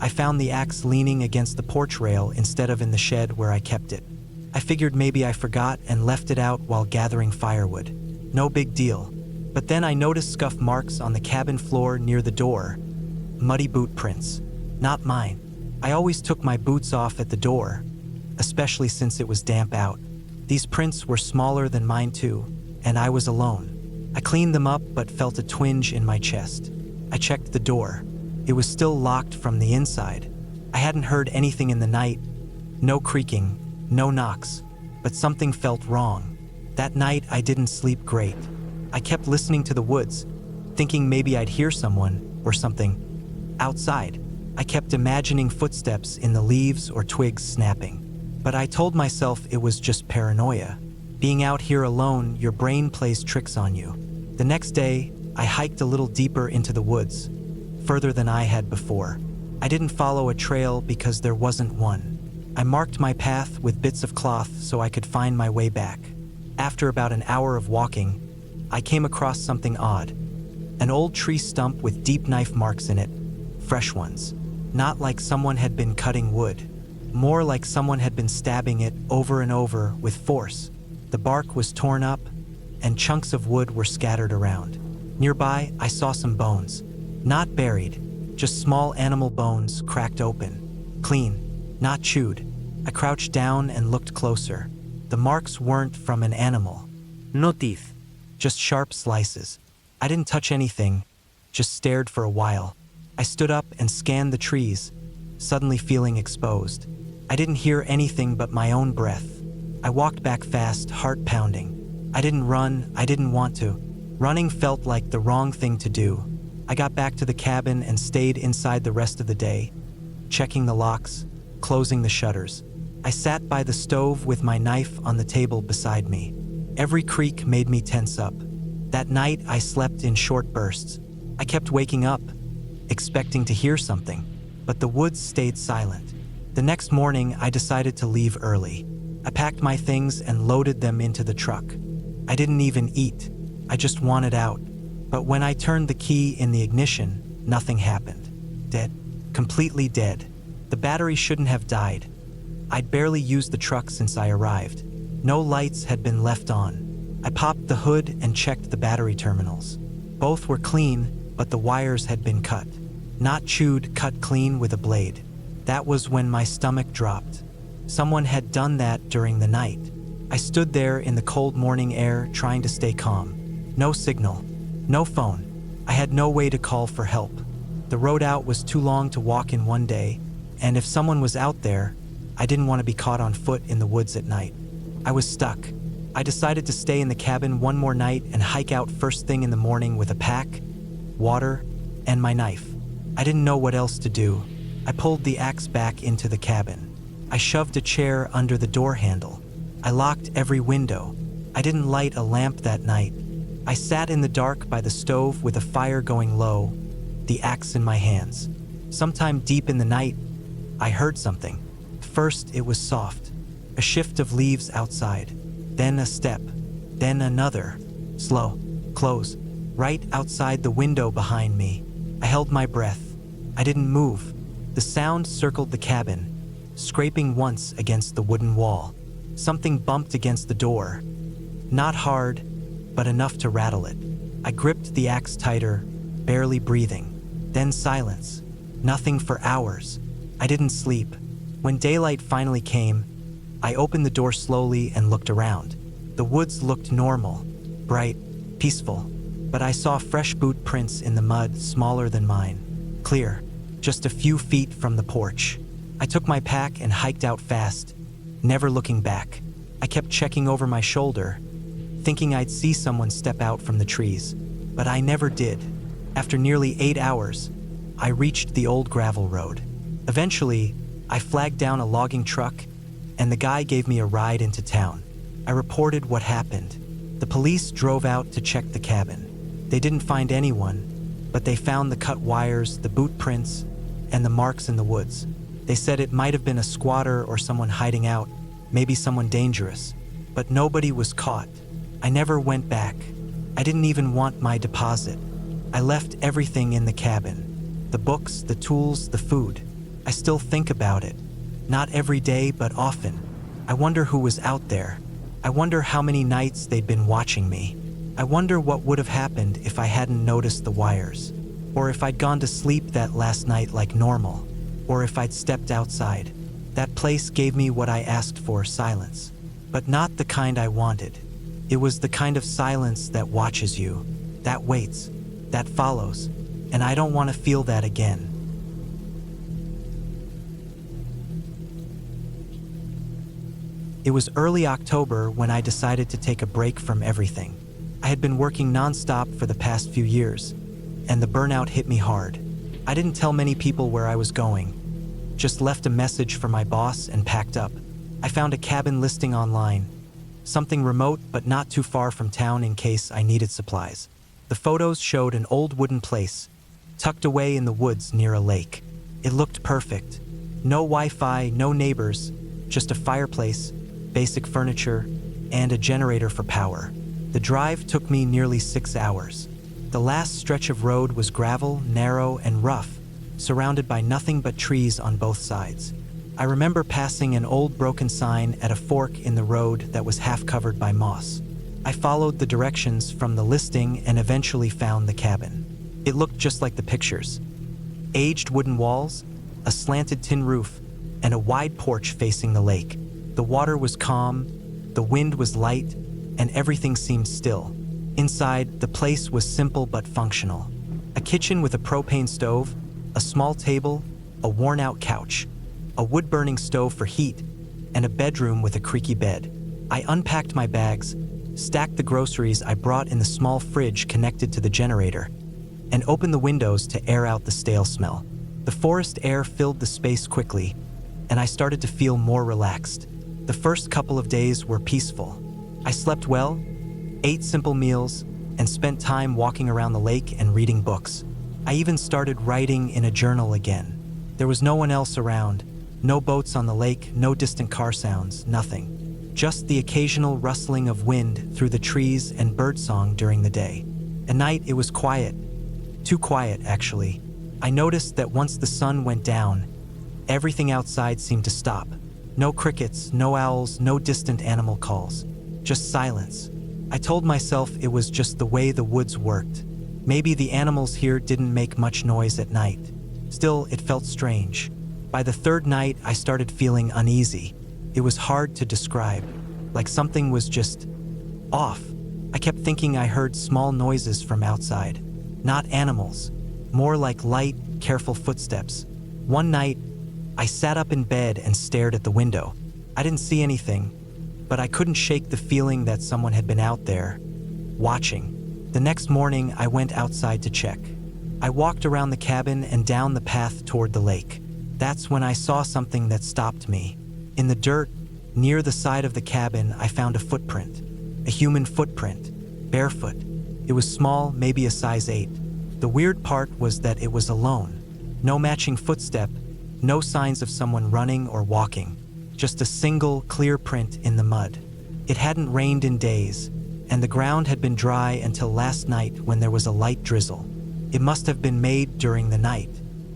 I found the axe leaning against the porch rail instead of in the shed where I kept it. I figured maybe I forgot and left it out while gathering firewood. No big deal. But then I noticed scuff marks on the cabin floor near the door. Muddy boot prints. Not mine. I always took my boots off at the door, especially since it was damp out. These prints were smaller than mine too, and I was alone. I cleaned them up but felt a twinge in my chest. I checked the door. It was still locked from the inside. I hadn't heard anything in the night. No creaking, no knocks, but something felt wrong. That night I didn't sleep great. I kept listening to the woods, thinking maybe I'd hear someone or something outside. I kept imagining footsteps in the leaves or twigs snapping. But I told myself it was just paranoia. Being out here alone, your brain plays tricks on you. The next day, I hiked a little deeper into the woods, further than I had before. I didn't follow a trail because there wasn't one. I marked my path with bits of cloth so I could find my way back. After about an hour of walking, I came across something odd. An old tree stump with deep knife marks in it, fresh ones. Not like someone had been cutting wood. More like someone had been stabbing it over and over with force. The bark was torn up, and chunks of wood were scattered around. Nearby, I saw some bones. Not buried, just small animal bones cracked open. Clean, not chewed. I crouched down and looked closer. The marks weren't from an animal. No teeth. Just sharp slices. I didn't touch anything, just stared for a while. I stood up and scanned the trees, suddenly feeling exposed. I didn't hear anything but my own breath. I walked back fast, heart pounding. I didn't run, I didn't want to. Running felt like the wrong thing to do. I got back to the cabin and stayed inside the rest of the day, checking the locks, closing the shutters. I sat by the stove with my knife on the table beside me. Every creak made me tense up. That night, I slept in short bursts. I kept waking up, expecting to hear something, but the woods stayed silent. The next morning, I decided to leave early. I packed my things and loaded them into the truck. I didn't even eat. I just wanted out. But when I turned the key in the ignition, nothing happened. Dead. Completely dead. The battery shouldn't have died. I'd barely used the truck since I arrived. No lights had been left on. I popped the hood and checked the battery terminals. Both were clean, but the wires had been cut. Not chewed, cut clean with a blade. That was when my stomach dropped. Someone had done that during the night. I stood there in the cold morning air trying to stay calm. No signal. No phone. I had no way to call for help. The road out was too long to walk in one day, and if someone was out there, I didn't want to be caught on foot in the woods at night. I was stuck. I decided to stay in the cabin one more night and hike out first thing in the morning with a pack, water, and my knife. I didn't know what else to do. I pulled the axe back into the cabin. I shoved a chair under the door handle. I locked every window. I didn't light a lamp that night. I sat in the dark by the stove with a fire going low, the axe in my hands. Sometime deep in the night, I heard something. First, it was soft, a shift of leaves outside, then a step, then another, slow, close, right outside the window behind me. I held my breath. I didn't move. The sound circled the cabin, scraping once against the wooden wall. Something bumped against the door. Not hard, but enough to rattle it. I gripped the axe tighter, barely breathing. Then silence. Nothing for hours. I didn't sleep. When daylight finally came, I opened the door slowly and looked around. The woods looked normal, bright, peaceful, but I saw fresh boot prints in the mud smaller than mine. Clear, just a few feet from the porch. I took my pack and hiked out fast, never looking back. I kept checking over my shoulder, thinking I'd see someone step out from the trees, but I never did. After nearly 8 hours, I reached the old gravel road. Eventually, I flagged down a logging truck, and the guy gave me a ride into town. I reported what happened. The police drove out to check the cabin. They didn't find anyone, but they found the cut wires, the boot prints, and the marks in the woods. They said it might have been a squatter or someone hiding out, maybe someone dangerous, but nobody was caught. I never went back. I didn't even want my deposit. I left everything in the cabin. The books, the tools, the food. I still think about it. Not every day, but often. I wonder who was out there. I wonder how many nights they'd been watching me. I wonder what would have happened if I hadn't noticed the wires. Or if I'd gone to sleep that last night like normal. Or if I'd stepped outside. That place gave me what I asked for, silence. But not the kind I wanted. It was the kind of silence that watches you, that waits, that follows, and I don't want to feel that again. It was early October when I decided to take a break from everything. I had been working nonstop for the past few years, and the burnout hit me hard. I didn't tell many people where I was going, just left a message for my boss and packed up. I found a cabin listing online, something remote but not too far from town in case I needed supplies. The photos showed an old wooden place, tucked away in the woods near a lake. It looked perfect. No Wi-Fi, no neighbors, just a fireplace, basic furniture, and a generator for power. The drive took me nearly 6 hours. The last stretch of road was gravel, narrow, and rough, surrounded by nothing but trees on both sides. I remember passing an old broken sign at a fork in the road that was half covered by moss. I followed the directions from the listing and eventually found the cabin. It looked just like the pictures. Aged wooden walls, a slanted tin roof, and a wide porch facing the lake. The water was calm, the wind was light, and everything seemed still. Inside, the place was simple but functional. A kitchen with a propane stove, a small table, a worn-out couch, a wood-burning stove for heat, and a bedroom with a creaky bed. I unpacked my bags, stacked the groceries I brought in the small fridge connected to the generator, and opened the windows to air out the stale smell. The forest air filled the space quickly, and I started to feel more relaxed. The first couple of days were peaceful. I slept well, ate simple meals, and spent time walking around the lake and reading books. I even started writing in a journal again. There was no one else around, no boats on the lake, no distant car sounds, nothing. Just the occasional rustling of wind through the trees and birdsong during the day. At night, it was quiet. Too quiet, actually. I noticed that once the sun went down, everything outside seemed to stop. No crickets, no owls, no distant animal calls. Just silence. I told myself it was just the way the woods worked. Maybe the animals here didn't make much noise at night. Still, it felt strange. By the third night, I started feeling uneasy. It was hard to describe, like something was just off. I kept thinking I heard small noises from outside. Not animals, more like light, careful footsteps. One night, I sat up in bed and stared at the window. I didn't see anything, but I couldn't shake the feeling that someone had been out there, watching. The next morning, I went outside to check. I walked around the cabin and down the path toward the lake. That's when I saw something that stopped me. In the dirt, near the side of the cabin, I found a footprint. A human footprint, barefoot. It was small, maybe a size 8. The weird part was that it was alone. No matching footstep, no signs of someone running or walking. Just a single, clear print in the mud. It hadn't rained in days, and the ground had been dry until last night when there was a light drizzle. It must have been made during the night.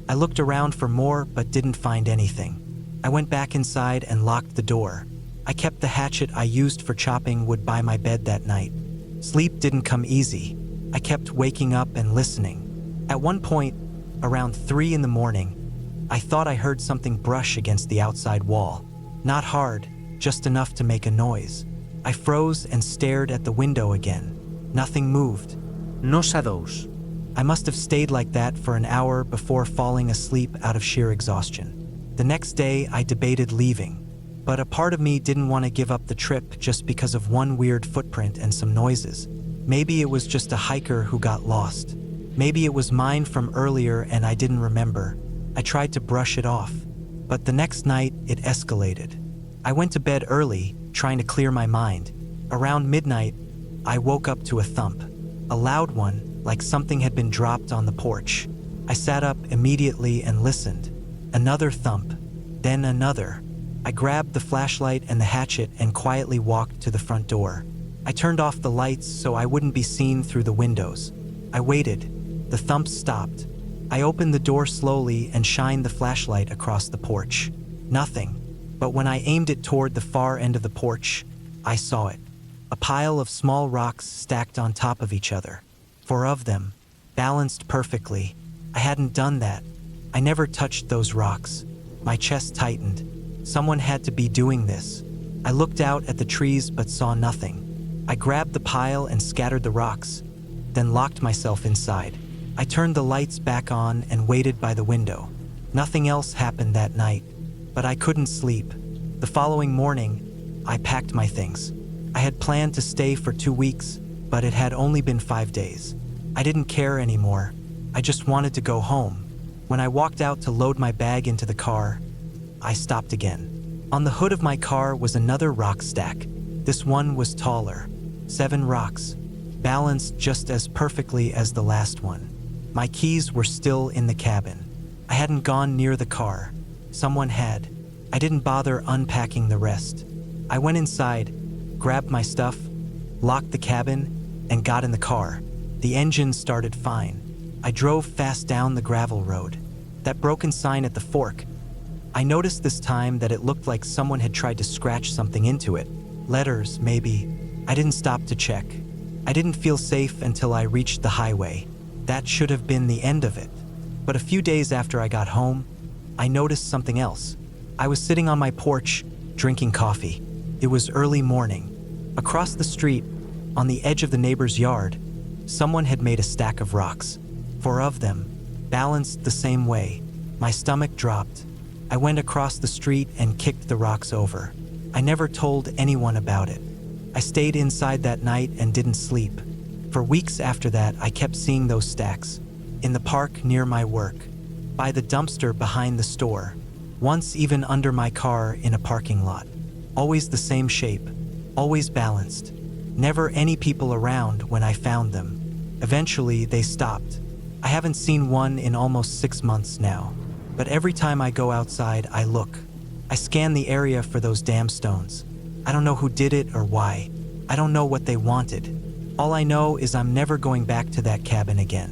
I looked around for more but didn't find anything. I went back inside and locked the door. I kept the hatchet I used for chopping wood by my bed that night. Sleep didn't come easy. I kept waking up and listening. At one point, around 3 in the morning, I thought I heard something brush against the outside wall. Not hard, just enough to make a noise. I froze and stared at the window again. Nothing moved. Nos ados. I must have stayed like that for an hour before falling asleep out of sheer exhaustion. The next day, I debated leaving, but a part of me didn't want to give up the trip just because of one weird footprint and some noises. Maybe it was just a hiker who got lost. Maybe it was mine from earlier and I didn't remember. I tried to brush it off, but the next night it escalated. I went to bed early, trying to clear my mind. Around midnight, I woke up to a thump, a loud one, like something had been dropped on the porch. I sat up immediately and listened. Another thump, then another. I grabbed the flashlight and the hatchet and quietly walked to the front door. I turned off the lights so I wouldn't be seen through the windows. I waited. The thumps stopped. I opened the door slowly and shined the flashlight across the porch. Nothing. But when I aimed it toward the far end of the porch, I saw it. A pile of small rocks stacked on top of each other. 4 of them, balanced perfectly. I hadn't done that. I never touched those rocks. My chest tightened. Someone had to be doing this. I looked out at the trees but saw nothing. I grabbed the pile and scattered the rocks, then locked myself inside. I turned the lights back on and waited by the window. Nothing else happened that night, but I couldn't sleep. The following morning, I packed my things. I had planned to stay for 2 weeks, but it had only been 5 days. I didn't care anymore. I just wanted to go home. When I walked out to load my bag into the car, I stopped again. On the hood of my car was another rock stack. This one was taller. 7 rocks, balanced just as perfectly as the last one. My keys were still in the cabin. I hadn't gone near the car. Someone had. I didn't bother unpacking the rest. I went inside, grabbed my stuff, locked the cabin, and got in the car. The engine started fine. I drove fast down the gravel road. That broken sign at the fork, I noticed this time that it looked like someone had tried to scratch something into it. Letters, maybe. I didn't stop to check. I didn't feel safe until I reached the highway. That should have been the end of it. But a few days after I got home, I noticed something else. I was sitting on my porch, drinking coffee. It was early morning. Across the street, on the edge of the neighbor's yard, someone had made a stack of rocks. 4 of them, balanced the same way. My stomach dropped. I went across the street and kicked the rocks over. I never told anyone about it. I stayed inside that night and didn't sleep. For weeks after that, I kept seeing those stacks. In the park near my work, by the dumpster behind the store, once even under my car in a parking lot. Always the same shape, always balanced. Never any people around when I found them. Eventually, they stopped. I haven't seen one in almost 6 months now. But every time I go outside, I look. I scan the area for those damn stones. I don't know who did it or why. I don't know what they wanted. All I know is I'm never going back to that cabin again.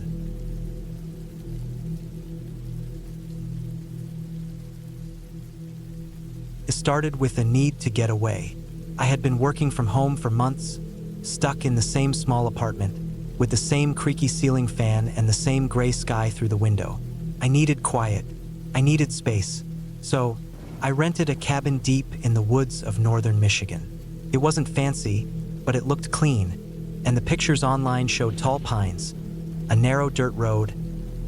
It started with a need to get away. I had been working from home for months, stuck in the same small apartment, with the same creaky ceiling fan and the same gray sky through the window. I needed quiet. I needed space. So, I rented a cabin deep in the woods of northern Michigan. It wasn't fancy, but it looked clean, and the pictures online showed tall pines, a narrow dirt road,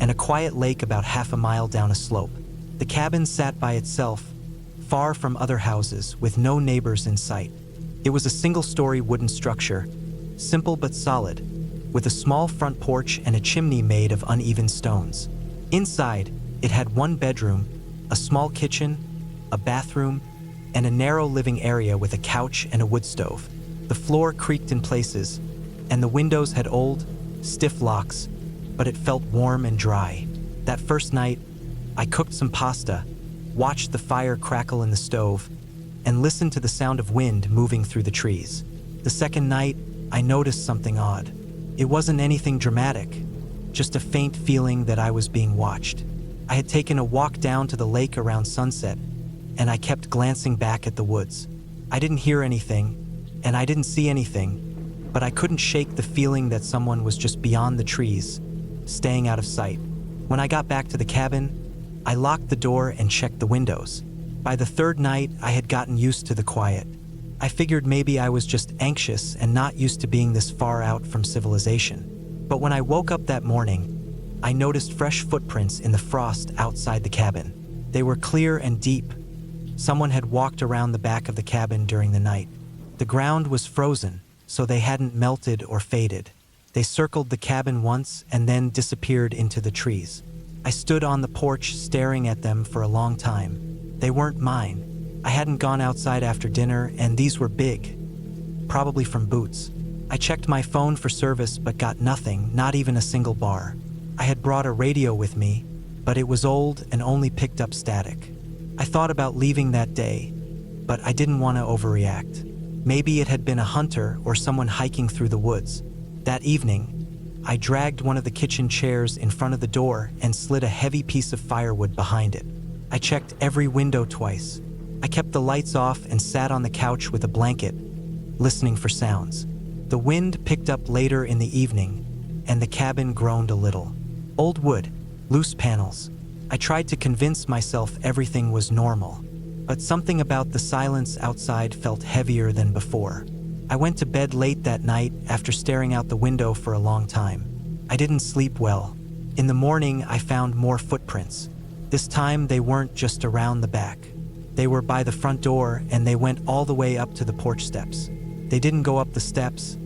and a quiet lake about half a mile down a slope. The cabin sat by itself, far from other houses, with no neighbors in sight. It was a single-story wooden structure, simple but solid, with a small front porch and a chimney made of uneven stones. Inside, it had 1 bedroom, a small kitchen, a bathroom, and a narrow living area with a couch and a wood stove. The floor creaked in places, and the windows had old, stiff locks, but it felt warm and dry. That first night, I cooked some pasta, watched the fire crackle in the stove, and listened to the sound of wind moving through the trees. The second night, I noticed something odd. It wasn't anything dramatic, just a faint feeling that I was being watched. I had taken a walk down to the lake around sunset, and I kept glancing back at the woods. I didn't hear anything, and I didn't see anything, but I couldn't shake the feeling that someone was just beyond the trees, staying out of sight. When I got back to the cabin, I locked the door and checked the windows. By the 3rd night, I had gotten used to the quiet. I figured maybe I was just anxious and not used to being this far out from civilization. But when I woke up that morning, I noticed fresh footprints in the frost outside the cabin. They were clear and deep. Someone had walked around the back of the cabin during the night. The ground was frozen, so they hadn't melted or faded. They circled the cabin once and then disappeared into the trees. I stood on the porch staring at them for a long time. They weren't mine. I hadn't gone outside after dinner, and these were big. Probably from Boots. I checked my phone for service but got nothing, not even a single bar. I had brought a radio with me, but it was old and only picked up static. I thought about leaving that day, but I didn't want to overreact. Maybe it had been a hunter or someone hiking through the woods. That evening, I dragged one of the kitchen chairs in front of the door and slid a heavy piece of firewood behind it. I checked every window twice. I kept the lights off and sat on the couch with a blanket, listening for sounds. The wind picked up later in the evening, and the cabin groaned a little. Old wood, loose panels. I tried to convince myself everything was normal, but something about the silence outside felt heavier than before. I went to bed late that night after staring out the window for a long time. I didn't sleep well. In the morning, I found more footprints. This time, they weren't just around the back. They were by the front door, and they went all the way up to the porch steps. They didn't go up the steps,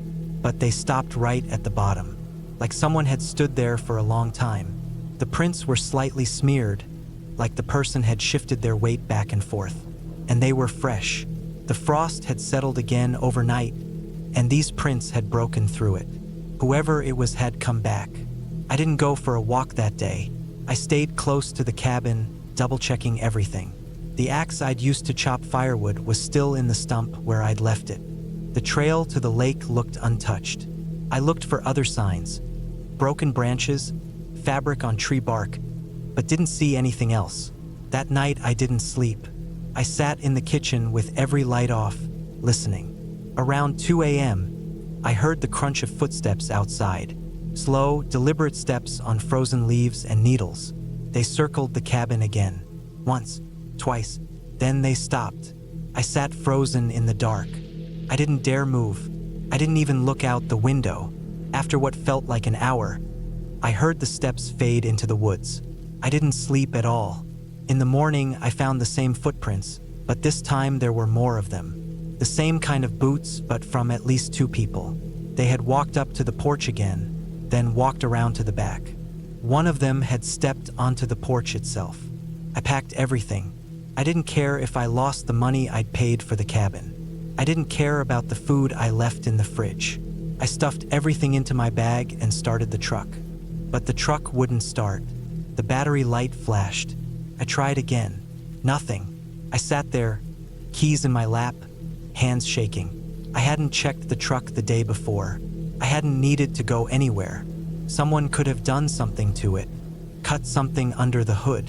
but they stopped right at the bottom, like someone had stood there for a long time. The prints were slightly smeared, like the person had shifted their weight back and forth, and they were fresh. The frost had settled again overnight, and these prints had broken through it. Whoever it was had come back. I didn't go for a walk that day. I stayed close to the cabin, double-checking everything. The axe I'd used to chop firewood was still in the stump where I'd left it. The trail to the lake looked untouched. I looked for other signs, broken branches, fabric on tree bark, but didn't see anything else. That night I didn't sleep. I sat in the kitchen with every light off, listening. Around 2 a.m., I heard the crunch of footsteps outside. Slow, deliberate steps on frozen leaves and needles. They circled the cabin again. Once, twice, then they stopped. I sat frozen in the dark. I didn't dare move. I didn't even look out the window. After what felt like an hour, I heard the steps fade into the woods. I didn't sleep at all. In the morning, I found the same footprints, but this time there were more of them. The same kind of boots, but from at least 2 people. They had walked up to the porch again, then walked around to the back. One of them had stepped onto the porch itself. I packed everything. I didn't care if I lost the money I'd paid for the cabin. I didn't care about the food I left in the fridge. I stuffed everything into my bag and started the truck. But the truck wouldn't start. The battery light flashed. I tried again. Nothing. I sat there, keys in my lap, hands shaking. I hadn't checked the truck the day before. I hadn't needed to go anywhere. Someone could have done something to it, cut something under the hood,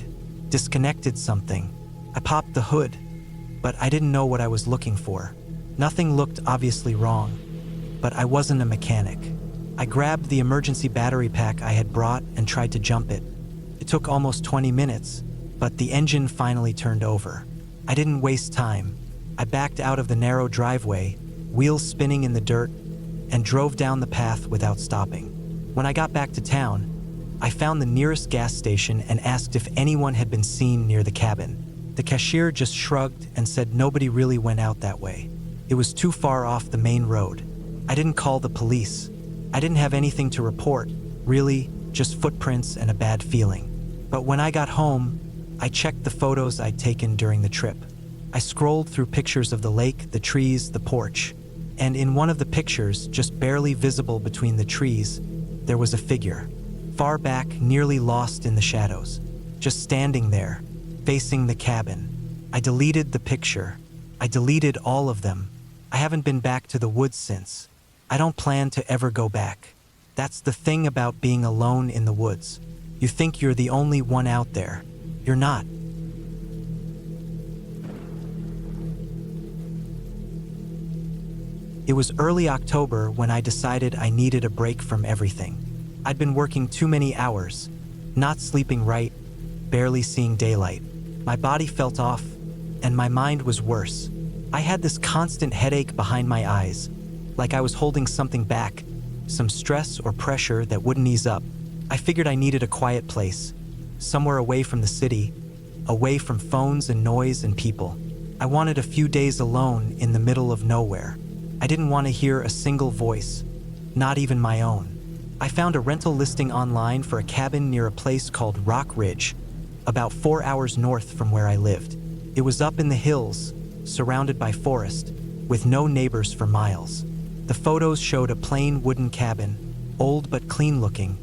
disconnected something. I popped the hood, but I didn't know what I was looking for. Nothing looked obviously wrong, but I wasn't a mechanic. I grabbed the emergency battery pack I had brought and tried to jump it. It took almost 20 minutes, but the engine finally turned over. I didn't waste time. I backed out of the narrow driveway, wheels spinning in the dirt, and drove down the path without stopping. When I got back to town, I found the nearest gas station and asked if anyone had been seen near the cabin. The cashier just shrugged and said nobody really went out that way. It was too far off the main road. I didn't call the police. I didn't have anything to report, really, just footprints and a bad feeling. But when I got home, I checked the photos I'd taken during the trip. I scrolled through pictures of the lake, the trees, the porch, and in one of the pictures, just barely visible between the trees, there was a figure, far back, nearly lost in the shadows, just standing there, facing the cabin. I deleted the picture. I deleted all of them. I haven't been back to the woods since. I don't plan to ever go back. That's the thing about being alone in the woods. You think you're the only one out there. You're not. It was early October when I decided I needed a break from everything. I'd been working too many hours, not sleeping right, barely seeing daylight. My body felt off, and my mind was worse. I had this constant headache behind my eyes, like I was holding something back, some stress or pressure that wouldn't ease up. I figured I needed a quiet place, somewhere away from the city, away from phones and noise and people. I wanted a few days alone in the middle of nowhere. I didn't want to hear a single voice, not even my own. I found a rental listing online for a cabin near a place called Rock Ridge, about 4 hours north from where I lived. It was up in the hills, surrounded by forest, with no neighbors for miles. The photos showed a plain wooden cabin, old but clean looking,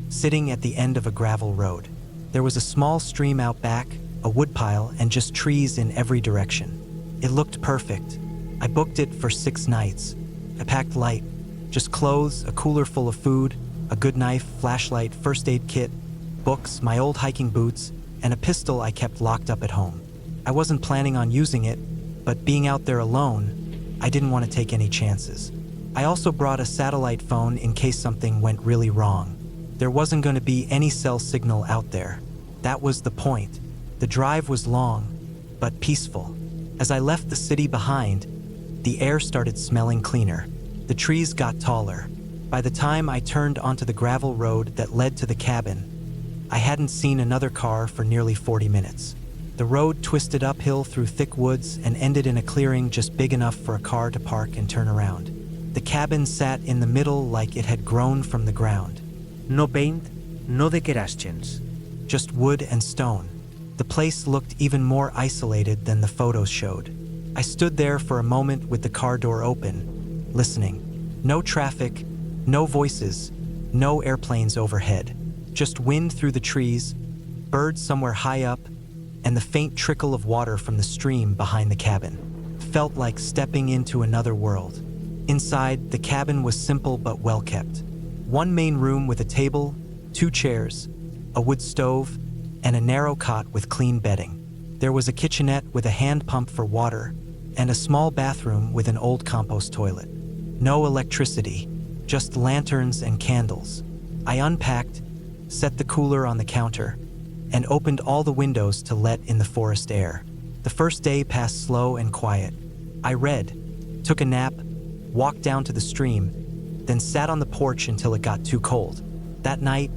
sitting at the end of a gravel road. There was a small stream out back, a woodpile, and just trees in every direction. It looked perfect. I booked it for 6 nights. I packed light, just clothes, a cooler full of food, a good knife, flashlight, first aid kit, books, my old hiking boots, and a pistol I kept locked up at home. I wasn't planning on using it, but being out there alone, I didn't want to take any chances. I also brought a satellite phone in case something went really wrong. There wasn't going to be any cell signal out there. That was the point. The drive was long, but peaceful. As I left the city behind, the air started smelling cleaner. The trees got taller. By the time I turned onto the gravel road that led to the cabin, I hadn't seen another car for nearly 40 minutes. The road twisted uphill through thick woods and ended in a clearing just big enough for a car to park and turn around. The cabin sat in the middle like it had grown from the ground. No paint, no decorations. Just wood and stone. The place looked even more isolated than the photos showed. I stood there for a moment with the car door open, listening. No traffic, no voices, no airplanes overhead. Just wind through the trees, birds somewhere high up, and the faint trickle of water from the stream behind the cabin. Felt like stepping into another world. Inside, the cabin was simple but well kept. One main room with a table, 2 chairs, a wood stove, and a narrow cot with clean bedding. There was a kitchenette with a hand pump for water, and a small bathroom with an old compost toilet. No electricity, just lanterns and candles. I unpacked, set the cooler on the counter, and opened all the windows to let in the forest air. The first day passed slow and quiet. I read, took a nap, walked down to the stream, then sat on the porch until it got too cold. That night,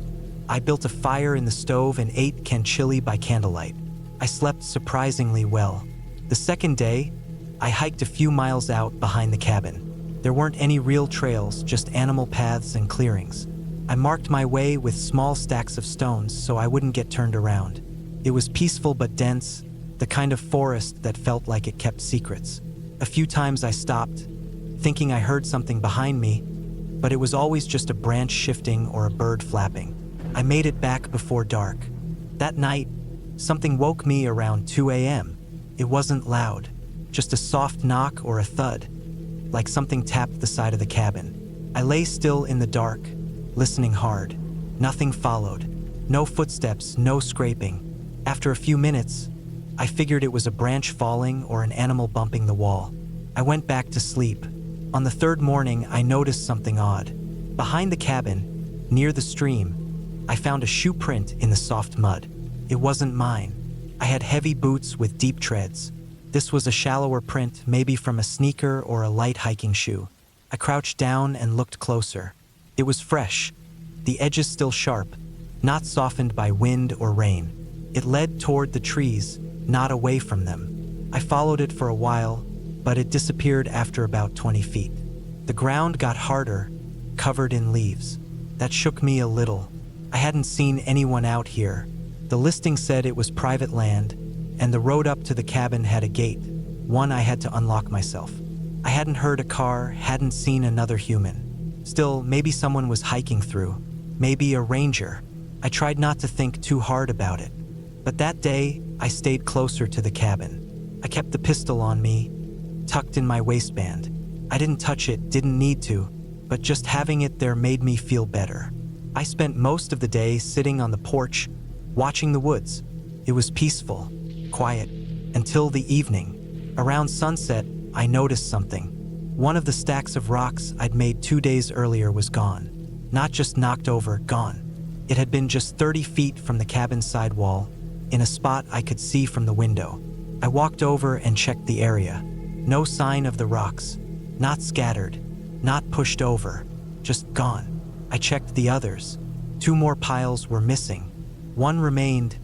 I built a fire in the stove and ate canned chili by candlelight. I slept surprisingly well. The second day, I hiked a few miles out behind the cabin. There weren't any real trails, just animal paths and clearings. I marked my way with small stacks of stones so I wouldn't get turned around. It was peaceful but dense, the kind of forest that felt like it kept secrets. A few times I stopped, thinking I heard something behind me, but it was always just a branch shifting or a bird flapping. I made it back before dark. That night, something woke me around 2 a.m. It wasn't loud, just a soft knock or a thud, like something tapped the side of the cabin. I lay still in the dark, listening hard. Nothing followed. No footsteps, no scraping. After a few minutes, I figured it was a branch falling or an animal bumping the wall. I went back to sleep. On the third morning, I noticed something odd. Behind the cabin, near the stream, I found a shoe print in the soft mud. It wasn't mine. I had heavy boots with deep treads. This was a shallower print, maybe from a sneaker or a light hiking shoe. I crouched down and looked closer. It was fresh, the edges still sharp, not softened by wind or rain. It led toward the trees, not away from them. I followed it for a while, but it disappeared after about 20 feet. The ground got harder, covered in leaves. That shook me a little. I hadn't seen anyone out here. The listing said it was private land, and the road up to the cabin had a gate, one I had to unlock myself. I hadn't heard a car, hadn't seen another human. Still, maybe someone was hiking through, maybe a ranger. I tried not to think too hard about it. But that day, I stayed closer to the cabin. I kept the pistol on me, tucked in my waistband. I didn't touch it, didn't need to, but just having it there made me feel better. I spent most of the day sitting on the porch, watching the woods. It was peaceful, quiet, until the evening. Around sunset, I noticed something. One of the stacks of rocks I'd made 2 days earlier was gone. Not just knocked over, gone. It had been just 30 feet from the cabin sidewall, in a spot I could see from the window. I walked over and checked the area. No sign of the rocks. Not scattered, not pushed over, just gone. I checked the others. 2 more piles were missing. One remained,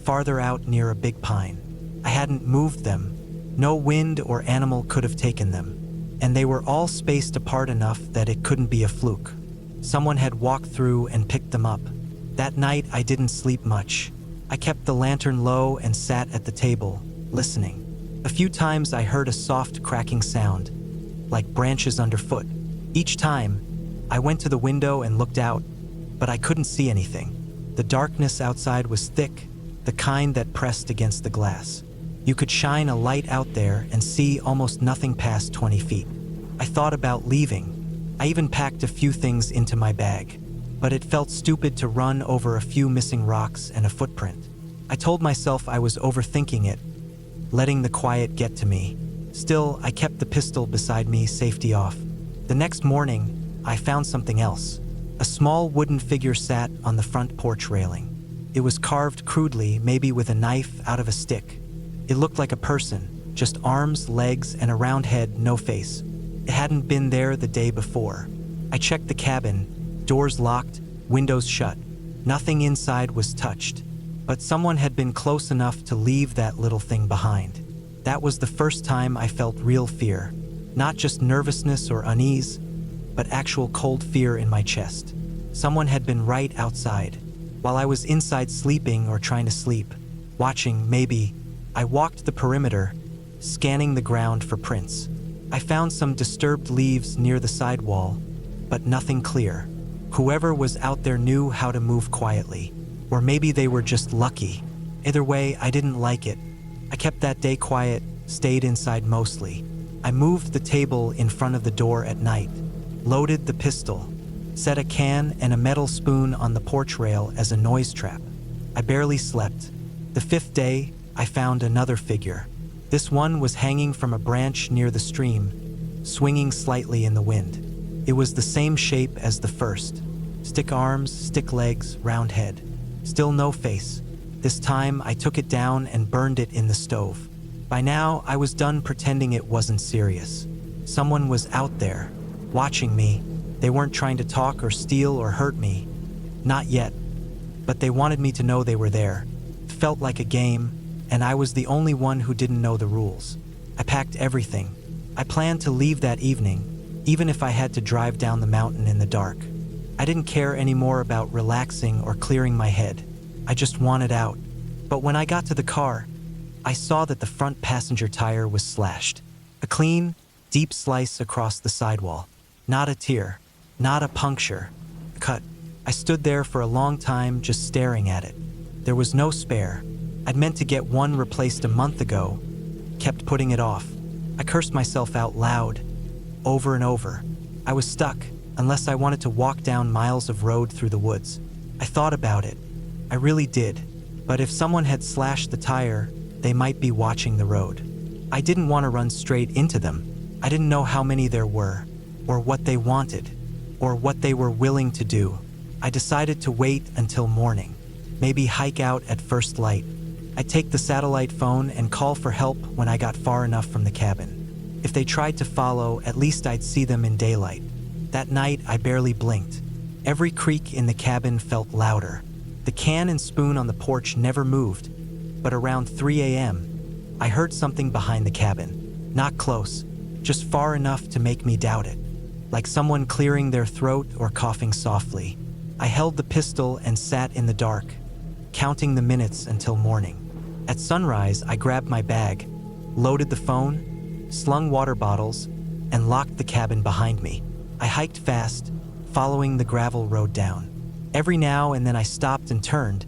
farther out near a big pine. I hadn't moved them. No wind or animal could have taken them. And they were all spaced apart enough that it couldn't be a fluke. Someone had walked through and picked them up. That night, I didn't sleep much. I kept the lantern low and sat at the table, listening. A few times I heard a soft cracking sound, like branches underfoot. Each time, I went to the window and looked out, but I couldn't see anything. The darkness outside was thick, the kind that pressed against the glass. You could shine a light out there and see almost nothing past 20 feet. I thought about leaving. I even packed a few things into my bag, but it felt stupid to run over a few missing rocks and a footprint. I told myself I was overthinking it, letting the quiet get to me. Still, I kept the pistol beside me, safety off. The next morning, I found something else. A small wooden figure sat on the front porch railing. It was carved crudely, maybe with a knife out of a stick. It looked like a person, just arms, legs, and a round head, no face. It hadn't been there the day before. I checked the cabin, doors locked, windows shut. Nothing inside was touched, but someone had been close enough to leave that little thing behind. That was the first time I felt real fear, not just nervousness or unease, but actual cold fear in my chest. Someone had been right outside. While I was inside sleeping or trying to sleep, watching maybe, I walked the perimeter, scanning the ground for prints. I found some disturbed leaves near the sidewall, but nothing clear. Whoever was out there knew how to move quietly, or maybe they were just lucky. Either way, I didn't like it. I kept that day quiet, stayed inside mostly. I moved the table in front of the door at night, loaded the pistol, set a can and a metal spoon on the porch rail as a noise trap. I barely slept. The fifth day, I found another figure. This one was hanging from a branch near the stream, swinging slightly in the wind. It was the same shape as the first. Stick arms, stick legs, round head. Still no face. This time, I took it down and burned it in the stove. By now, I was done pretending it wasn't serious. Someone was out there, watching me. They weren't trying to talk or steal or hurt me. Not yet. But they wanted me to know they were there. It felt like a game, and I was the only one who didn't know the rules. I packed everything. I planned to leave that evening, even if I had to drive down the mountain in the dark. I didn't care anymore about relaxing or clearing my head. I just wanted out. But when I got to the car, I saw that the front passenger tire was slashed. A clean, deep slice across the sidewall. Not a tear, not a puncture. A cut. I stood there for a long time just staring at it. There was no spare. I'd meant to get one replaced a month ago, kept putting it off. I cursed myself out loud, over and over. I was stuck, unless I wanted to walk down miles of road through the woods. I thought about it. I really did. But if someone had slashed the tire, they might be watching the road. I didn't want to run straight into them. I didn't know how many there were, or what they wanted, or what they were willing to do. I decided to wait until morning, maybe hike out at first light. I'd take the satellite phone and call for help when I got far enough from the cabin. If they tried to follow, at least I'd see them in daylight. That night, I barely blinked. Every creak in the cabin felt louder. The can and spoon on the porch never moved, but around 3 a.m., I heard something behind the cabin. Not close, just far enough to make me doubt it. Like someone clearing their throat or coughing softly. I held the pistol and sat in the dark, counting the minutes until morning. At sunrise, I grabbed my bag, loaded the phone, slung water bottles, and locked the cabin behind me. I hiked fast, following the gravel road down. Every now and then I stopped and turned,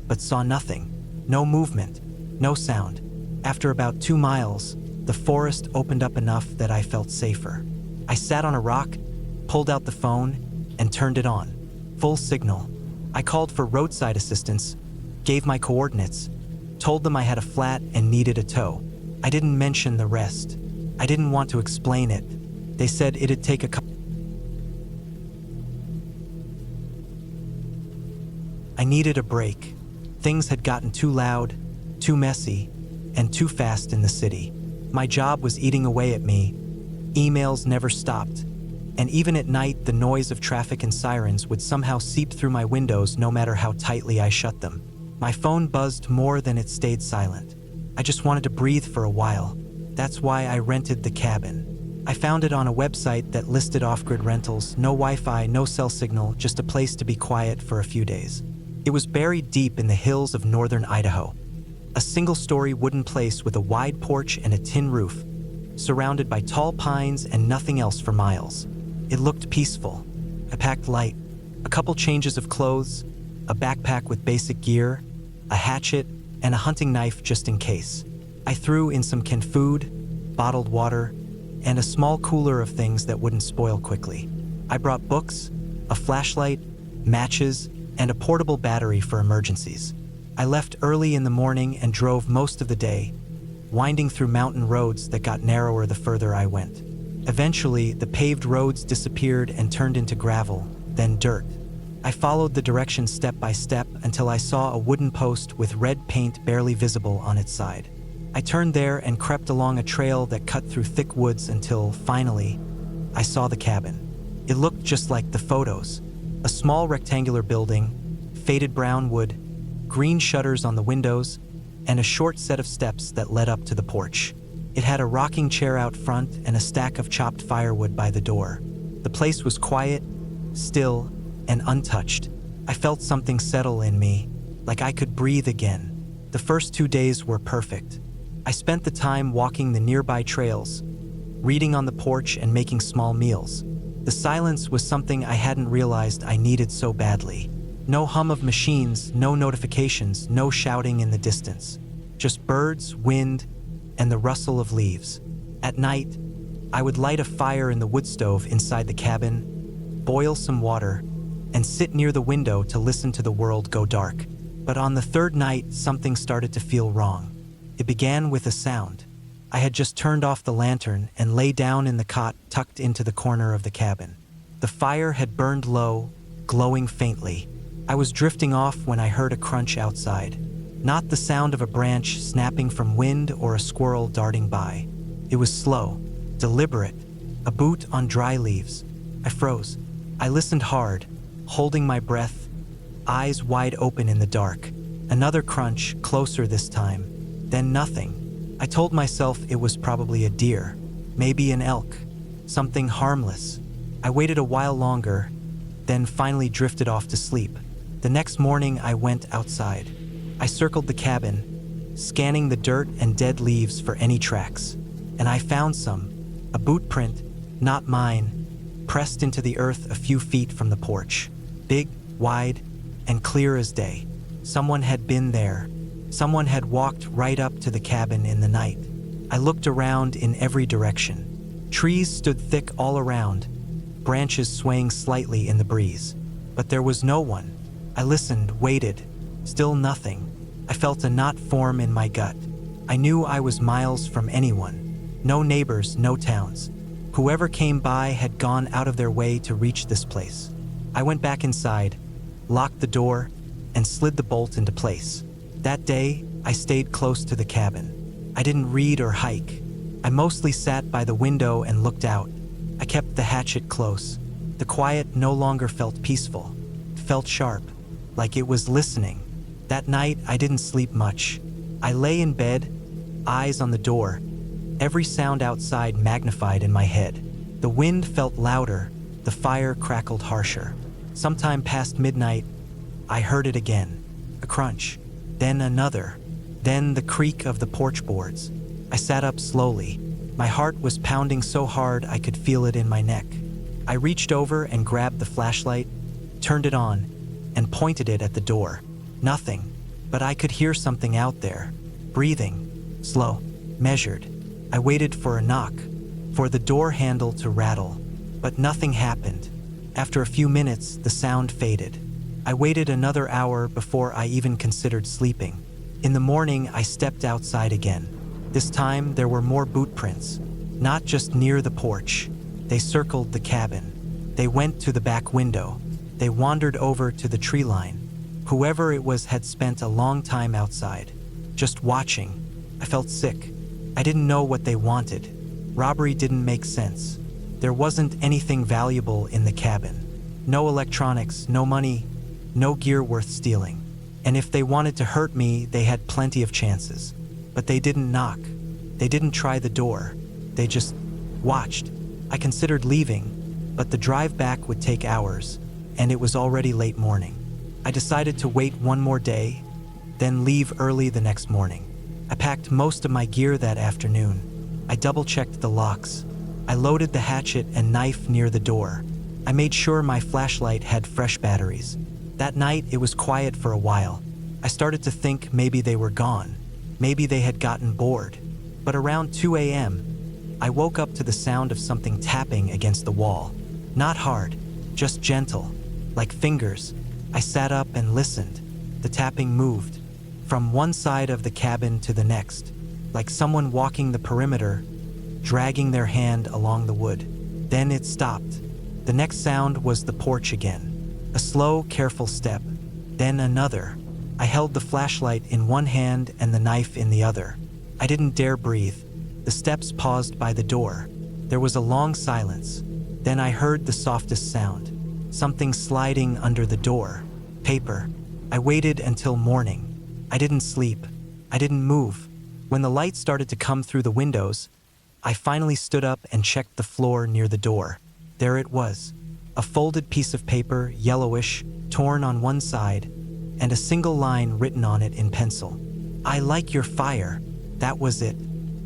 but saw nothing. No movement, no sound. After about 2 miles, the forest opened up enough that I felt safer. I sat on a rock, pulled out the phone, and turned it on. Full signal. I called for roadside assistance, gave my coordinates, told them I had a flat and needed a tow. I didn't mention the rest. I didn't want to explain it. They said it'd take a couple. I needed a break. Things had gotten too loud, too messy, and too fast in the city. My job was eating away at me. Emails never stopped. And even at night, the noise of traffic and sirens would somehow seep through my windows no matter how tightly I shut them. My phone buzzed more than it stayed silent. I just wanted to breathe for a while. That's why I rented the cabin. I found it on a website that listed off-grid rentals, no Wi-Fi, no cell signal, just a place to be quiet for a few days. It was buried deep in the hills of northern Idaho. A single-story wooden place with a wide porch and a tin roof, surrounded by tall pines and nothing else for miles. It looked peaceful. I packed light, a couple changes of clothes, a backpack with basic gear, a hatchet, and a hunting knife just in case. I threw in some canned food, bottled water, and a small cooler of things that wouldn't spoil quickly. I brought books, a flashlight, matches, and a portable battery for emergencies. I left early in the morning and drove most of the day, winding through mountain roads that got narrower the further I went. Eventually, the paved roads disappeared and turned into gravel, then dirt. I followed the directions step by step until I saw a wooden post with red paint barely visible on its side. I turned there and crept along a trail that cut through thick woods until, finally, I saw the cabin. It looked just like the photos. A small rectangular building, faded brown wood, green shutters on the windows, and a short set of steps that led up to the porch. It had a rocking chair out front and a stack of chopped firewood by the door. The place was quiet, still, and untouched. I felt something settle in me, like I could breathe again. The first 2 days were perfect. I spent the time walking the nearby trails, reading on the porch and making small meals. The silence was something I hadn't realized I needed so badly. No hum of machines, no notifications, no shouting in the distance. Just birds, wind, and the rustle of leaves. At night, I would light a fire in the wood stove inside the cabin, boil some water, and sit near the window to listen to the world go dark. But on the third night, something started to feel wrong. It began with a sound. I had just turned off the lantern and lay down in the cot tucked into the corner of the cabin. The fire had burned low, glowing faintly. I was drifting off when I heard a crunch outside. Not the sound of a branch snapping from wind or a squirrel darting by. It was slow, deliberate, a boot on dry leaves. I froze. I listened hard, holding my breath, eyes wide open in the dark. Another crunch, closer this time. Then nothing. I told myself it was probably a deer, maybe an elk, something harmless. I waited a while longer, then finally drifted off to sleep. The next morning I went outside. I circled the cabin, scanning the dirt and dead leaves for any tracks. And I found some, a boot print, not mine, pressed into the earth a few feet from the porch. Big, wide, and clear as day. Someone had been there. Someone had walked right up to the cabin in the night. I looked around in every direction. Trees stood thick all around, branches swaying slightly in the breeze. But there was no one. I listened, waited. Still nothing. I felt a knot form in my gut. I knew I was miles from anyone. No neighbors, no towns. Whoever came by had gone out of their way to reach this place. I went back inside, locked the door, and slid the bolt into place. That day, I stayed close to the cabin. I didn't read or hike. I mostly sat by the window and looked out. I kept the hatchet close. The quiet no longer felt peaceful. It felt sharp, like it was listening. That night, I didn't sleep much. I lay in bed, eyes on the door, every sound outside magnified in my head. The wind felt louder, the fire crackled harsher. Sometime past midnight, I heard it again. A crunch, then another, then the creak of the porch boards. I sat up slowly. My heart was pounding so hard I could feel it in my neck. I reached over and grabbed the flashlight, turned it on, and pointed it at the door. Nothing, but I could hear something out there, breathing, slow, measured. I waited for a knock, for the door handle to rattle, but nothing happened. After a few minutes, the sound faded. I waited another hour before I even considered sleeping. In the morning, I stepped outside again. This time, there were more boot prints, not just near the porch. They circled the cabin. They went to the back window. They wandered over to the tree line. Whoever it was had spent a long time outside, just watching. I felt sick. I didn't know what they wanted. Robbery didn't make sense. There wasn't anything valuable in the cabin. No electronics, no money, no gear worth stealing. And if they wanted to hurt me, they had plenty of chances. But they didn't knock. They didn't try the door. They just watched. I considered leaving, but the drive back would take hours, and it was already late morning. I decided to wait one more day, then leave early the next morning. I packed most of my gear that afternoon. I double-checked the locks. I loaded the hatchet and knife near the door. I made sure my flashlight had fresh batteries. That night, it was quiet for a while. I started to think maybe they were gone. Maybe they had gotten bored. But around 2 a.m., I woke up to the sound of something tapping against the wall. Not hard, just gentle, like fingers. I sat up and listened. The tapping moved from one side of the cabin to the next, like someone walking the perimeter, dragging their hand along the wood. Then it stopped. The next sound was the porch again. A slow, careful step. Then another. I held the flashlight in one hand and the knife in the other. I didn't dare breathe. The steps paused by the door. There was a long silence. Then I heard the softest sound. Something sliding under the door. Paper. I waited until morning. I didn't sleep. I didn't move. When the light started to come through the windows, I finally stood up and checked the floor near the door. There it was. A folded piece of paper, yellowish, torn on one side, and a single line written on it in pencil. "I like your fire." That was it.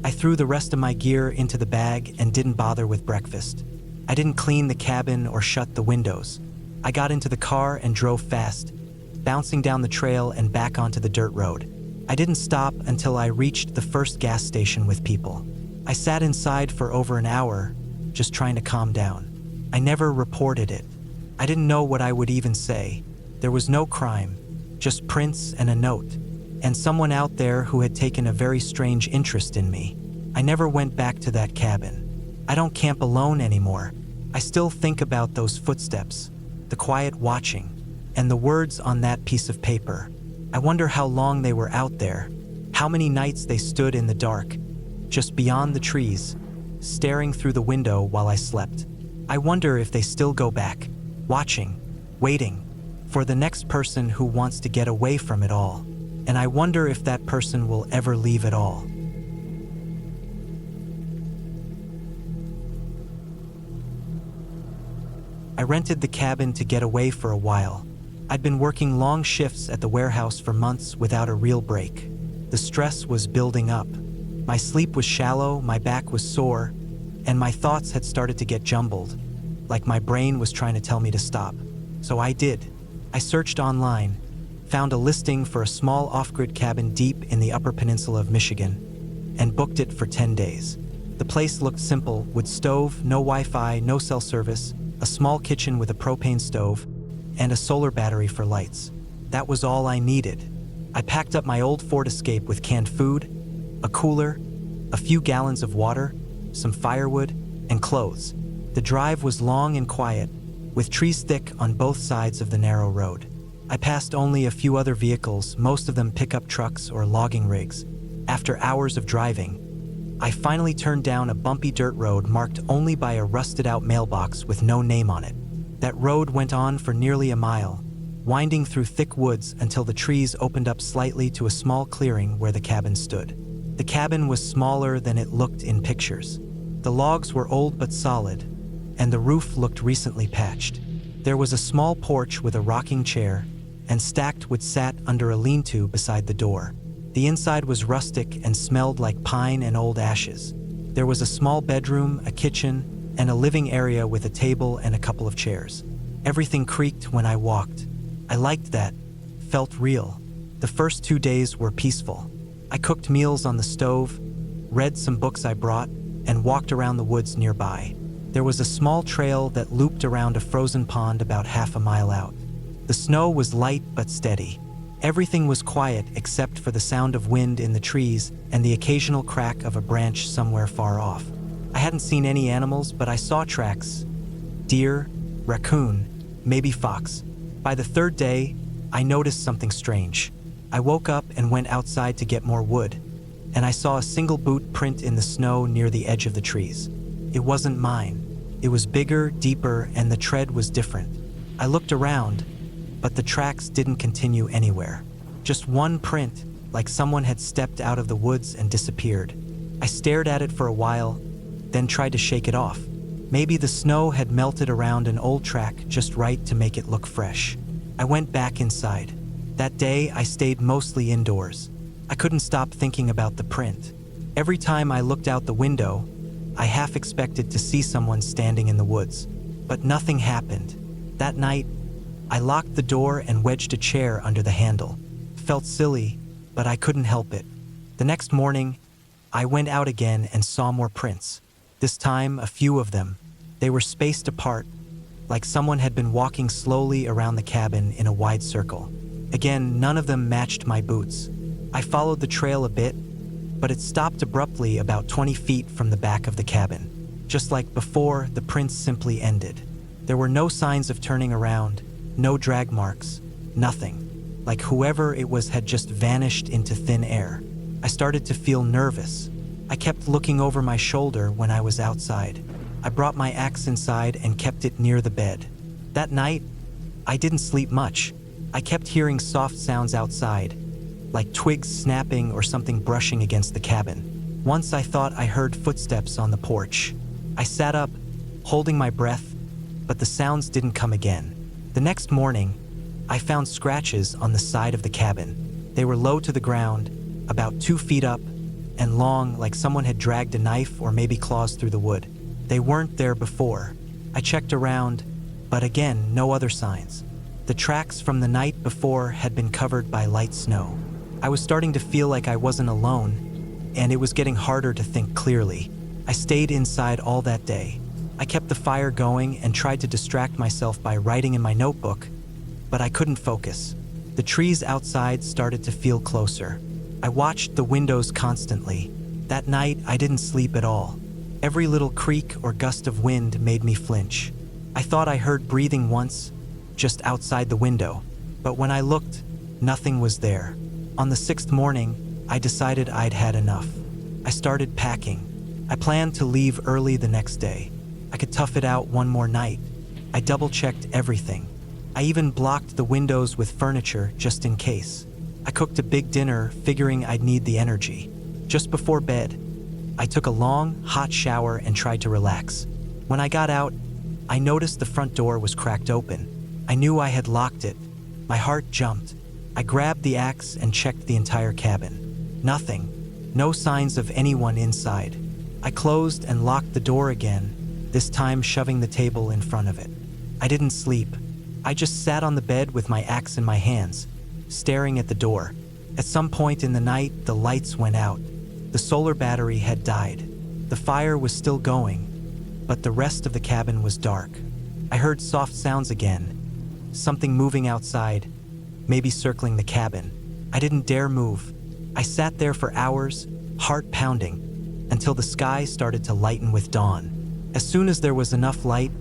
I threw the rest of my gear into the bag and didn't bother with breakfast. I didn't clean the cabin or shut the windows. I got into the car and drove fast, bouncing down the trail and back onto the dirt road. I didn't stop until I reached the first gas station with people. I sat inside for over an hour, just trying to calm down. I never reported it. I didn't know what I would even say. There was no crime, just prints and a note, and someone out there who had taken a very strange interest in me. I never went back to that cabin. I don't camp alone anymore. I still think about those footsteps, the quiet watching, and the words on that piece of paper. I wonder how long they were out there, how many nights they stood in the dark, just beyond the trees, staring through the window while I slept. I wonder if they still go back, watching, waiting, for the next person who wants to get away from it all. And I wonder if that person will ever leave at all. I rented the cabin to get away for a while. I'd been working long shifts at the warehouse for months without a real break. The stress was building up. My sleep was shallow, my back was sore, and my thoughts had started to get jumbled, like my brain was trying to tell me to stop. So I did. I searched online, found a listing for a small off-grid cabin deep in the Upper Peninsula of Michigan, and booked it for 10 days. The place looked simple, wood stove, no Wi-Fi, no cell service, a small kitchen with a propane stove, and a solar battery for lights. That was all I needed. I packed up my old Ford Escape with canned food, a cooler, a few gallons of water, some firewood, and clothes. The drive was long and quiet, with trees thick on both sides of the narrow road. I passed only a few other vehicles, most of them pickup trucks or logging rigs. After hours of driving, I finally turned down a bumpy dirt road marked only by a rusted-out mailbox with no name on it. That road went on for nearly a mile, winding through thick woods until the trees opened up slightly to a small clearing where the cabin stood. The cabin was smaller than it looked in pictures. The logs were old but solid, and the roof looked recently patched. There was a small porch with a rocking chair, and stacked wood sat under a lean-to beside the door. The inside was rustic and smelled like pine and old ashes. There was a small bedroom, a kitchen, and a living area with a table and a couple of chairs. Everything creaked when I walked. I liked that, felt real. The first 2 days were peaceful. I cooked meals on the stove, read some books I brought, and walked around the woods nearby. There was a small trail that looped around a frozen pond about half a mile out. The snow was light but steady. Everything was quiet except for the sound of wind in the trees and the occasional crack of a branch somewhere far off. I hadn't seen any animals, but I saw tracks. Deer, raccoon, maybe fox. By the third day, I noticed something strange. I woke up and went outside to get more wood, and I saw a single boot print in the snow near the edge of the trees. It wasn't mine. It was bigger, deeper, and the tread was different. I looked around, but the tracks didn't continue anywhere. Just one print, like someone had stepped out of the woods and disappeared. I stared at it for a while, then tried to shake it off. Maybe the snow had melted around an old track just right to make it look fresh. I went back inside. That day, I stayed mostly indoors. I couldn't stop thinking about the print. Every time I looked out the window, I half expected to see someone standing in the woods. But nothing happened. That night, I locked the door and wedged a chair under the handle. Felt silly, but I couldn't help it. The next morning, I went out again and saw more prints. This time, a few of them. They were spaced apart, like someone had been walking slowly around the cabin in a wide circle. Again, none of them matched my boots. I followed the trail a bit, but it stopped abruptly about 20 feet from the back of the cabin. Just like before, the prints simply ended. There were no signs of turning around, no drag marks, nothing. Like whoever it was had just vanished into thin air. I started to feel nervous. I kept looking over my shoulder when I was outside. I brought my axe inside and kept it near the bed. That night, I didn't sleep much. I kept hearing soft sounds outside, like twigs snapping or something brushing against the cabin. Once I thought I heard footsteps on the porch. I sat up, holding my breath, but the sounds didn't come again. The next morning, I found scratches on the side of the cabin. They were low to the ground, about 2 feet up, and long, like someone had dragged a knife or maybe claws through the wood. They weren't there before. I checked around, but again, no other signs. The tracks from the night before had been covered by light snow. I was starting to feel like I wasn't alone, and it was getting harder to think clearly. I stayed inside all that day. I kept the fire going and tried to distract myself by writing in my notebook, but I couldn't focus. The trees outside started to feel closer. I watched the windows constantly. That night, I didn't sleep at all. Every little creak or gust of wind made me flinch. I thought I heard breathing once, just outside the window, but when I looked, nothing was there. On the 6th morning, I decided I'd had enough. I started packing. I planned to leave early the next day. I could tough it out one more night. I double-checked everything. I even blocked the windows with furniture just in case. I cooked a big dinner, figuring I'd need the energy. Just before bed, I took a long, hot shower and tried to relax. When I got out, I noticed the front door was cracked open. I knew I had locked it. My heart jumped. I grabbed the axe and checked the entire cabin. Nothing. No signs of anyone inside. I closed and locked the door again, this time shoving the table in front of it. I didn't sleep. I just sat on the bed with my axe in my hands, staring at the door. At some point in the night, the lights went out. The solar battery had died. The fire was still going, but the rest of the cabin was dark. I heard soft sounds again, something moving outside, maybe circling the cabin. I didn't dare move. I sat there for hours, heart pounding, until the sky started to lighten with dawn. As soon as there was enough light,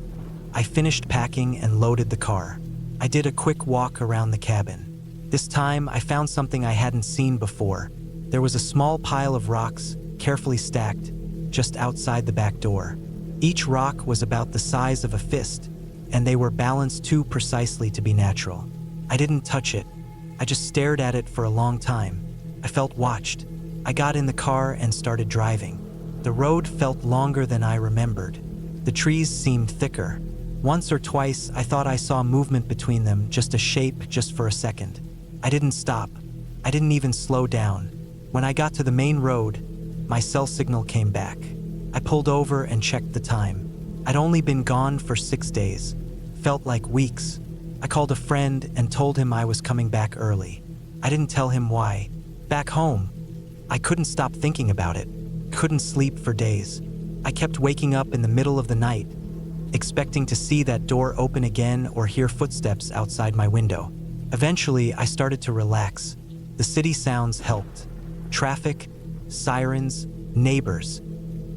I finished packing and loaded the car. I did a quick walk around the cabin. This time, I found something I hadn't seen before. There was a small pile of rocks, carefully stacked, just outside the back door. Each rock was about the size of a fist, and they were balanced too precisely to be natural. I didn't touch it. I just stared at it for a long time. I felt watched. I got in the car and started driving. The road felt longer than I remembered. The trees seemed thicker. Once or twice, I thought I saw movement between them, just a shape, just for a second. I didn't stop. I didn't even slow down. When I got to the main road, my cell signal came back. I pulled over and checked the time. I'd only been gone for 6 days. Felt like weeks. I called a friend and told him I was coming back early. I didn't tell him why. Back home, I couldn't stop thinking about it. Couldn't sleep for days. I kept waking up in the middle of the night, expecting to see that door open again or hear footsteps outside my window. Eventually, I started to relax. The city sounds helped. Traffic, sirens, neighbors.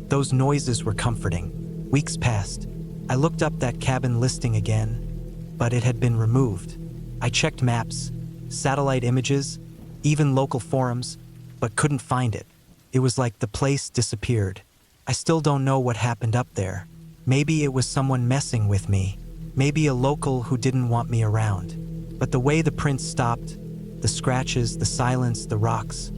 Those noises were comforting. Weeks passed. I looked up that cabin listing again, but it had been removed. I checked maps, satellite images, even local forums, but couldn't find it. It was like the place disappeared. I still don't know what happened up there. Maybe it was someone messing with me. Maybe a local who didn't want me around. But the way the prints stopped, the scratches, the silence, the rocks,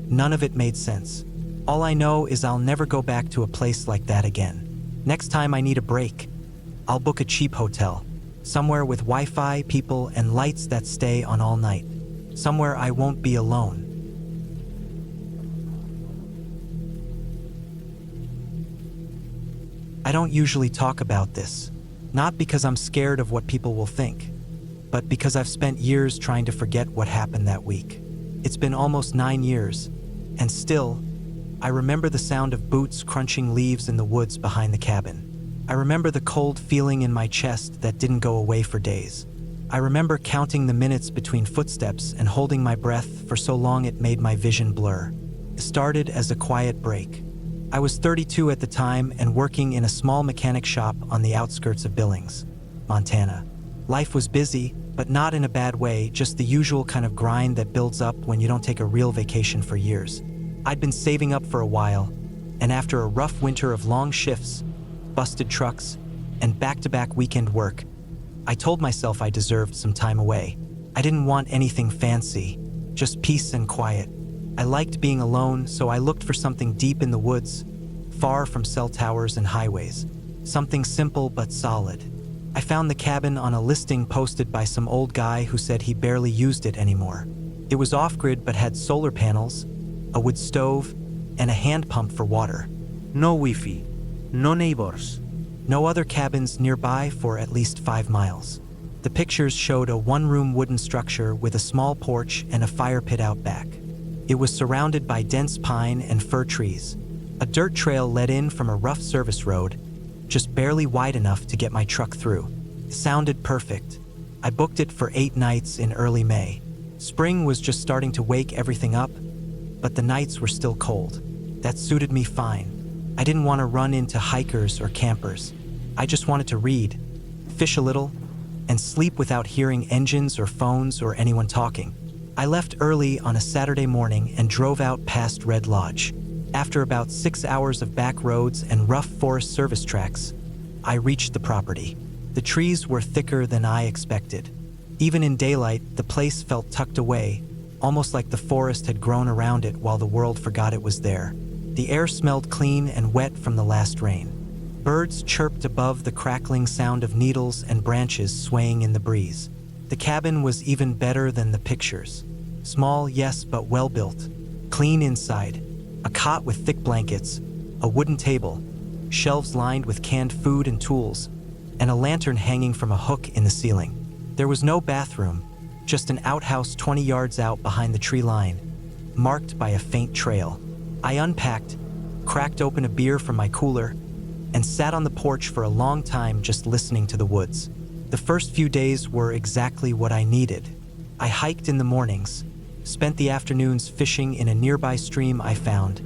none of it made sense. All I know is I'll never go back to a place like that again. Next time I need a break, I'll book a cheap hotel, somewhere with Wi-Fi, people, and lights that stay on all night. Somewhere I won't be alone. I don't usually talk about this, not because I'm scared of what people will think, but because I've spent years trying to forget what happened that week. It's been almost 9 years, and still, I remember the sound of boots crunching leaves in the woods behind the cabin. I remember the cold feeling in my chest that didn't go away for days. I remember counting the minutes between footsteps and holding my breath for so long it made my vision blur. It started as a quiet break. I was 32 at the time and working in a small mechanic shop on the outskirts of Billings, Montana. Life was busy, but not in a bad way, just the usual kind of grind that builds up when you don't take a real vacation for years. I'd been saving up for a while, and after a rough winter of long shifts, busted trucks, and back-to-back weekend work, I told myself I deserved some time away. I didn't want anything fancy, just peace and quiet. I liked being alone, so I looked for something deep in the woods, far from cell towers and highways. Something simple but solid. I found the cabin on a listing posted by some old guy who said he barely used it anymore. It was off-grid but had solar panels, a wood stove, and a hand pump for water. No Wi-Fi, no neighbors. No other cabins nearby for at least 5 miles. The pictures showed a one-room wooden structure with a small porch and a fire pit out back. It was surrounded by dense pine and fir trees. A dirt trail led in from a rough service road, just barely wide enough to get my truck through. It sounded perfect. I booked it for 8 nights in early May. Spring was just starting to wake everything up, but the nights were still cold. That suited me fine. I didn't want to run into hikers or campers. I just wanted to read, fish a little, and sleep without hearing engines or phones or anyone talking. I left early on a Saturday morning and drove out past Red Lodge. After about 6 hours of back roads and rough forest service tracks, I reached the property. The trees were thicker than I expected. Even in daylight, the place felt tucked away, almost like the forest had grown around it while the world forgot it was there. The air smelled clean and wet from the last rain. Birds chirped above the crackling sound of needles and branches swaying in the breeze. The cabin was even better than the pictures. Small, yes, but well-built. Clean inside. A cot with thick blankets, a wooden table, shelves lined with canned food and tools, and a lantern hanging from a hook in the ceiling. There was no bathroom, just an outhouse 20 yards out behind the tree line, marked by a faint trail. I unpacked, cracked open a beer from my cooler, and sat on the porch for a long time just listening to the woods. The first few days were exactly what I needed. I hiked in the mornings, spent the afternoons fishing in a nearby stream I found,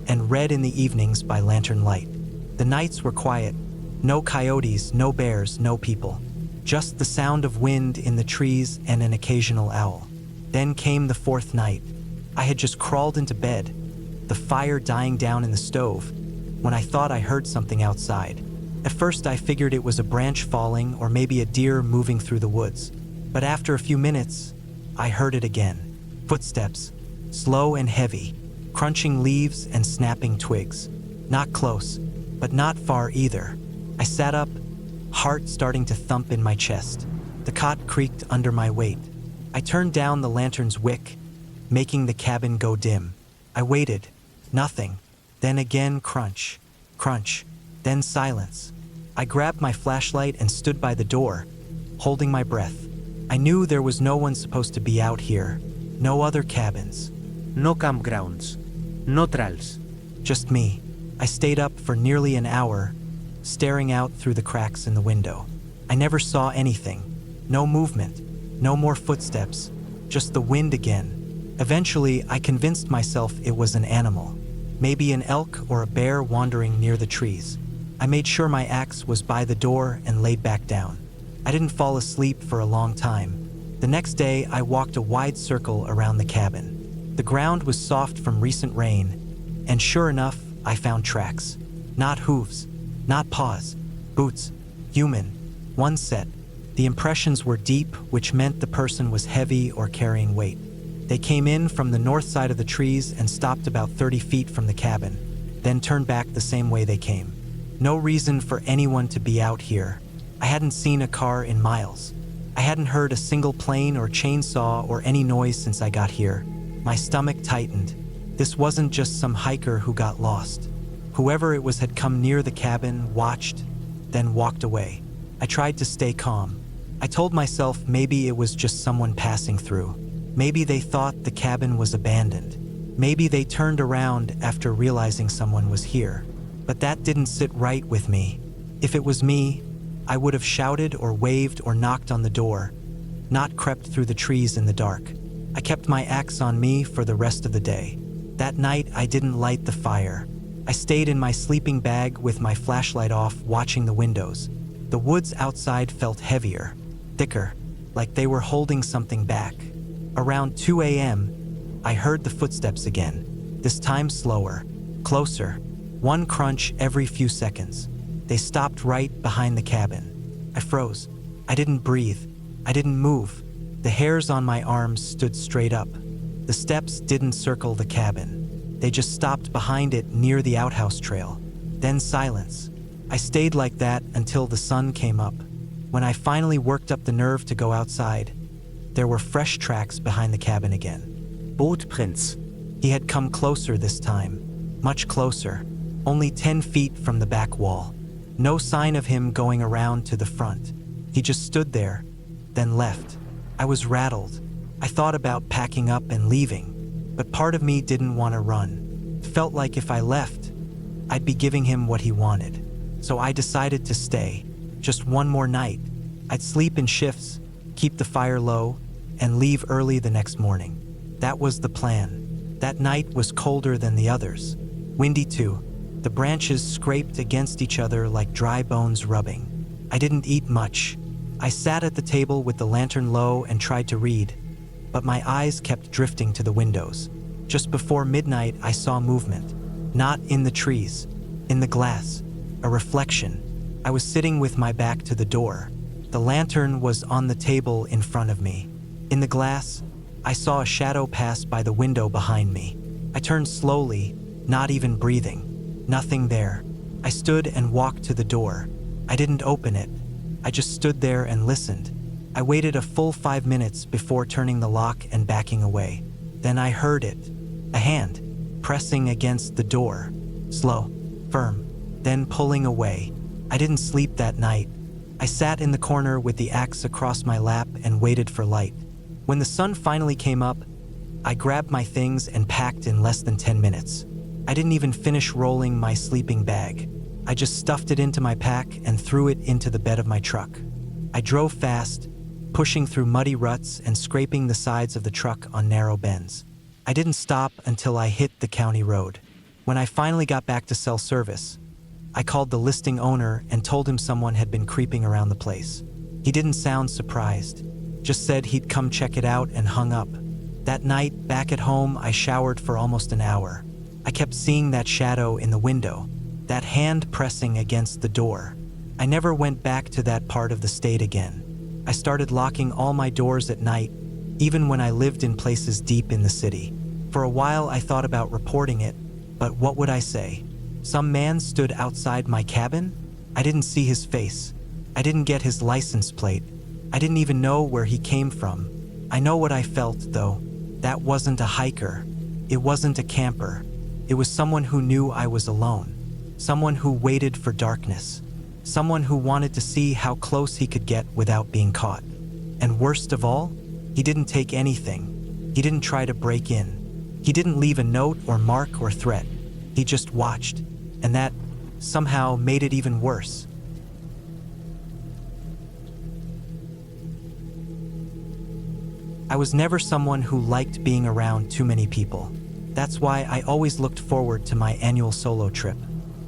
and read in the evenings by lantern light. The nights were quiet. No coyotes, no bears, no people. Just the sound of wind in the trees and an occasional owl. Then came the 4th night. I had just crawled into bed, the fire dying down in the stove, when I thought I heard something outside. At first I figured it was a branch falling or maybe a deer moving through the woods. But after a few minutes, I heard it again. Footsteps, slow and heavy, crunching leaves and snapping twigs. Not close, but not far either. I sat up, heart starting to thump in my chest. The cot creaked under my weight. I turned down the lantern's wick, making the cabin go dim. I waited. Nothing. Then again crunch, crunch, then silence. I grabbed my flashlight and stood by the door, holding my breath. I knew there was no one supposed to be out here. No other cabins. No campgrounds, no trails. Just me. I stayed up for nearly an hour, staring out through the cracks in the window. I never saw anything. No movement. No more footsteps. Just the wind again. Eventually, I convinced myself it was an animal. Maybe an elk or a bear wandering near the trees. I made sure my axe was by the door and laid back down. I didn't fall asleep for a long time. The next day, I walked a wide circle around the cabin. The ground was soft from recent rain, and sure enough, I found tracks. Not hooves, not paws, boots, human, one set. The impressions were deep, which meant the person was heavy or carrying weight. They came in from the north side of the trees and stopped about 30 feet from the cabin, then turned back the same way they came. No reason for anyone to be out here. I hadn't seen a car in miles. I hadn't heard a single plane or chainsaw or any noise since I got here. My stomach tightened. This wasn't just some hiker who got lost. Whoever it was had come near the cabin, watched, then walked away. I tried to stay calm. I told myself maybe it was just someone passing through. Maybe they thought the cabin was abandoned. Maybe they turned around after realizing someone was here. But that didn't sit right with me. If it was me, I would have shouted or waved or knocked on the door, not crept through the trees in the dark. I kept my axe on me for the rest of the day. That night, I didn't light the fire. I stayed in my sleeping bag with my flashlight off, watching the windows. The woods outside felt heavier, thicker, like they were holding something back. Around 2 a.m., I heard the footsteps again, this time slower, closer, one crunch every few seconds. They stopped right behind the cabin. I froze. I didn't breathe. I didn't move. The hairs on my arms stood straight up. The steps didn't circle the cabin. They just stopped behind it near the outhouse trail. Then silence. I stayed like that until the sun came up. When I finally worked up the nerve to go outside, there were fresh tracks behind the cabin again. Footprints. He had come closer this time, much closer, only 10 feet from the back wall. No sign of him going around to the front. He just stood there, then left. I was rattled. I thought about packing up and leaving, but part of me didn't want to run. It felt like if I left, I'd be giving him what he wanted. So I decided to stay. Just one more night. I'd sleep in shifts, keep the fire low, and leave early the next morning. That was the plan. That night was colder than the others. Windy too. The branches scraped against each other like dry bones rubbing. I didn't eat much. I sat at the table with the lantern low and tried to read, but my eyes kept drifting to the windows. Just before midnight, I saw movement. Not in the trees, in the glass, a reflection. I was sitting with my back to the door. The lantern was on the table in front of me. In the glass, I saw a shadow pass by the window behind me. I turned slowly, not even breathing. Nothing there. I stood and walked to the door. I didn't open it. I just stood there and listened. I waited a full 5 minutes before turning the lock and backing away. Then I heard it. A hand, pressing against the door. Slow, firm, then pulling away. I didn't sleep that night. I sat in the corner with the axe across my lap and waited for light. When the sun finally came up, I grabbed my things and packed in less than 10 minutes. I didn't even finish rolling my sleeping bag. I just stuffed it into my pack and threw it into the bed of my truck. I drove fast, pushing through muddy ruts and scraping the sides of the truck on narrow bends. I didn't stop until I hit the county road. When I finally got back to cell service, I called the listing owner and told him someone had been creeping around the place. He didn't sound surprised, just said he'd come check it out and hung up. That night, back at home, I showered for almost an hour. I kept seeing that shadow in the window, that hand pressing against the door. I never went back to that part of the state again. I started locking all my doors at night, even when I lived in places deep in the city. For a while, I thought about reporting it, but what would I say? Some man stood outside my cabin? I didn't see his face. I didn't get his license plate. I didn't even know where he came from. I know what I felt, though. That wasn't a hiker. It wasn't a camper. It was someone who knew I was alone. Someone who waited for darkness. Someone who wanted to see how close he could get without being caught. And worst of all, he didn't take anything. He didn't try to break in. He didn't leave a note or mark or threat. He just watched. And that somehow made it even worse. I was never someone who liked being around too many people. That's why I always looked forward to my annual solo trip.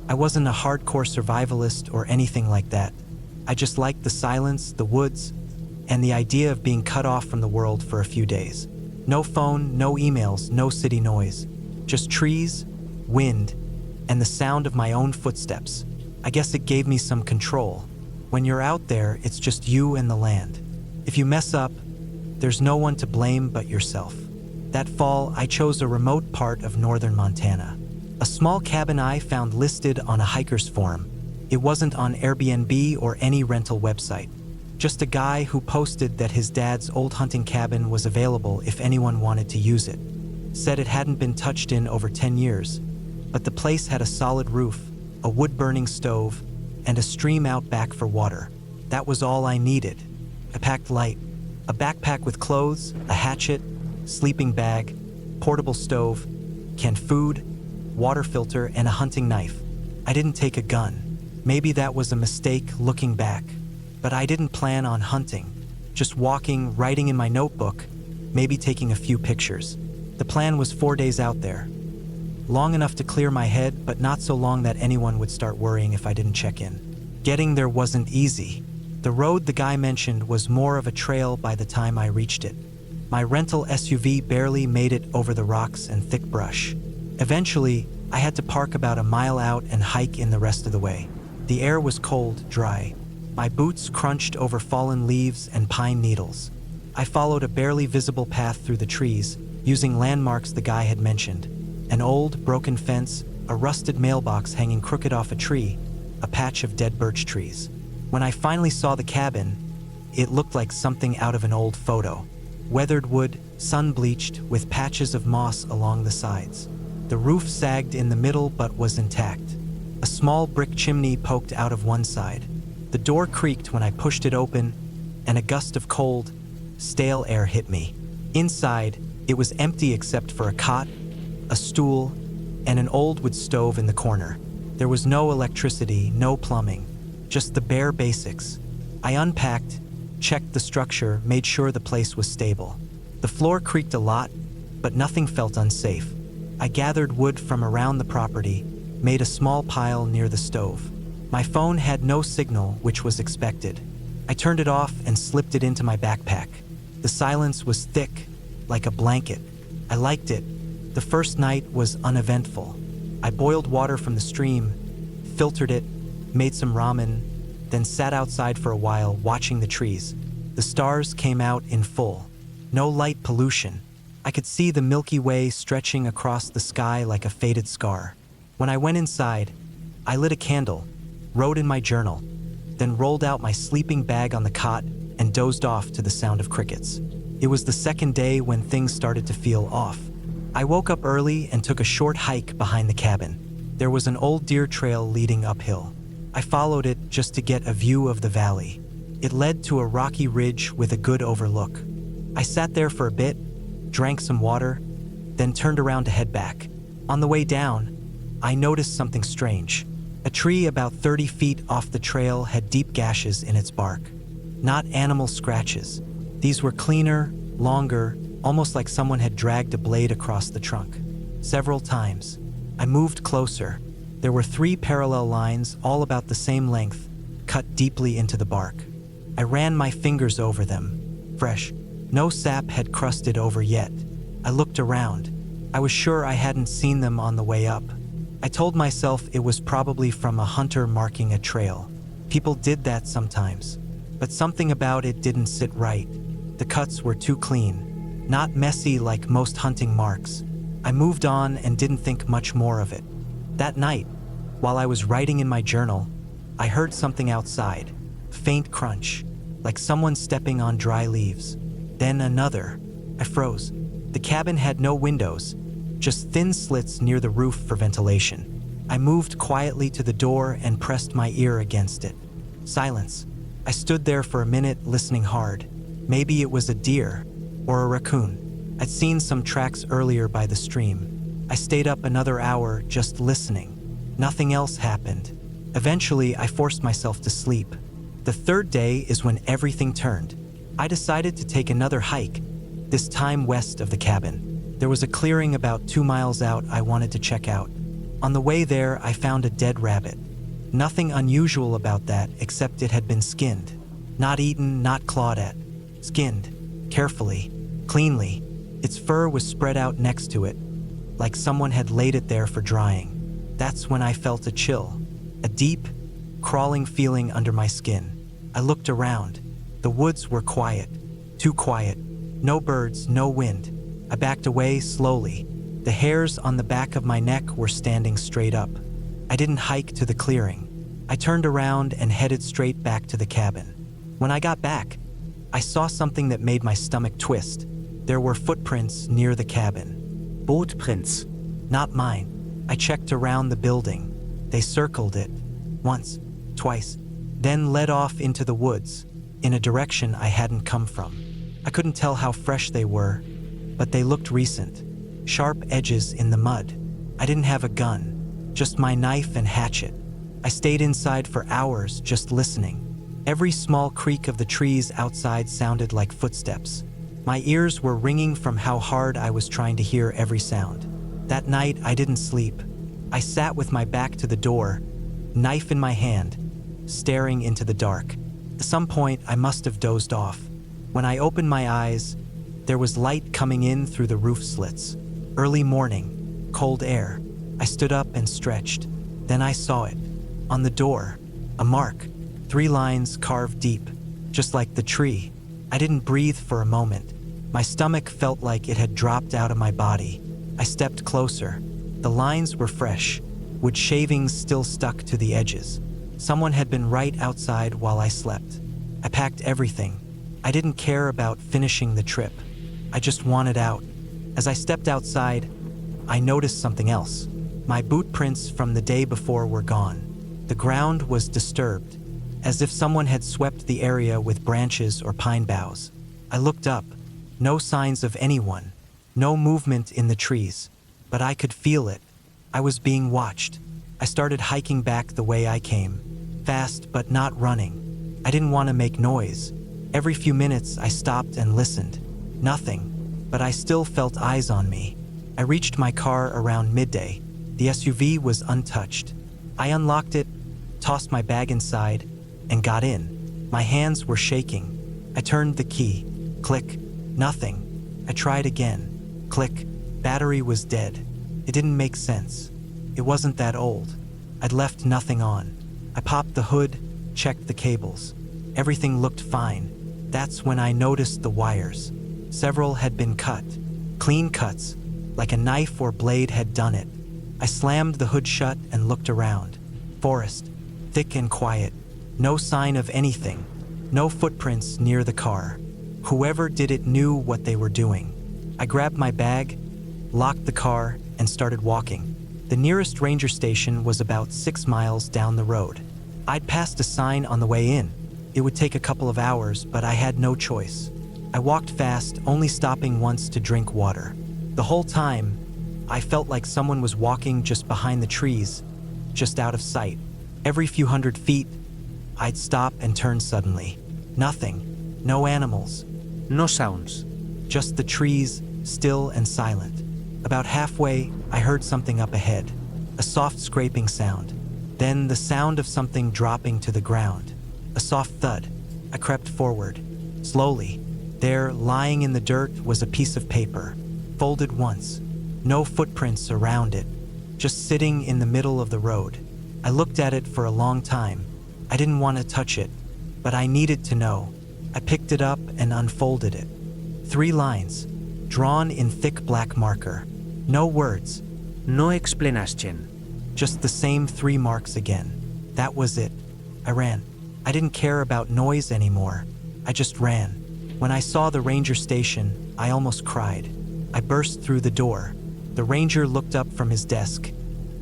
I wasn't a hardcore survivalist or anything like that. I just liked the silence, the woods, and the idea of being cut off from the world for a few days. No phone, no emails, no city noise. Just trees, wind, and the sound of my own footsteps. I guess it gave me some control. When you're out there, it's just you and the land. If you mess up, there's no one to blame but yourself. That fall, I chose a remote part of northern Montana. A small cabin I found listed on a hiker's forum. It wasn't on Airbnb or any rental website. Just a guy who posted that his dad's old hunting cabin was available if anyone wanted to use it. Said it hadn't been touched in over 10 years, but the place had a solid roof, a wood-burning stove, and a stream out back for water. That was all I needed. I packed light. A backpack with clothes, a hatchet, sleeping bag, portable stove, canned food, water filter, and a hunting knife. I didn't take a gun. Maybe that was a mistake looking back. But I didn't plan on hunting. Just walking, writing in my notebook, maybe taking a few pictures. The plan was 4 days out there. Long enough to clear my head, but not so long that anyone would start worrying if I didn't check in. Getting there wasn't easy. The road the guy mentioned was more of a trail by the time I reached it. My rental SUV barely made it over the rocks and thick brush. Eventually, I had to park about a mile out and hike in the rest of the way. The air was cold, dry. My boots crunched over fallen leaves and pine needles. I followed a barely visible path through the trees, using landmarks the guy had mentioned. An old, broken fence, a rusted mailbox hanging crooked off a tree, a patch of dead birch trees. When I finally saw the cabin, it looked like something out of an old photo. Weathered wood, sun-bleached, with patches of moss along the sides. The roof sagged in the middle but was intact. A small brick chimney poked out of one side. The door creaked when I pushed it open, and a gust of cold, stale air hit me. Inside, it was empty except for a cot, a stool, and an old wood stove in the corner. There was no electricity, no plumbing, just the bare basics. I unpacked, checked the structure, made sure the place was stable. The floor creaked a lot, but nothing felt unsafe. I gathered wood from around the property, made a small pile near the stove. My phone had no signal, which was expected. I turned it off and slipped it into my backpack. The silence was thick, like a blanket. I liked it. The first night was uneventful. I boiled water from the stream, filtered it, made some ramen, then sat outside for a while watching the trees. The stars came out in full. No light pollution. I could see the Milky Way stretching across the sky like a faded scar. When I went inside, I lit a candle, wrote in my journal, then rolled out my sleeping bag on the cot and dozed off to the sound of crickets. It was the second day when things started to feel off. I woke up early and took a short hike behind the cabin. There was an old deer trail leading uphill. I followed it just to get a view of the valley. It led to a rocky ridge with a good overlook. I sat there for a bit, drank some water, then turned around to head back. On the way down, I noticed something strange. A tree about 30 feet off the trail had deep gashes in its bark. Not animal scratches. These were cleaner, longer, almost like someone had dragged a blade across the trunk. Several times, I moved closer. There were 3 parallel lines, all about the same length, cut deeply into the bark. I ran my fingers over them. Fresh. No sap had crusted over yet. I looked around. I was sure I hadn't seen them on the way up. I told myself it was probably from a hunter marking a trail. People did that sometimes, but something about it didn't sit right. The cuts were too clean, not messy like most hunting marks. I moved on and didn't think much more of it. That night, while I was writing in my journal, I heard something outside, a faint crunch, like someone stepping on dry leaves. Then another. I froze. The cabin had no windows, just thin slits near the roof for ventilation. I moved quietly to the door and pressed my ear against it. Silence. I stood there for a minute, listening hard. Maybe it was a deer or a raccoon. I'd seen some tracks earlier by the stream. I stayed up another hour just listening. Nothing else happened. Eventually, I forced myself to sleep. The third day is when everything turned. I decided to take another hike, this time west of the cabin. There was a clearing about 2 miles out I wanted to check out. On the way there, I found a dead rabbit. Nothing unusual about that, except it had been skinned. Not eaten, not clawed at. Skinned. Carefully. Cleanly. Its fur was spread out next to it, like someone had laid it there for drying. That's when I felt a chill. A deep, crawling feeling under my skin. I looked around. The woods were quiet. Too quiet. No birds, no wind. I backed away slowly. The hairs on the back of my neck were standing straight up. I didn't hike to the clearing. I turned around and headed straight back to the cabin. When I got back, I saw something that made my stomach twist. There were footprints near the cabin. Footprints. Not mine. I checked around the building. They circled it. Once, twice, then led off into the woods, in a direction I hadn't come from. I couldn't tell how fresh they were, but they looked recent. Sharp edges in the mud. I didn't have a gun, just my knife and hatchet. I stayed inside for hours just listening. Every small creak of the trees outside sounded like footsteps. My ears were ringing from how hard I was trying to hear every sound. That night, I didn't sleep. I sat with my back to the door, knife in my hand, staring into the dark. At some point, I must have dozed off. When I opened my eyes, there was light coming in through the roof slits. Early morning, cold air. I stood up and stretched. Then I saw it. On the door, a mark, 3 lines carved deep, just like the tree. I didn't breathe for a moment. My stomach felt like it had dropped out of my body. I stepped closer. The lines were fresh, wood shavings still stuck to the edges. Someone had been right outside while I slept. I packed everything. I didn't care about finishing the trip. I just wanted out. As I stepped outside, I noticed something else. My boot prints from the day before were gone. The ground was disturbed, as if someone had swept the area with branches or pine boughs. I looked up. No signs of anyone, no movement in the trees, but I could feel it. I was being watched. I started hiking back the way I came, fast but not running. I didn't want to make noise. Every few minutes I stopped and listened. Nothing, but I still felt eyes on me. I reached my car around midday. The SUV was untouched. I unlocked it, tossed my bag inside, and got in. My hands were shaking. I turned the key. Click. Nothing. I tried again. Click. Battery was dead. It didn't make sense. It wasn't that old. I'd left nothing on. I popped the hood, checked the cables. Everything looked fine. That's when I noticed the wires. Several had been cut. Clean cuts, like a knife or blade had done it. I slammed the hood shut and looked around. Forest, thick and quiet. No sign of anything. No footprints near the car. Whoever did it knew what they were doing. I grabbed my bag, locked the car, and started walking. The nearest ranger station was about 6 miles down the road. I'd passed a sign on the way in. It would take a couple of hours, but I had no choice. I walked fast, only stopping once to drink water. The whole time, I felt like someone was walking just behind the trees, just out of sight. Every few hundred feet, I'd stop and turn suddenly. Nothing. No animals. No sounds. Just the trees, still and silent. About halfway, I heard something up ahead. A soft scraping sound. Then the sound of something dropping to the ground. A soft thud. I crept forward. Slowly. There, lying in the dirt, was a piece of paper. Folded once. No footprints around it. Just sitting in the middle of the road. I looked at it for a long time. I didn't want to touch it, but I needed to know. I picked it up and unfolded it. 3 lines, drawn in thick black marker. No words. No explanation. Just the same 3 marks again. That was it. I ran. I didn't care about noise anymore. I just ran. When I saw the ranger station, I almost cried. I burst through the door. The ranger looked up from his desk,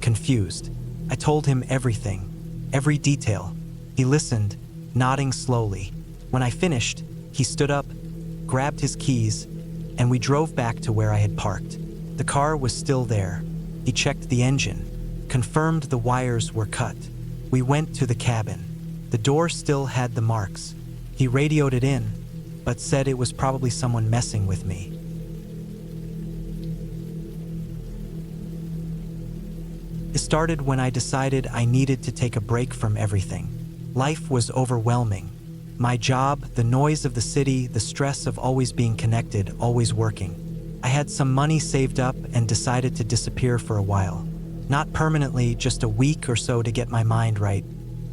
confused. I told him everything, every detail. He listened, nodding slowly. When I finished, he stood up, grabbed his keys, and we drove back to where I had parked. The car was still there. He checked the engine, confirmed the wires were cut. We went to the cabin. The door still had the marks. He radioed it in, but said it was probably someone messing with me. It started when I decided I needed to take a break from everything. Life was overwhelming. My job, the noise of the city, the stress of always being connected, always working. I had some money saved up and decided to disappear for a while. Not permanently, just a week or so to get my mind right.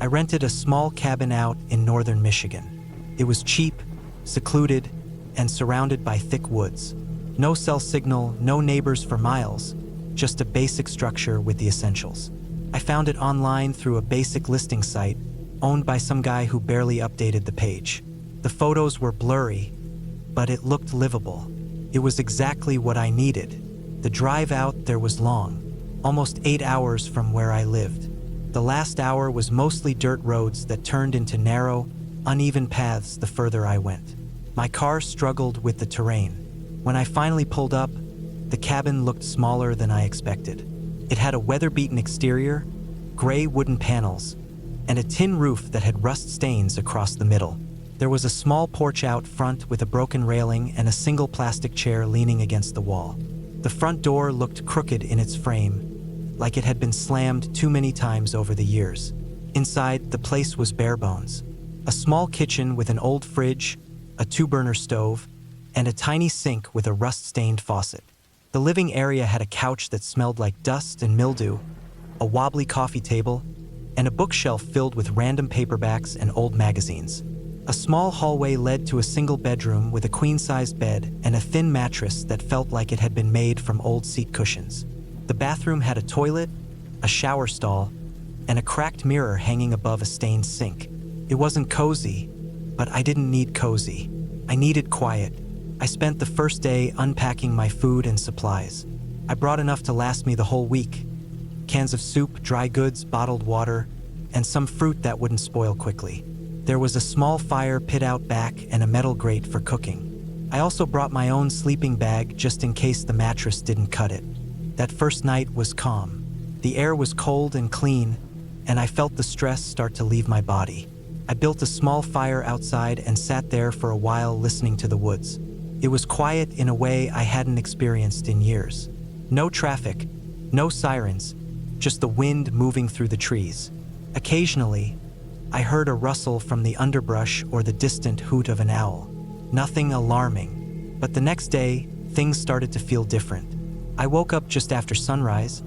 I rented a small cabin out in northern Michigan. It was cheap, secluded, and surrounded by thick woods. No cell signal, no neighbors for miles, just a basic structure with the essentials. I found it online through a basic listing site owned by some guy who barely updated the page. The photos were blurry, but it looked livable. It was exactly what I needed. The drive out there was long, almost 8 hours from where I lived. The last hour was mostly dirt roads that turned into narrow, uneven paths the further I went. My car struggled with the terrain. When I finally pulled up, the cabin looked smaller than I expected. It had a weather-beaten exterior, gray wooden panels, and a tin roof that had rust stains across the middle. There was a small porch out front with a broken railing and a single plastic chair leaning against the wall. The front door looked crooked in its frame, like it had been slammed too many times over the years. Inside, the place was bare bones. A small kitchen with an old fridge, a 2-burner stove, and a tiny sink with a rust-stained faucet. The living area had a couch that smelled like dust and mildew, a wobbly coffee table, and a bookshelf filled with random paperbacks and old magazines. A small hallway led to a single bedroom with a queen-sized bed and a thin mattress that felt like it had been made from old seat cushions. The bathroom had a toilet, a shower stall, and a cracked mirror hanging above a stained sink. It wasn't cozy, but I didn't need cozy. I needed quiet. I spent the first day unpacking my food and supplies. I brought enough to last me the whole week. Cans of soup, dry goods, bottled water, and some fruit that wouldn't spoil quickly. There was a small fire pit out back and a metal grate for cooking. I also brought my own sleeping bag just in case the mattress didn't cut it. That first night was calm. The air was cold and clean, and I felt the stress start to leave my body. I built a small fire outside and sat there for a while listening to the woods. It was quiet in a way I hadn't experienced in years. No traffic, no sirens, just the wind moving through the trees. Occasionally, I heard a rustle from the underbrush or the distant hoot of an owl. Nothing alarming, but the next day, things started to feel different. I woke up just after sunrise,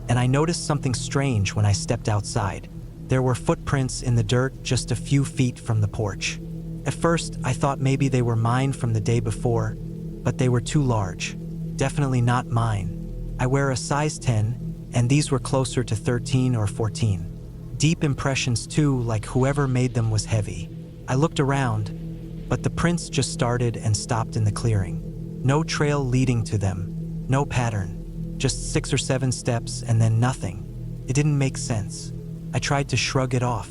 and I noticed something strange when I stepped outside. There were footprints in the dirt just a few feet from the porch. At first, I thought maybe they were mine from the day before, but they were too large. Definitely not mine. I wear a size 10, and these were closer to 13 or 14. Deep impressions too, like whoever made them was heavy. I looked around, but the prints just started and stopped in the clearing. No trail leading to them, no pattern, just 6 or 7 steps and then nothing. It didn't make sense. I tried to shrug it off.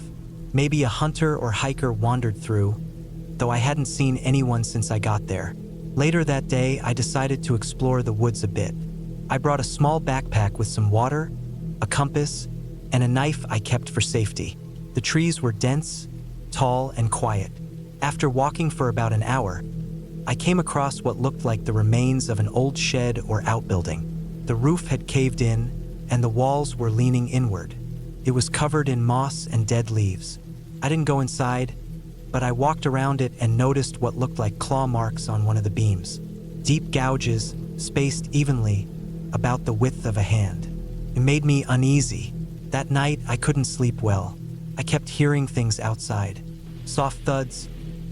Maybe a hunter or hiker wandered through, though I hadn't seen anyone since I got there. Later that day, I decided to explore the woods a bit. I brought a small backpack with some water, a compass, and a knife I kept for safety. The trees were dense, tall, and quiet. After walking for about an hour, I came across what looked like the remains of an old shed or outbuilding. The roof had caved in, and the walls were leaning inward. It was covered in moss and dead leaves. I didn't go inside, but I walked around it and noticed what looked like claw marks on one of the beams. Deep gouges, spaced evenly, about the width of a hand. It made me uneasy. That night, I couldn't sleep well. I kept hearing things outside. Soft thuds,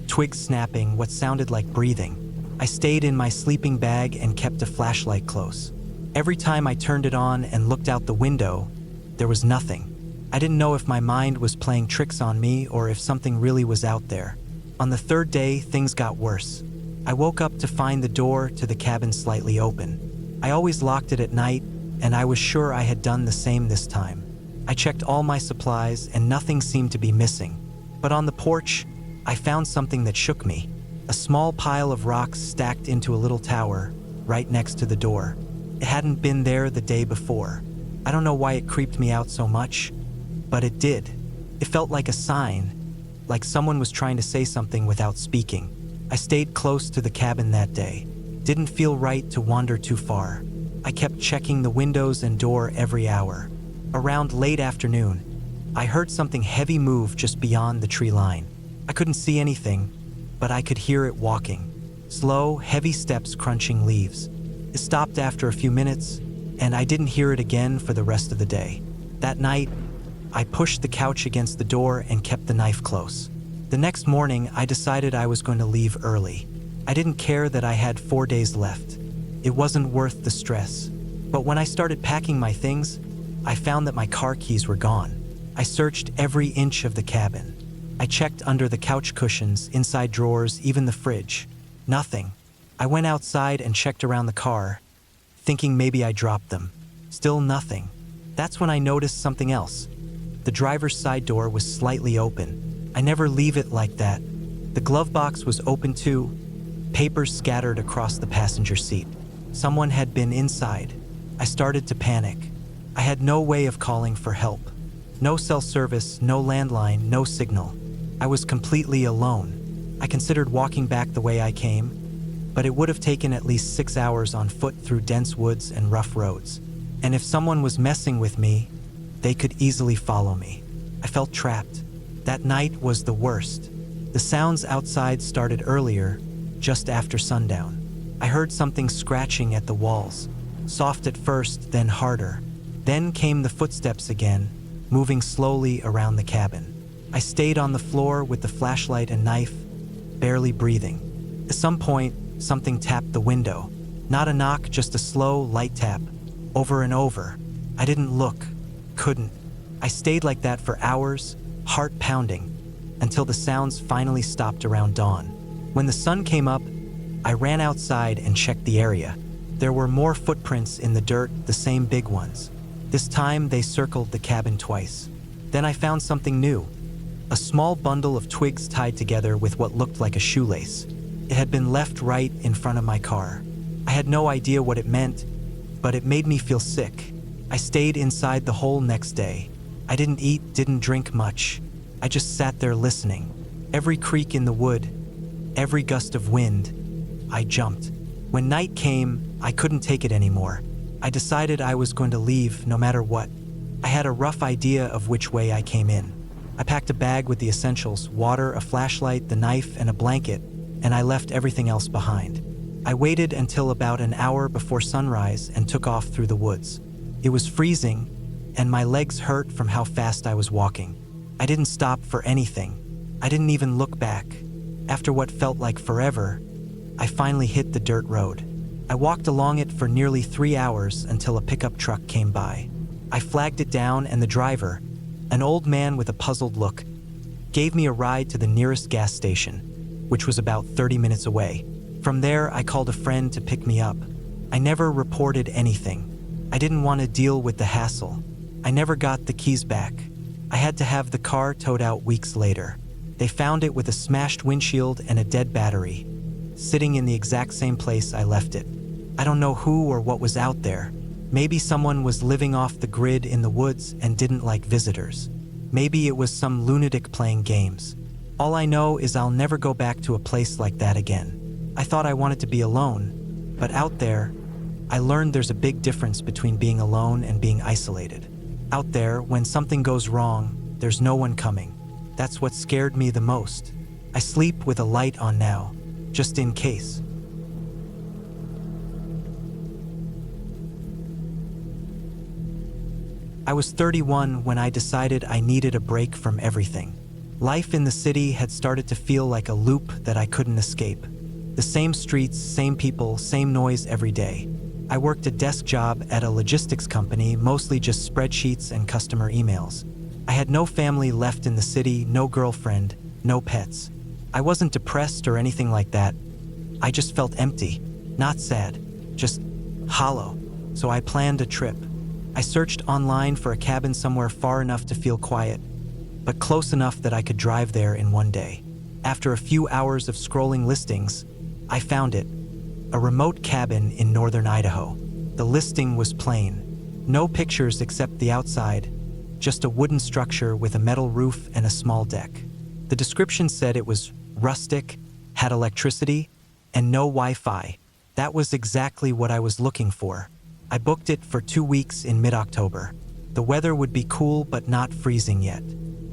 twigs snapping, what sounded like breathing. I stayed in my sleeping bag and kept a flashlight close. Every time I turned it on and looked out the window, there was nothing. I didn't know if my mind was playing tricks on me or if something really was out there. On the third day, things got worse. I woke up to find the door to the cabin slightly open. I always locked it at night, and I was sure I had done the same this time. I checked all my supplies and nothing seemed to be missing. But on the porch, I found something that shook me. A small pile of rocks stacked into a little tower right next to the door. It hadn't been there the day before. I don't know why it creeped me out so much, but it did. It felt like a sign, like someone was trying to say something without speaking. I stayed close to the cabin that day. Didn't feel right to wander too far. I kept checking the windows and door every hour. Around late afternoon, I heard something heavy move just beyond the tree line. I couldn't see anything, but I could hear it walking. Slow, heavy steps crunching leaves. It stopped after a few minutes, and I didn't hear it again for the rest of the day. That night, I pushed the couch against the door and kept the knife close. The next morning, I decided I was going to leave early. I didn't care that I had 4 days left. It wasn't worth the stress. But when I started packing my things, I found that my car keys were gone. I searched every inch of the cabin. I checked under the couch cushions, inside drawers, even the fridge. Nothing. I went outside and checked around the car, thinking maybe I dropped them. Still nothing. That's when I noticed something else. The driver's side door was slightly open. I never leave it like that. The glove box was open too, papers scattered across the passenger seat. Someone had been inside. I started to panic. I had no way of calling for help. No cell service, no landline, no signal. I was completely alone. I considered walking back the way I came, but it would have taken at least 6 hours on foot through dense woods and rough roads. And if someone was messing with me, they could easily follow me. I felt trapped. That night was the worst. The sounds outside started earlier, just after sundown. I heard something scratching at the walls, soft at first, then harder. Then came the footsteps again, moving slowly around the cabin. I stayed on the floor with the flashlight and knife, barely breathing. At some point, something tapped the window. Not a knock, just a slow, light tap, over and over. I didn't look, couldn't. I stayed like that for hours, heart pounding, until the sounds finally stopped around dawn. When the sun came up, I ran outside and checked the area. There were more footprints in the dirt, the same big ones. This time, they circled the cabin twice. Then I found something new. A small bundle of twigs tied together with what looked like a shoelace. It had been left right in front of my car. I had no idea what it meant, but it made me feel sick. I stayed inside the whole next day. I didn't eat, didn't drink much. I just sat there listening. Every creak in the wood, every gust of wind, I jumped. When night came, I couldn't take it anymore. I decided I was going to leave no matter what. I had a rough idea of which way I came in. I packed a bag with the essentials, water, a flashlight, the knife, and a blanket, and I left everything else behind. I waited until about an hour before sunrise and took off through the woods. It was freezing, and my legs hurt from how fast I was walking. I didn't stop for anything. I didn't even look back. After what felt like forever, I finally hit the dirt road. I walked along it for nearly 3 hours until a pickup truck came by. I flagged it down, and the driver, an old man with a puzzled look, gave me a ride to the nearest gas station, which was about 30 minutes away. From there, I called a friend to pick me up. I never reported anything. I didn't want to deal with the hassle. I never got the keys back. I had to have the car towed out weeks later. They found it with a smashed windshield and a dead battery, sitting in the exact same place I left it. I don't know who or what was out there. Maybe someone was living off the grid in the woods and didn't like visitors. Maybe it was some lunatic playing games. All I know is I'll never go back to a place like that again. I thought I wanted to be alone, but out there, I learned there's a big difference between being alone and being isolated. Out there, when something goes wrong, there's no one coming. That's what scared me the most. I sleep with a light on now, just in case. I was 31 when I decided I needed a break from everything. Life in the city had started to feel like a loop that I couldn't escape. The same streets, same people, same noise every day. I worked a desk job at a logistics company, mostly just spreadsheets and customer emails. I had no family left in the city, no girlfriend, no pets. I wasn't depressed or anything like that. I just felt empty, not sad, just hollow. So I planned a trip. I searched online for a cabin somewhere far enough to feel quiet, but close enough that I could drive there in one day. After a few hours of scrolling listings, I found it. A remote cabin in northern Idaho. The listing was plain. No pictures except the outside, just a wooden structure with a metal roof and a small deck. The description said it was rustic, had electricity, and no Wi-Fi. That was exactly what I was looking for. I booked it for 2 weeks in mid-October. The weather would be cool but not freezing yet.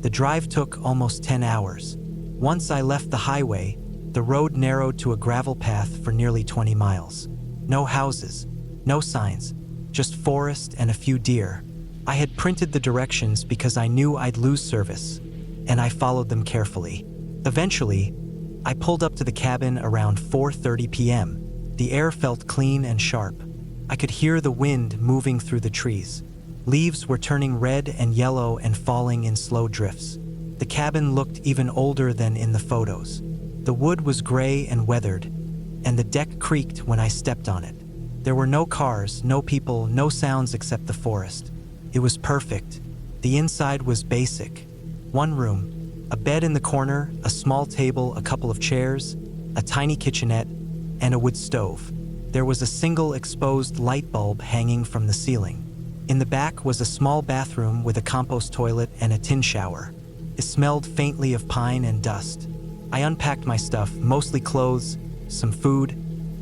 The drive took almost 10 hours. Once I left the highway, the road narrowed to a gravel path for nearly 20 miles. No houses, no signs, just forest and a few deer. I had printed the directions because I knew I'd lose service, and I followed them carefully. Eventually, I pulled up to the cabin around 4:30 p.m. The air felt clean and sharp. I could hear the wind moving through the trees. Leaves were turning red and yellow and falling in slow drifts. The cabin looked even older than in the photos. The wood was gray and weathered, and the deck creaked when I stepped on it. There were no cars, no people, no sounds except the forest. It was perfect. The inside was basic. One room, a bed in the corner, a small table, a couple of chairs, a tiny kitchenette, and a wood stove. There was a single exposed light bulb hanging from the ceiling. In the back was a small bathroom with a compost toilet and a tin shower. It smelled faintly of pine and dust. I unpacked my stuff, mostly clothes, some food,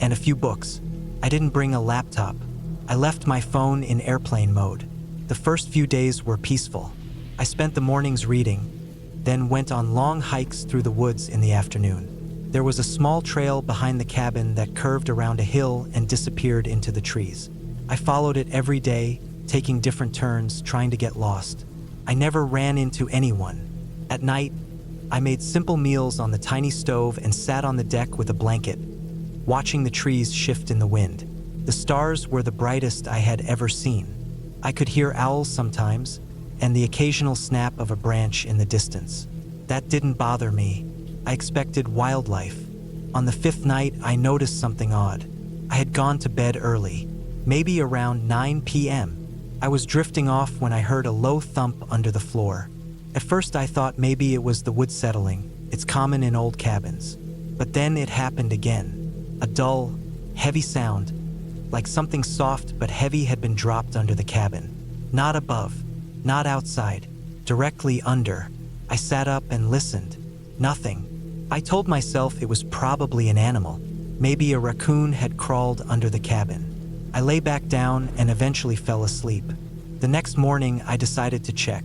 and a few books. I didn't bring a laptop. I left my phone in airplane mode. The first few days were peaceful. I spent the mornings reading, then went on long hikes through the woods in the afternoon. There was a small trail behind the cabin that curved around a hill and disappeared into the trees. I followed it every day, taking different turns, trying to get lost. I never ran into anyone. At night, I made simple meals on the tiny stove and sat on the deck with a blanket, watching the trees shift in the wind. The stars were the brightest I had ever seen. I could hear owls sometimes, and the occasional snap of a branch in the distance. That didn't bother me. I expected wildlife. On the fifth night, I noticed something odd. I had gone to bed early, maybe around 9 p.m. I was drifting off when I heard a low thump under the floor. At first I thought maybe it was the wood settling. It's common in old cabins. But then it happened again. A dull, heavy sound, like something soft but heavy had been dropped under the cabin. Not above, not outside, directly under. I sat up and listened. Nothing. I told myself it was probably an animal. Maybe a raccoon had crawled under the cabin. I lay back down and eventually fell asleep. The next morning, I decided to check.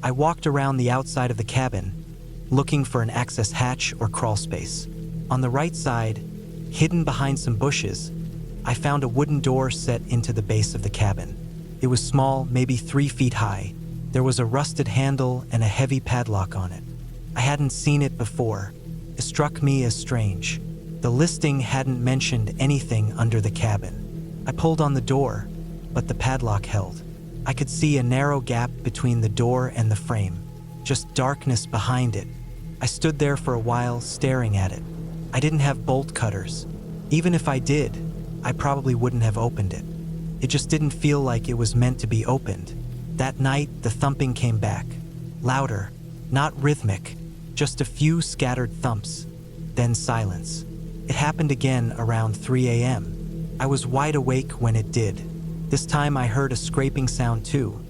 I walked around the outside of the cabin, looking for an access hatch or crawl space. On the right side, hidden behind some bushes, I found a wooden door set into the base of the cabin. It was small, maybe 3 feet high. There was a rusted handle and a heavy padlock on it. I hadn't seen it before. It struck me as strange. The listing hadn't mentioned anything under the cabin. I pulled on the door, but the padlock held. I could see a narrow gap between the door and the frame, just darkness behind it. I stood there for a while, staring at it. I didn't have bolt cutters. Even if I did, I probably wouldn't have opened it. It just didn't feel like it was meant to be opened. That night, the thumping came back. Louder, not rhythmic, just a few scattered thumps, then silence. It happened again around 3 a.m. I was wide awake when it did. This time I heard a scraping sound too,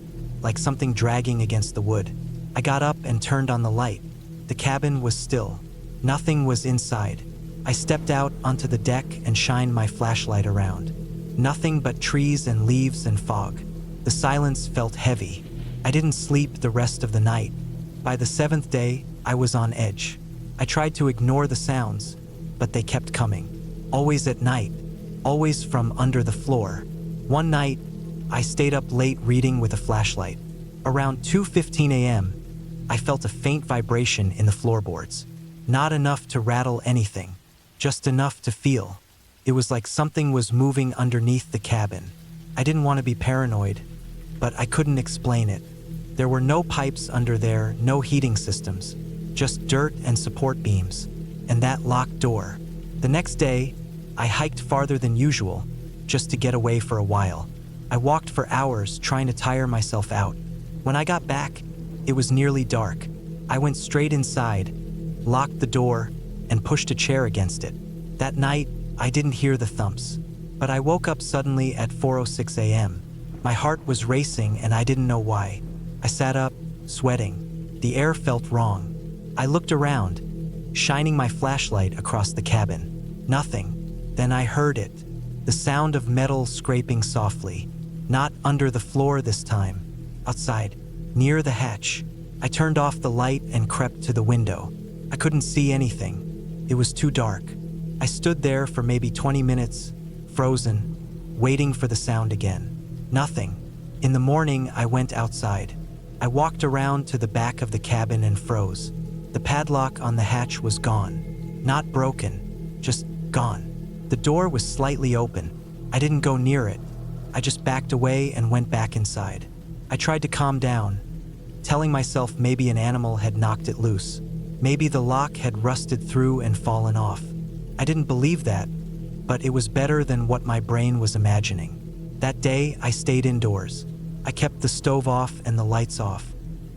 like something dragging against the wood. I got up and turned on the light. The cabin was still. Nothing was inside. I stepped out onto the deck and shined my flashlight around. Nothing but trees and leaves and fog. The silence felt heavy. I didn't sleep the rest of the night. By the 7th day, I was on edge. I tried to ignore the sounds, but they kept coming. Always at night, always from under the floor. One night, I stayed up late reading with a flashlight. Around 2:15 a.m., I felt a faint vibration in the floorboards. Not enough to rattle anything, just enough to feel. It was like something was moving underneath the cabin. I didn't want to be paranoid, but I couldn't explain it. There were no pipes under there, no heating systems, just dirt and support beams, and that locked door. The next day, I hiked farther than usual, just to get away for a while. I walked for hours trying to tire myself out. When I got back, it was nearly dark. I went straight inside, locked the door, and pushed a chair against it. That night, I didn't hear the thumps, but I woke up suddenly at 4:06 a.m. My heart was racing and I didn't know why. I sat up, sweating. The air felt wrong. I looked around, shining my flashlight across the cabin. Nothing. Then I heard it. The sound of metal scraping softly. Not under the floor this time. Outside, near the hatch. I turned off the light and crept to the window. I couldn't see anything. It was too dark. I stood there for maybe 20 minutes, frozen, waiting for the sound again. Nothing. In the morning, I went outside. I walked around to the back of the cabin and froze. The padlock on the hatch was gone. Not broken, just gone. The door was slightly open. I didn't go near it. I just backed away and went back inside. I tried to calm down, telling myself maybe an animal had knocked it loose. Maybe the lock had rusted through and fallen off. I didn't believe that, but it was better than what my brain was imagining. That day, I stayed indoors. I kept the stove off and the lights off.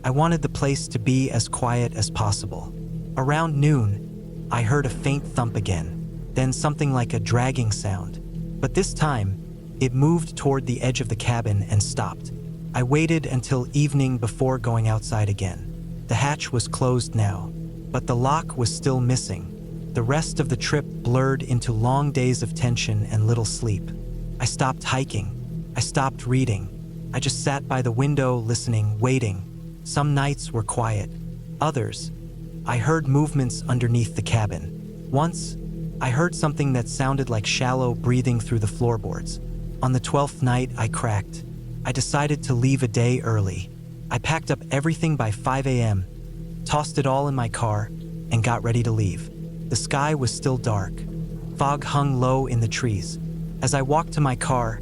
I wanted the place to be as quiet as possible. Around noon, I heard a faint thump again, then something like a dragging sound. But this time, it moved toward the edge of the cabin and stopped. I waited until evening before going outside again. The hatch was closed now, but the lock was still missing. The rest of the trip blurred into long days of tension and little sleep. I stopped hiking. I stopped reading. I just sat by the window listening, waiting. Some nights were quiet. Others, I heard movements underneath the cabin. Once, I heard something that sounded like shallow breathing through the floorboards. On the 12th night, I cracked. I decided to leave a day early. I packed up everything by 5 a.m., tossed it all in my car, and got ready to leave. The sky was still dark. Fog hung low in the trees. As I walked to my car,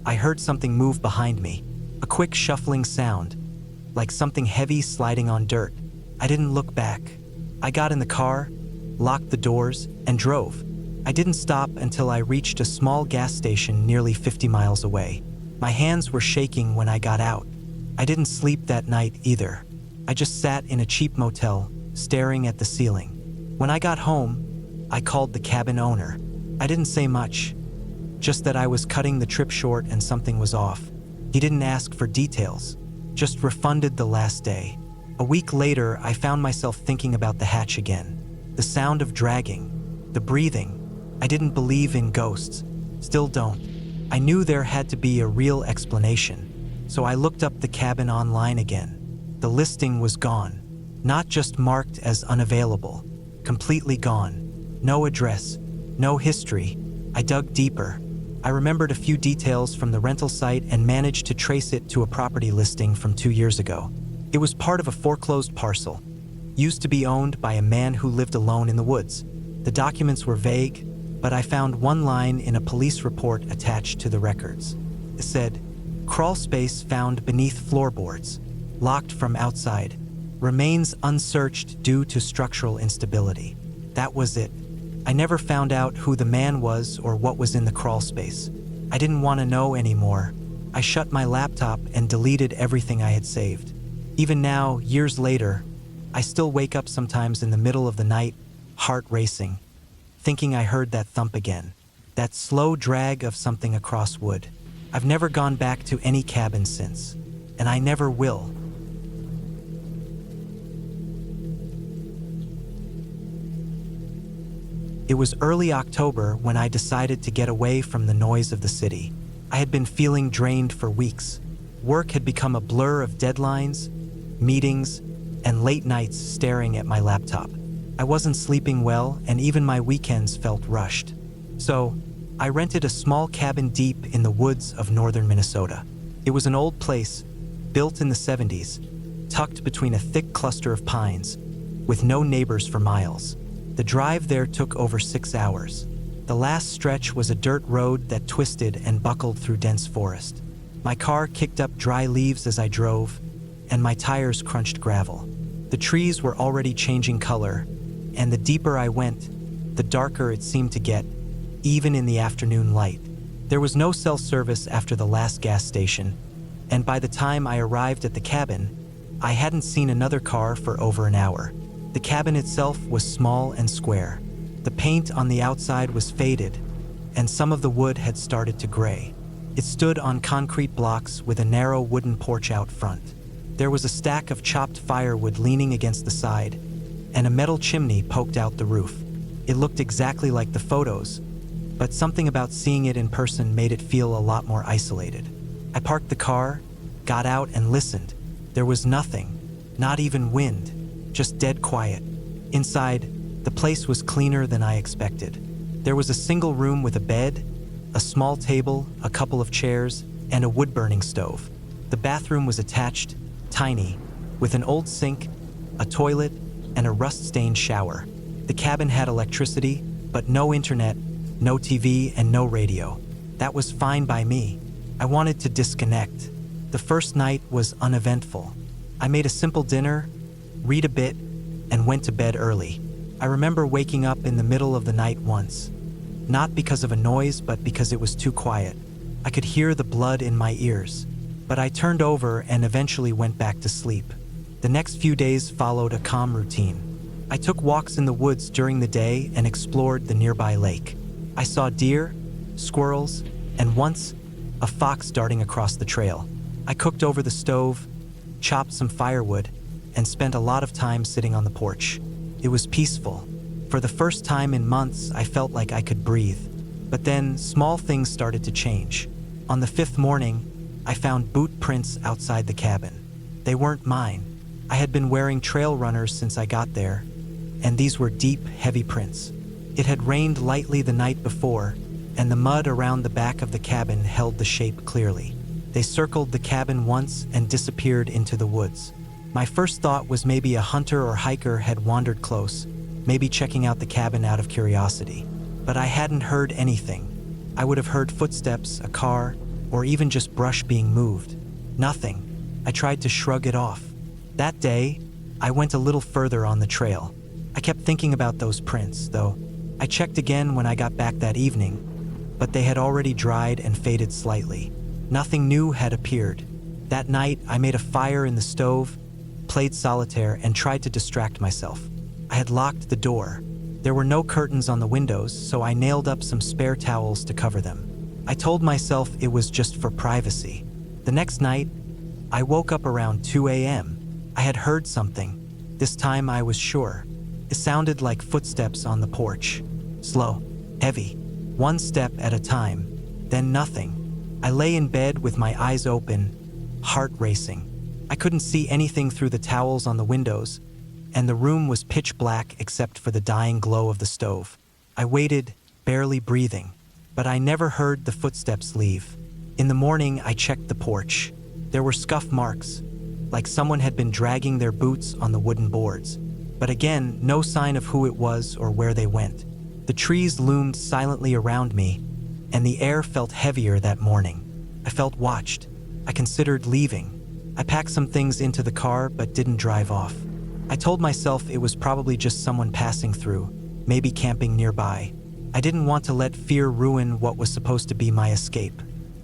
I heard something move behind me, a quick shuffling sound, like something heavy sliding on dirt. I didn't look back. I got in the car, locked the doors, and drove. I didn't stop until I reached a small gas station nearly 50 miles away. My hands were shaking when I got out. I didn't sleep that night either. I just sat in a cheap motel, staring at the ceiling. When I got home, I called the cabin owner. I didn't say much, just that I was cutting the trip short and something was off. He didn't ask for details, just refunded the last day. A week later, I found myself thinking about the hatch again. The sound of dragging, the breathing. I didn't believe in ghosts, still don't. I knew there had to be a real explanation, so I looked up the cabin online again. The listing was gone, not just marked as unavailable, completely gone. No address, no history. I dug deeper. I remembered a few details from the rental site and managed to trace it to a property listing from 2 years ago. It was part of a foreclosed parcel, used to be owned by a man who lived alone in the woods. The documents were vague, but I found one line in a police report attached to the records. It said, "Crawl space found beneath floorboards, locked from outside, remains unsearched due to structural instability." That was it. I never found out who the man was or what was in the crawl space. I didn't want to know anymore. I shut my laptop and deleted everything I had saved. Even now, years later, I still wake up sometimes in the middle of the night, heart racing, thinking I heard that thump again, that slow drag of something across wood. I've never gone back to any cabin since, and I never will. It was early October when I decided to get away from the noise of the city. I had been feeling drained for weeks. Work had become a blur of deadlines, meetings, and late nights staring at my laptop. I wasn't sleeping well, and even my weekends felt rushed. So, I rented a small cabin deep in the woods of northern Minnesota. It was an old place, built in the 70s, tucked between a thick cluster of pines, with no neighbors for miles. The drive there took over 6 hours. The last stretch was a dirt road that twisted and buckled through dense forest. My car kicked up dry leaves as I drove, and my tires crunched gravel. The trees were already changing color, and the deeper I went, the darker it seemed to get, even in the afternoon light. There was no cell service after the last gas station, and by the time I arrived at the cabin, I hadn't seen another car for over an hour. The cabin itself was small and square. The paint on the outside was faded, and some of the wood had started to gray. It stood on concrete blocks with a narrow wooden porch out front. There was a stack of chopped firewood leaning against the side, and a metal chimney poked out the roof. It looked exactly like the photos, but something about seeing it in person made it feel a lot more isolated. I parked the car, got out, and listened. There was nothing, not even wind, just dead quiet. Inside, the place was cleaner than I expected. There was a single room with a bed, a small table, a couple of chairs, and a wood-burning stove. The bathroom was attached, tiny, with an old sink, a toilet, and a rust-stained shower. The cabin had electricity, but no internet, no TV, and no radio. That was fine by me. I wanted to disconnect. The first night was uneventful. I made a simple dinner, read a bit, and went to bed early. I remember waking up in the middle of the night once, not because of a noise, but because it was too quiet. I could hear the blood in my ears, but I turned over and eventually went back to sleep. The next few days followed a calm routine. I took walks in the woods during the day and explored the nearby lake. I saw deer, squirrels, and once, a fox darting across the trail. I cooked over the stove, chopped some firewood, and spent a lot of time sitting on the porch. It was peaceful. For the first time in months, I felt like I could breathe. But then, small things started to change. On the 5th morning, I found boot prints outside the cabin. They weren't mine. I had been wearing trail runners since I got there, and these were deep, heavy prints. It had rained lightly the night before, and the mud around the back of the cabin held the shape clearly. They circled the cabin once and disappeared into the woods. My first thought was maybe a hunter or hiker had wandered close, maybe checking out the cabin out of curiosity. But I hadn't heard anything. I would have heard footsteps, a car, or even just brush being moved. Nothing. I tried to shrug it off. That day, I went a little further on the trail. I kept thinking about those prints, though. I checked again when I got back that evening, but they had already dried and faded slightly. Nothing new had appeared. That night, I made a fire in the stove, played solitaire, and tried to distract myself. I had locked the door. There were no curtains on the windows, so I nailed up some spare towels to cover them. I told myself it was just for privacy. The next night, I woke up around 2 a.m. I had heard something. This time I was sure. It sounded like footsteps on the porch. Slow, heavy, one step at a time, then nothing. I lay in bed with my eyes open, heart racing. I couldn't see anything through the towels on the windows, and the room was pitch black except for the dying glow of the stove. I waited, barely breathing, but I never heard the footsteps leave. In the morning, I checked the porch. There were scuff marks, like someone had been dragging their boots on the wooden boards. But again, no sign of who it was or where they went. The trees loomed silently around me, and the air felt heavier that morning. I felt watched. I considered leaving. I packed some things into the car but didn't drive off. I told myself it was probably just someone passing through, maybe camping nearby. I didn't want to let fear ruin what was supposed to be my escape.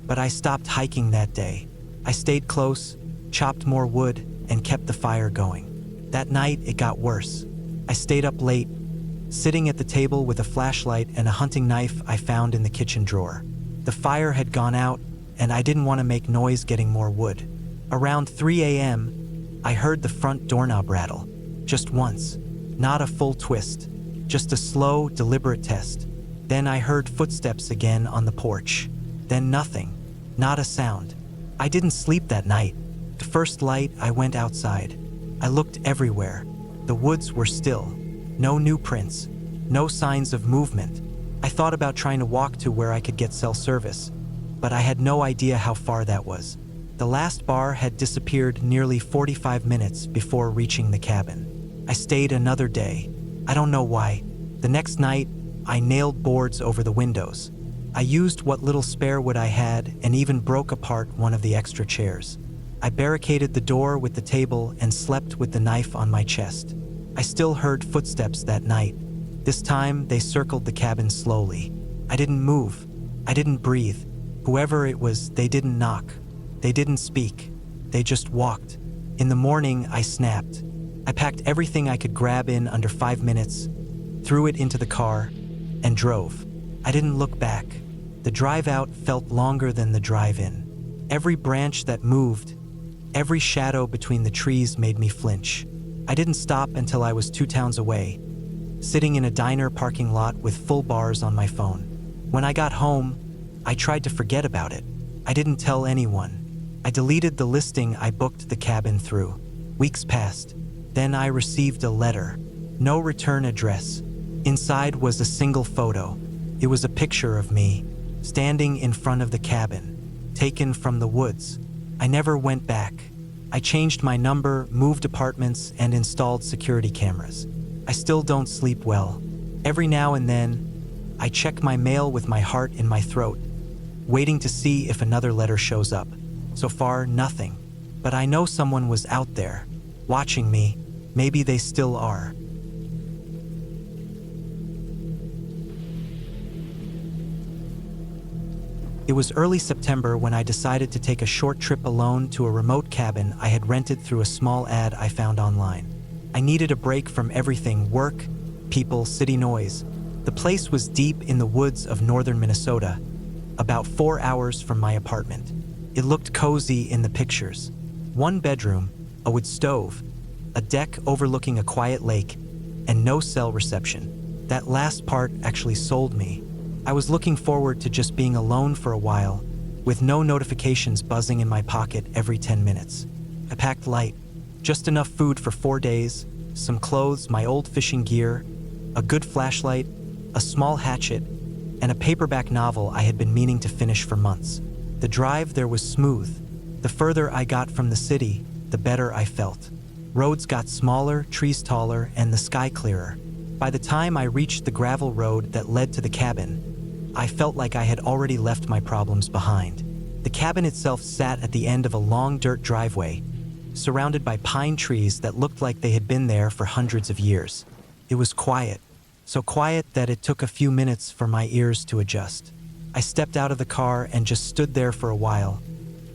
But I stopped hiking that day. I stayed close, chopped more wood, and kept the fire going. That night, it got worse. I stayed up late, sitting at the table with a flashlight and a hunting knife I found in the kitchen drawer. The fire had gone out, and I didn't want to make noise getting more wood. Around 3 a.m., I heard the front doorknob rattle. Just once. Not a full twist. Just a slow, deliberate test. Then I heard footsteps again on the porch. Then nothing. Not a sound. I didn't sleep that night. The first light, I went outside. I looked everywhere. The woods were still. No new prints. No signs of movement. I thought about trying to walk to where I could get cell service, but I had no idea how far that was. The last bar had disappeared nearly 45 minutes before reaching the cabin. I stayed another day. I don't know why. The next night, I nailed boards over the windows. I used what little spare wood I had and even broke apart one of the extra chairs. I barricaded the door with the table and slept with the knife on my chest. I still heard footsteps that night. This time, they circled the cabin slowly. I didn't move. I didn't breathe. Whoever it was, they didn't knock. They didn't speak. They just walked. In the morning, I snapped. I packed everything I could grab in under 5 minutes, threw it into the car, and drove. I didn't look back. The drive out felt longer than the drive in. Every branch that moved, every shadow between the trees made me flinch. I didn't stop until I was 2 towns away, sitting in a diner parking lot with full bars on my phone. When I got home, I tried to forget about it. I didn't tell anyone. I deleted the listing I booked the cabin through. Weeks passed. Then I received a letter. No return address. Inside was a single photo. It was a picture of me, standing in front of the cabin, taken from the woods. I never went back. I changed my number, moved apartments, and installed security cameras. I still don't sleep well. Every now and then, I check my mail with my heart in my throat, waiting to see if another letter shows up. So far, nothing. But I know someone was out there, watching me. Maybe they still are. It was early September when I decided to take a short trip alone to a remote cabin I had rented through a small ad I found online. I needed a break from everything: work, people, city noise. The place was deep in the woods of northern Minnesota, about 4 hours from my apartment. It looked cozy in the pictures. One bedroom, a wood stove, a deck overlooking a quiet lake, and no cell reception. That last part actually sold me. I was looking forward to just being alone for a while, with no notifications buzzing in my pocket every 10 minutes. I packed light, just enough food for 4 days, some clothes, my old fishing gear, a good flashlight, a small hatchet, and a paperback novel I had been meaning to finish for months. The drive there was smooth. The further I got from the city, the better I felt. Roads got smaller, trees taller, and the sky clearer. By the time I reached the gravel road that led to the cabin, I felt like I had already left my problems behind. The cabin itself sat at the end of a long dirt driveway, surrounded by pine trees that looked like they had been there for hundreds of years. It was quiet, so quiet that it took a few minutes for my ears to adjust. I stepped out of the car and just stood there for a while,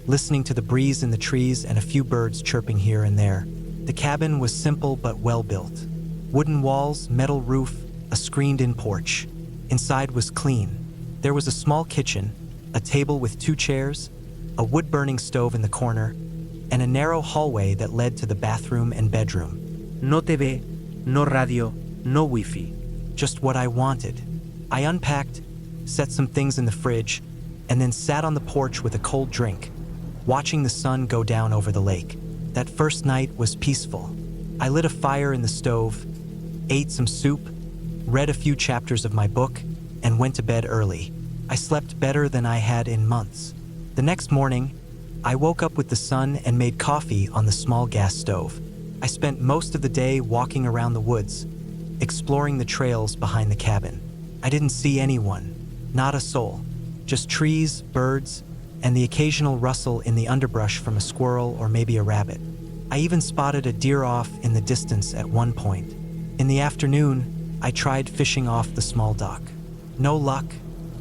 listening to the breeze in the trees and a few birds chirping here and there. The cabin was simple but well built. Wooden walls, metal roof, a screened-in porch. Inside was clean. There was a small kitchen, a table with 2 chairs, a wood-burning stove in the corner, and a narrow hallway that led to the bathroom and bedroom. No TV, no radio, no Wi-Fi. Just what I wanted. I unpacked, set some things in the fridge, and then sat on the porch with a cold drink, watching the sun go down over the lake. That first night was peaceful. I lit a fire in the stove, ate some soup, read a few chapters of my book, and went to bed early. I slept better than I had in months. The next morning, I woke up with the sun and made coffee on the small gas stove. I spent most of the day walking around the woods, exploring the trails behind the cabin. I didn't see anyone, not a soul, just trees, birds, and the occasional rustle in the underbrush from a squirrel or maybe a rabbit. I even spotted a deer off in the distance at one point. In the afternoon, I tried fishing off the small dock. No luck,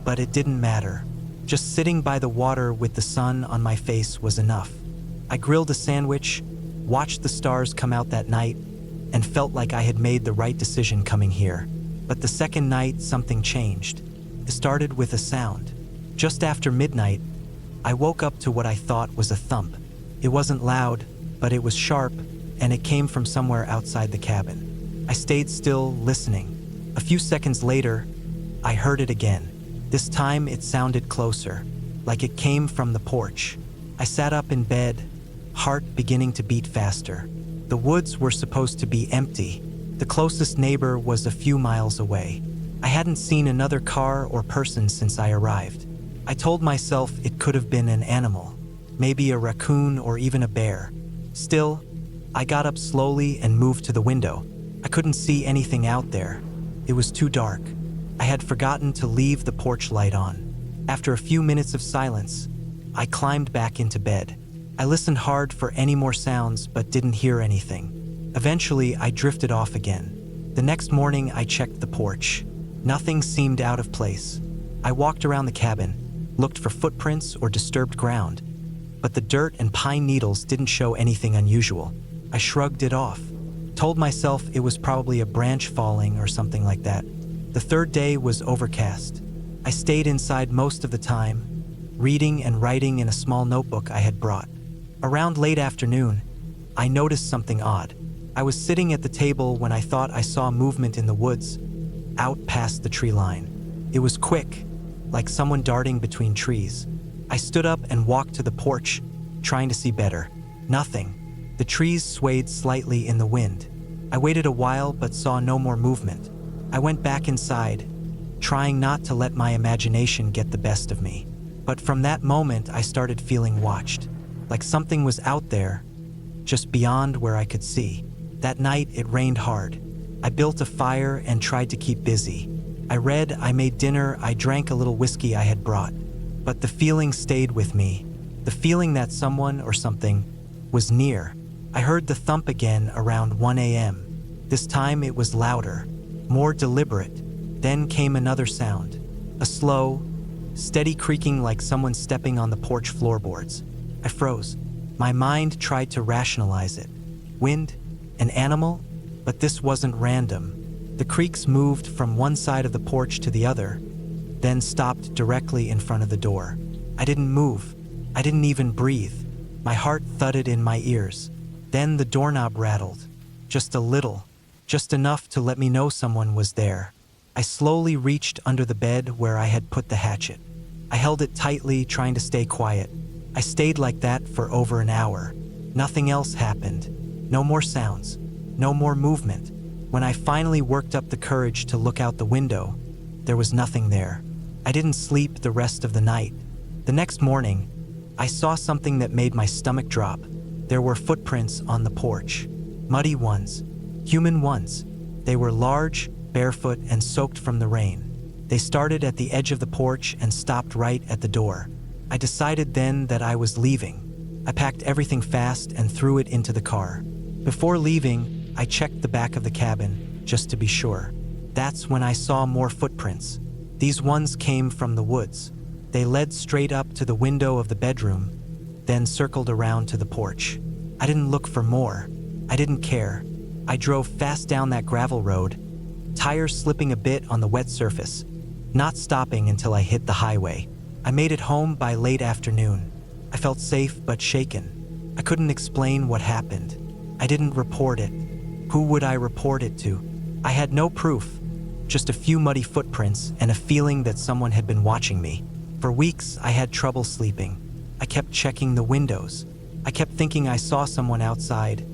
but it didn't matter. Just sitting by the water with the sun on my face was enough. I grilled a sandwich, watched the stars come out that night, and felt like I had made the right decision coming here. But the second night, something changed. It started with a sound. Just after midnight, I woke up to what I thought was a thump. It wasn't loud, but it was sharp, and it came from somewhere outside the cabin. I stayed still, listening. A few seconds later, I heard it again. This time it sounded closer, like it came from the porch. I sat up in bed, heart beginning to beat faster. The woods were supposed to be empty. The closest neighbor was a few miles away. I hadn't seen another car or person since I arrived. I told myself it could have been an animal, maybe a raccoon or even a bear. Still, I got up slowly and moved to the window. I couldn't see anything out there. It was too dark. I had forgotten to leave the porch light on. After a few minutes of silence, I climbed back into bed. I listened hard for any more sounds but didn't hear anything. Eventually, I drifted off again. The next morning, I checked the porch. Nothing seemed out of place. I walked around the cabin, looked for footprints or disturbed ground, but the dirt and pine needles didn't show anything unusual. I shrugged it off, told myself it was probably a branch falling or something like that. The third day was overcast. I stayed inside most of the time, reading and writing in a small notebook I had brought. Around late afternoon, I noticed something odd. I was sitting at the table when I thought I saw movement in the woods, out past the tree line. It was quick, like someone darting between trees. I stood up and walked to the porch, trying to see better. Nothing. The trees swayed slightly in the wind. I waited a while but saw no more movement. I went back inside, trying not to let my imagination get the best of me. But from that moment, I started feeling watched, like something was out there, just beyond where I could see. That night, it rained hard. I built a fire and tried to keep busy. I read, I made dinner, I drank a little whiskey I had brought. But the feeling stayed with me, the feeling that someone or something was near. I heard the thump again around 1 a.m. This time it was louder, more deliberate. Then came another sound, a slow, steady creaking like someone stepping on the porch floorboards. I froze. My mind tried to rationalize it. Wind? An animal? But this wasn't random. The creaks moved from one side of the porch to the other, then stopped directly in front of the door. I didn't move. I didn't even breathe. My heart thudded in my ears. Then the doorknob rattled. Just a little. Just enough to let me know someone was there. I slowly reached under the bed where I had put the hatchet. I held it tightly, trying to stay quiet. I stayed like that for over an hour. Nothing else happened. No more sounds. No more movement. When I finally worked up the courage to look out the window, there was nothing there. I didn't sleep the rest of the night. The next morning, I saw something that made my stomach drop. There were footprints on the porch. Muddy ones. Human ones. They were large, barefoot, and soaked from the rain. They started at the edge of the porch and stopped right at the door. I decided then that I was leaving. I packed everything fast and threw it into the car. Before leaving, I checked the back of the cabin, just to be sure. That's when I saw more footprints. These ones came from the woods. They led straight up to the window of the bedroom, then circled around to the porch. I didn't look for more. I didn't care. I drove fast down that gravel road, tires slipping a bit on the wet surface, not stopping until I hit the highway. I made it home by late afternoon. I felt safe but shaken. I couldn't explain what happened. I didn't report it. Who would I report it to? I had no proof, just a few muddy footprints and a feeling that someone had been watching me. For weeks, I had trouble sleeping. I kept checking the windows. I kept thinking I saw someone outside,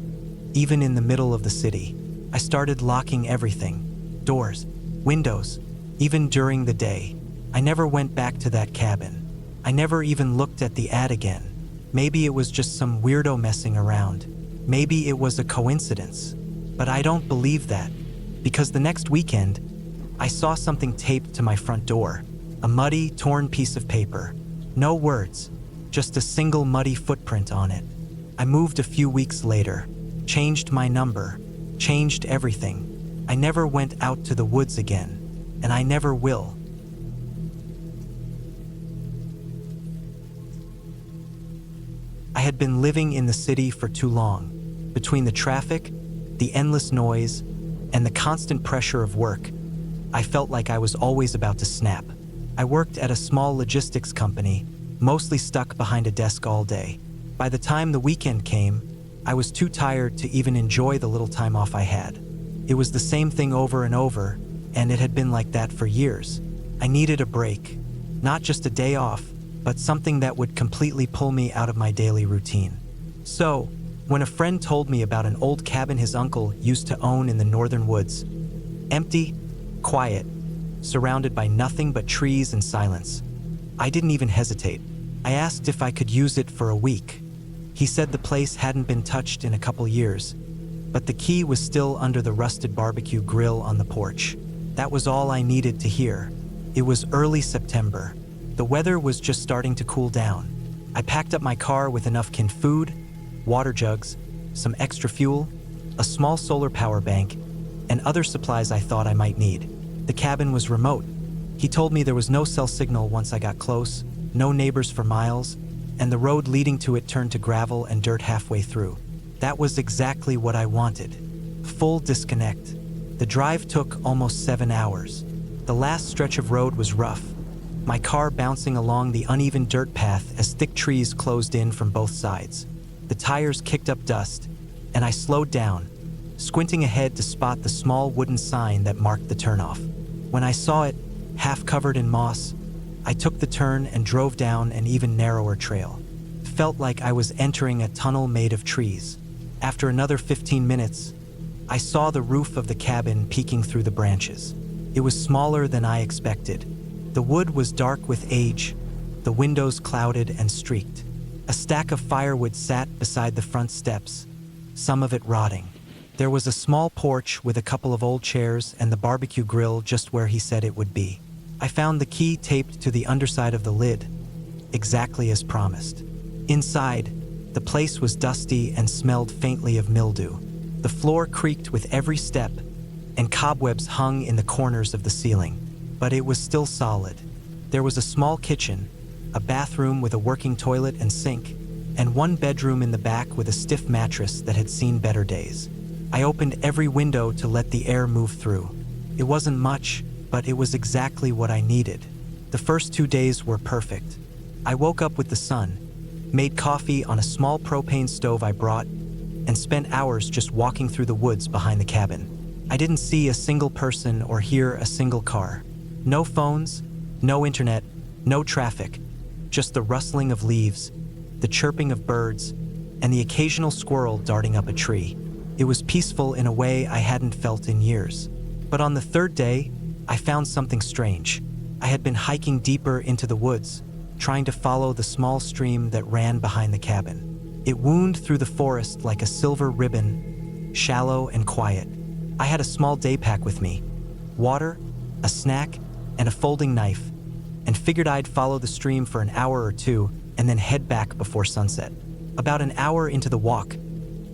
even in the middle of the city. I started locking everything, doors, windows, even during the day. I never went back to that cabin. I never even looked at the ad again. Maybe it was just some weirdo messing around. Maybe it was a coincidence. But I don't believe that, because the next weekend, I saw something taped to my front door. A muddy, torn piece of paper. No words, just a single muddy footprint on it. I moved a few weeks later, changed my number, changed everything. I never went out to the woods again, and I never will. I had been living in the city for too long. Between the traffic, the endless noise, and the constant pressure of work, I felt like I was always about to snap. I worked at a small logistics company, mostly stuck behind a desk all day. By the time the weekend came, I was too tired to even enjoy the little time off I had. It was the same thing over and over, and it had been like that for years. I needed a break, not just a day off, but something that would completely pull me out of my daily routine. So, when a friend told me about an old cabin his uncle used to own in the northern woods, empty, quiet, surrounded by nothing but trees and silence, I didn't even hesitate. I asked if I could use it for a week. He said the place hadn't been touched in a couple years, but the key was still under the rusted barbecue grill on the porch. That was all I needed to hear. It was early September. The weather was just starting to cool down. I packed up my car with enough canned food, water jugs, some extra fuel, a small solar power bank, and other supplies I thought I might need. The cabin was remote. He told me there was no cell signal once I got close, no neighbors for miles, and the road leading to it turned to gravel and dirt halfway through. That was exactly what I wanted. Full disconnect. The drive took almost 7 hours. The last stretch of road was rough, my car bouncing along the uneven dirt path as thick trees closed in from both sides. The tires kicked up dust, and I slowed down, squinting ahead to spot the small wooden sign that marked the turnoff. When I saw it, half covered in moss, I took the turn and drove down an even narrower trail. It felt like I was entering a tunnel made of trees. After another 15 minutes, I saw the roof of the cabin peeking through the branches. It was smaller than I expected. The wood was dark with age, the windows clouded and streaked. A stack of firewood sat beside the front steps, some of it rotting. There was a small porch with a couple of old chairs and the barbecue grill just where he said it would be. I found the key taped to the underside of the lid, exactly as promised. Inside, the place was dusty and smelled faintly of mildew. The floor creaked with every step, and cobwebs hung in the corners of the ceiling. But it was still solid. There was a small kitchen, a bathroom with a working toilet and sink, and one bedroom in the back with a stiff mattress that had seen better days. I opened every window to let the air move through. It wasn't much, but it was exactly what I needed. The first 2 days were perfect. I woke up with the sun, made coffee on a small propane stove I brought, and spent hours just walking through the woods behind the cabin. I didn't see a single person or hear a single car. No phones, no internet, no traffic, just the rustling of leaves, the chirping of birds, and the occasional squirrel darting up a tree. It was peaceful in a way I hadn't felt in years. But on the third day, I found something strange. I had been hiking deeper into the woods, trying to follow the small stream that ran behind the cabin. It wound through the forest like a silver ribbon, shallow and quiet. I had a small day pack with me, water, a snack, and a folding knife, and figured I'd follow the stream for an hour or two and then head back before sunset. About an hour into the walk,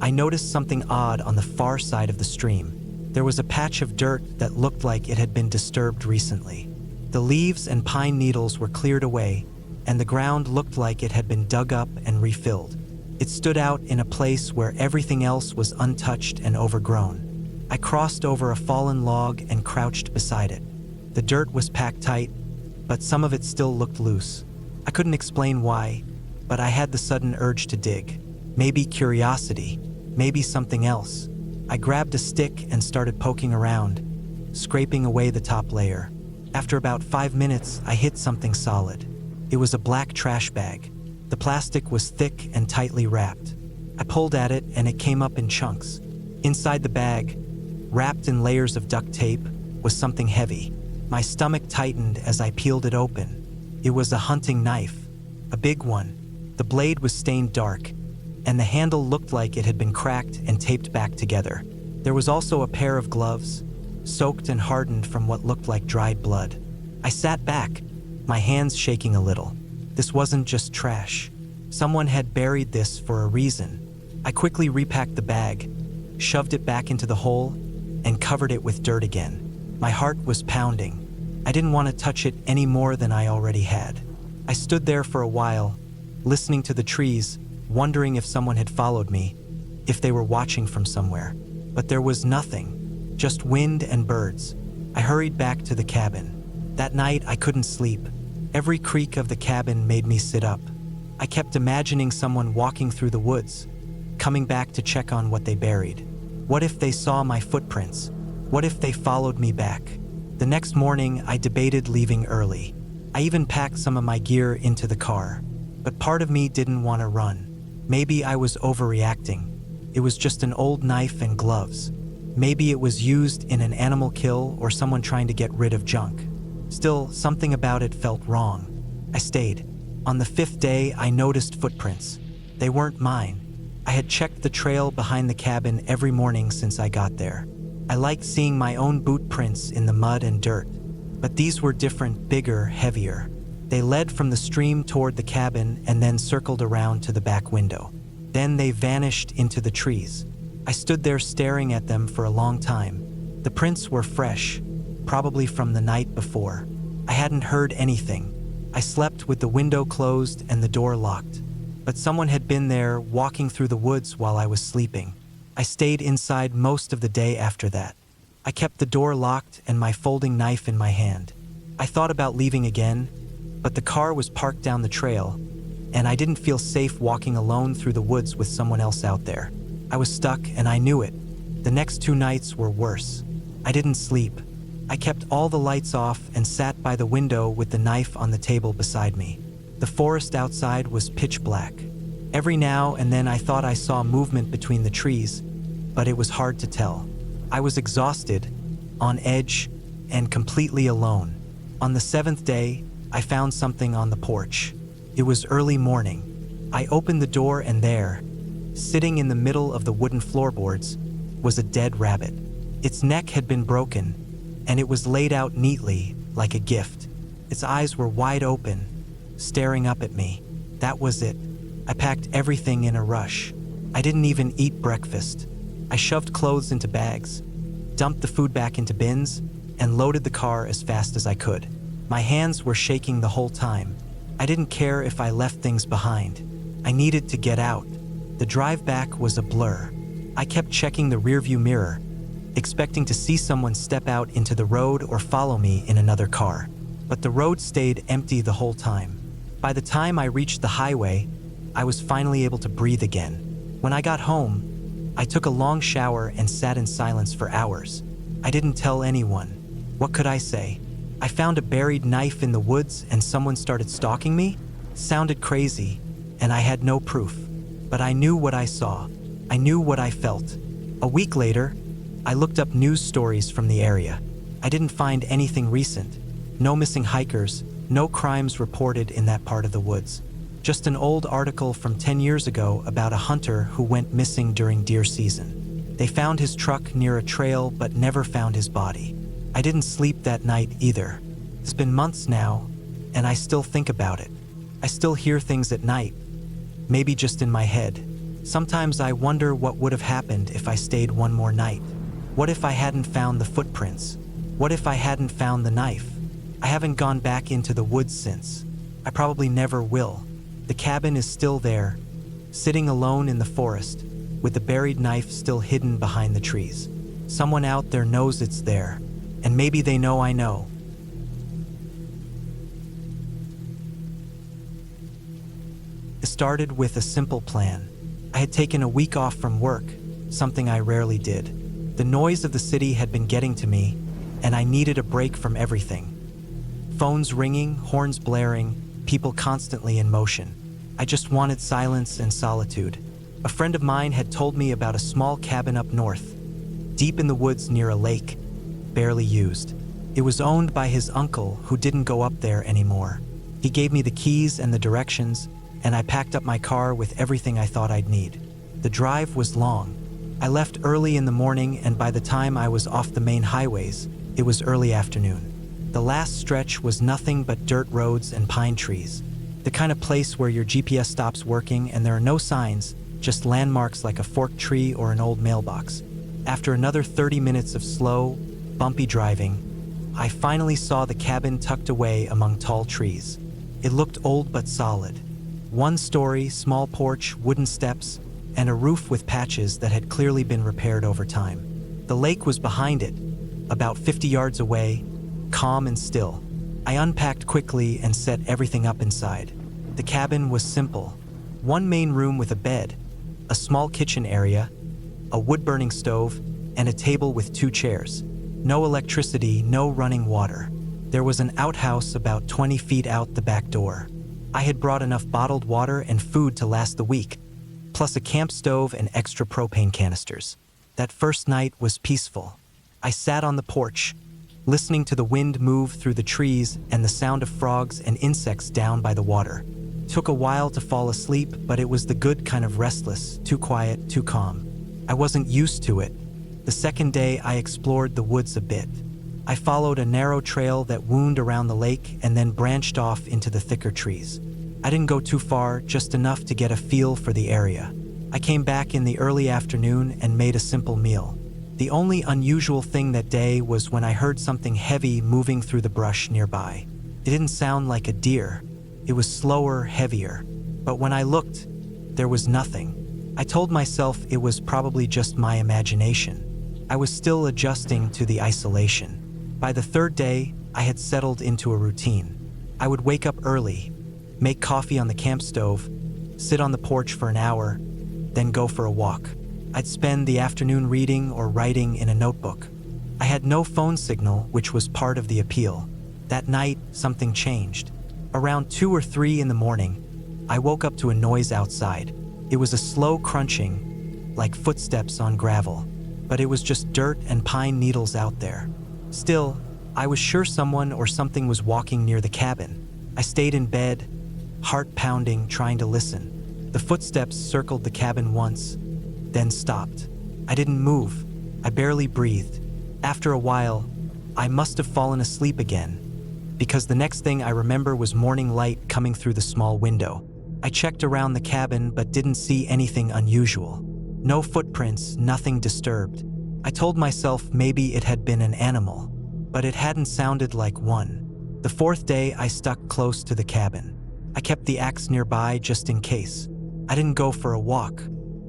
I noticed something odd on the far side of the stream. There was a patch of dirt that looked like it had been disturbed recently. The leaves and pine needles were cleared away, and the ground looked like it had been dug up and refilled. It stood out in a place where everything else was untouched and overgrown. I crossed over a fallen log and crouched beside it. The dirt was packed tight, but some of it still looked loose. I couldn't explain why, but I had the sudden urge to dig. Maybe curiosity, maybe something else. I grabbed a stick and started poking around, scraping away the top layer. After about 5 minutes, I hit something solid. It was a black trash bag. The plastic was thick and tightly wrapped. I pulled at it and it came up in chunks. Inside the bag, wrapped in layers of duct tape, was something heavy. My stomach tightened as I peeled it open. It was a hunting knife, a big one. The blade was stained dark, and the handle looked like it had been cracked and taped back together. There was also a pair of gloves, soaked and hardened from what looked like dried blood. I sat back, my hands shaking a little. This wasn't just trash. Someone had buried this for a reason. I quickly repacked the bag, shoved it back into the hole, and covered it with dirt again. My heart was pounding. I didn't want to touch it any more than I already had. I stood there for a while, listening to the trees, wondering if someone had followed me, if they were watching from somewhere. But there was nothing, just wind and birds. I hurried back to the cabin. That night, I couldn't sleep. Every creak of the cabin made me sit up. I kept imagining someone walking through the woods, coming back to check on what they buried. What if they saw my footprints? What if they followed me back? The next morning, I debated leaving early. I even packed some of my gear into the car. But part of me didn't want to run. Maybe I was overreacting. It was just an old knife and gloves. Maybe it was used in an animal kill or someone trying to get rid of junk. Still, something about it felt wrong. I stayed. On the 5th day, I noticed footprints. They weren't mine. I had checked the trail behind the cabin every morning since I got there. I liked seeing my own boot prints in the mud and dirt. But these were different, bigger, heavier. They led from the stream toward the cabin and then circled around to the back window. Then they vanished into the trees. I stood there staring at them for a long time. The prints were fresh, probably from the night before. I hadn't heard anything. I slept with the window closed and the door locked. But someone had been there walking through the woods while I was sleeping. I stayed inside most of the day after that. I kept the door locked and my folding knife in my hand. I thought about leaving again, but the car was parked down the trail, and I didn't feel safe walking alone through the woods with someone else out there. I was stuck, and I knew it. The next 2 nights were worse. I didn't sleep. I kept all the lights off and sat by the window with the knife on the table beside me. The forest outside was pitch black. Every now and then I thought I saw movement between the trees, but it was hard to tell. I was exhausted, on edge, and completely alone. On the 7th day, I found something on the porch. It was early morning. I opened the door and there, sitting in the middle of the wooden floorboards, was a dead rabbit. Its neck had been broken, and it was laid out neatly, like a gift. Its eyes were wide open, staring up at me. That was it. I packed everything in a rush. I didn't even eat breakfast. I shoved clothes into bags, dumped the food back into bins, and loaded the car as fast as I could. My hands were shaking the whole time. I didn't care if I left things behind. I needed to get out. The drive back was a blur. I kept checking the rearview mirror, expecting to see someone step out into the road or follow me in another car. But the road stayed empty the whole time. By the time I reached the highway, I was finally able to breathe again. When I got home, I took a long shower and sat in silence for hours. I didn't tell anyone. What could I say? I found a buried knife in the woods and someone started stalking me? Sounded crazy, and I had no proof. But I knew what I saw. I knew what I felt. A week later, I looked up news stories from the area. I didn't find anything recent. No missing hikers, no crimes reported in that part of the woods. Just an old article from 10 years ago about a hunter who went missing during deer season. They found his truck near a trail but never found his body. I didn't sleep that night either. It's been months now, and I still think about it. I still hear things at night, maybe just in my head. Sometimes I wonder what would have happened if I stayed one more night. What if I hadn't found the footprints? What if I hadn't found the knife? I haven't gone back into the woods since. I probably never will. The cabin is still there, sitting alone in the forest, with the buried knife still hidden behind the trees. Someone out there knows it's there, and maybe they know I know. It started with a simple plan. I had taken a week off from work, something I rarely did. The noise of the city had been getting to me, and I needed a break from everything. Phones ringing, horns blaring, people constantly in motion. I just wanted silence and solitude. A friend of mine had told me about a small cabin up north, deep in the woods near a lake, barely used. It was owned by his uncle, who didn't go up there anymore. He gave me the keys and the directions, and I packed up my car with everything I thought I'd need. The drive was long. I left early in the morning, and by the time I was off the main highways, it was early afternoon. The last stretch was nothing but dirt roads and pine trees. The kind of place where your GPS stops working and there are no signs, just landmarks like a forked tree or an old mailbox. After another 30 minutes of slow, bumpy driving, I finally saw the cabin tucked away among tall trees. It looked old but solid. One story, small porch, wooden steps, and a roof with patches that had clearly been repaired over time. The lake was behind it, about 50 yards away, calm and still. I unpacked quickly and set everything up inside. The cabin was simple. One main room with a bed, a small kitchen area, a wood-burning stove, and a table with 2 chairs. No electricity, no running water. There was an outhouse about 20 feet out the back door. I had brought enough bottled water and food to last the week, plus a camp stove and extra propane canisters. That first night was peaceful. I sat on the porch, listening to the wind move through the trees and the sound of frogs and insects down by the water. Took a while to fall asleep, but it was the good kind of restless, too quiet, too calm. I wasn't used to it. The second day, I explored the woods a bit. I followed a narrow trail that wound around the lake and then branched off into the thicker trees. I didn't go too far, just enough to get a feel for the area. I came back in the early afternoon and made a simple meal. The only unusual thing that day was when I heard something heavy moving through the brush nearby. It didn't sound like a deer. It was slower, heavier. But when I looked, there was nothing. I told myself it was probably just my imagination. I was still adjusting to the isolation. By the third day, I had settled into a routine. I would wake up early, make coffee on the camp stove, sit on the porch for an hour, then go for a walk. I'd spend the afternoon reading or writing in a notebook. I had no phone signal, which was part of the appeal. That night, something changed. Around 2 or 3 in the morning, I woke up to a noise outside. It was a slow crunching, like footsteps on gravel, but it was just dirt and pine needles out there. Still, I was sure someone or something was walking near the cabin. I stayed in bed, heart pounding, trying to listen. The footsteps circled the cabin once, then stopped. I didn't move. I barely breathed. After a while, I must have fallen asleep again, because the next thing I remember was morning light coming through the small window. I checked around the cabin but didn't see anything unusual. No footprints, nothing disturbed. I told myself maybe it had been an animal, but it hadn't sounded like one. The fourth day, I stuck close to the cabin. I kept the axe nearby just in case. I didn't go for a walk.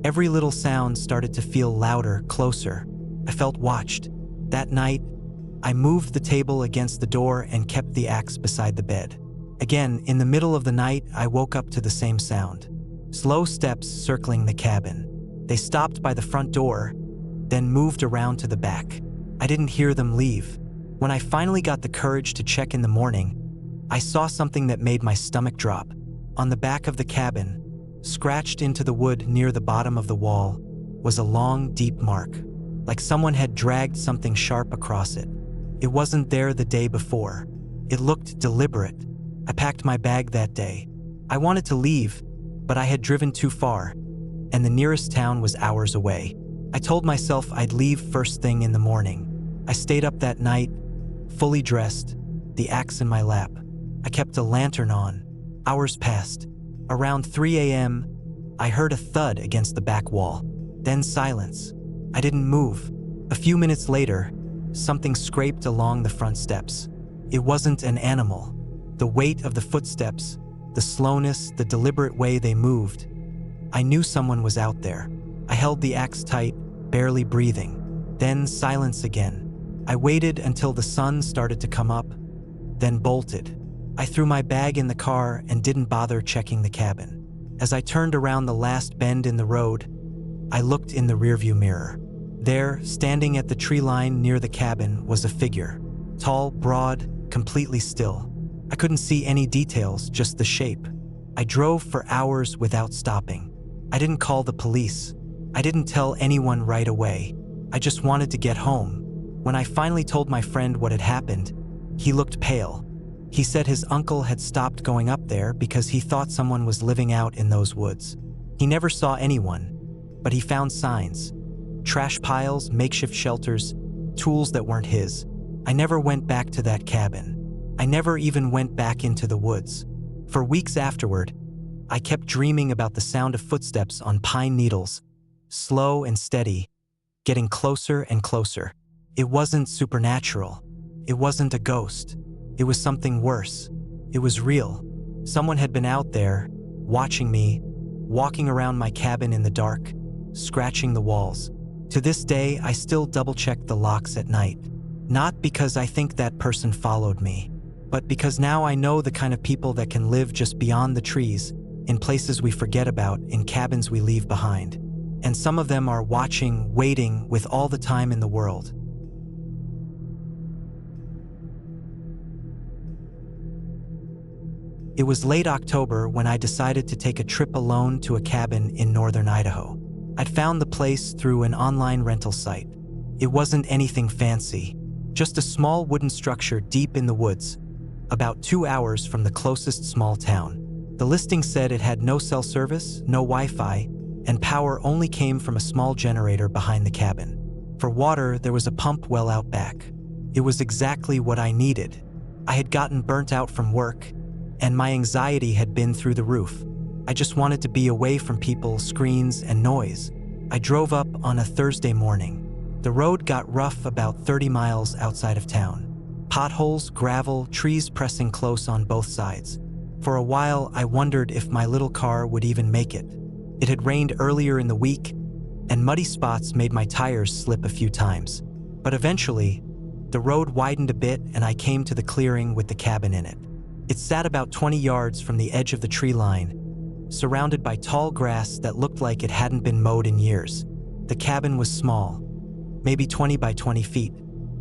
Every little sound started to feel louder, closer. I felt watched. That night, I moved the table against the door and kept the axe beside the bed. Again, in the middle of the night, I woke up to the same sound. Slow steps circling the cabin. They stopped by the front door, then moved around to the back. I didn't hear them leave. When I finally got the courage to check in the morning, I saw something that made my stomach drop. On the back of the cabin, scratched into the wood near the bottom of the wall, was a long, deep mark, like someone had dragged something sharp across it. It wasn't there the day before. It looked deliberate. I packed my bag that day. I wanted to leave, but I had driven too far, and the nearest town was hours away. I told myself I'd leave first thing in the morning. I stayed up that night, fully dressed, the axe in my lap. I kept a lantern on. Hours passed. Around 3 a.m., I heard a thud against the back wall. Then silence. I didn't move. A few minutes later, something scraped along the front steps. It wasn't an animal. The weight of the footsteps, the slowness, the deliberate way they moved. I knew someone was out there. I held the axe tight, barely breathing. Then silence again. I waited until the sun started to come up, then bolted. I threw my bag in the car and didn't bother checking the cabin. As I turned around the last bend in the road, I looked in the rearview mirror. There, standing at the tree line near the cabin, was a figure. Tall, broad, completely still. I couldn't see any details, just the shape. I drove for hours without stopping. I didn't call the police. I didn't tell anyone right away. I just wanted to get home. When I finally told my friend what had happened, he looked pale. He said his uncle had stopped going up there because he thought someone was living out in those woods. He never saw anyone, but he found signs. Trash piles, makeshift shelters, tools that weren't his. I never went back to that cabin. I never even went back into the woods. For weeks afterward, I kept dreaming about the sound of footsteps on pine needles, slow and steady, getting closer and closer. It wasn't supernatural. It wasn't a ghost. It was something worse. It was real. Someone had been out there, watching me, walking around my cabin in the dark, scratching the walls. To this day, I still double-check the locks at night. Not because I think that person followed me, but because now I know the kind of people that can live just beyond the trees, in places we forget about, in cabins we leave behind. And some of them are watching, waiting, with all the time in the world. It was late October when I decided to take a trip alone to a cabin in northern Idaho. I'd found the place through an online rental site. It wasn't anything fancy, just a small wooden structure deep in the woods, about 2 hours from the closest small town. The listing said it had no cell service, no Wi-Fi, and power only came from a small generator behind the cabin. For water, there was a pump well out back. It was exactly what I needed. I had gotten burnt out from work, and my anxiety had been through the roof. I just wanted to be away from people, screens, and noise. I drove up on a Thursday morning. The road got rough about 30 miles outside of town. Potholes, gravel, trees pressing close on both sides. For a while, I wondered if my little car would even make it. It had rained earlier in the week, and muddy spots made my tires slip a few times. But eventually, the road widened a bit and I came to the clearing with the cabin in it. It sat about 20 yards from the edge of the tree line, surrounded by tall grass that looked like it hadn't been mowed in years. The cabin was small, maybe 20 by 20 feet,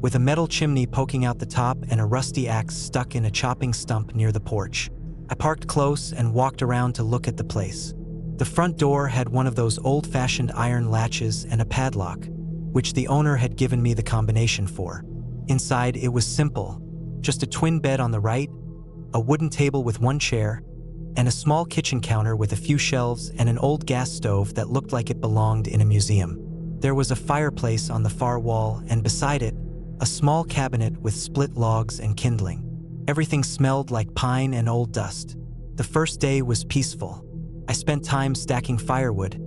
with a metal chimney poking out the top and a rusty axe stuck in a chopping stump near the porch. I parked close and walked around to look at the place. The front door had one of those old-fashioned iron latches and a padlock, which the owner had given me the combination for. Inside, it was simple, just a twin bed on the right, a wooden table with one chair, and a small kitchen counter with a few shelves and an old gas stove that looked like it belonged in a museum. There was a fireplace on the far wall, and beside it, a small cabinet with split logs and kindling. Everything smelled like pine and old dust. The first day was peaceful. I spent time stacking firewood,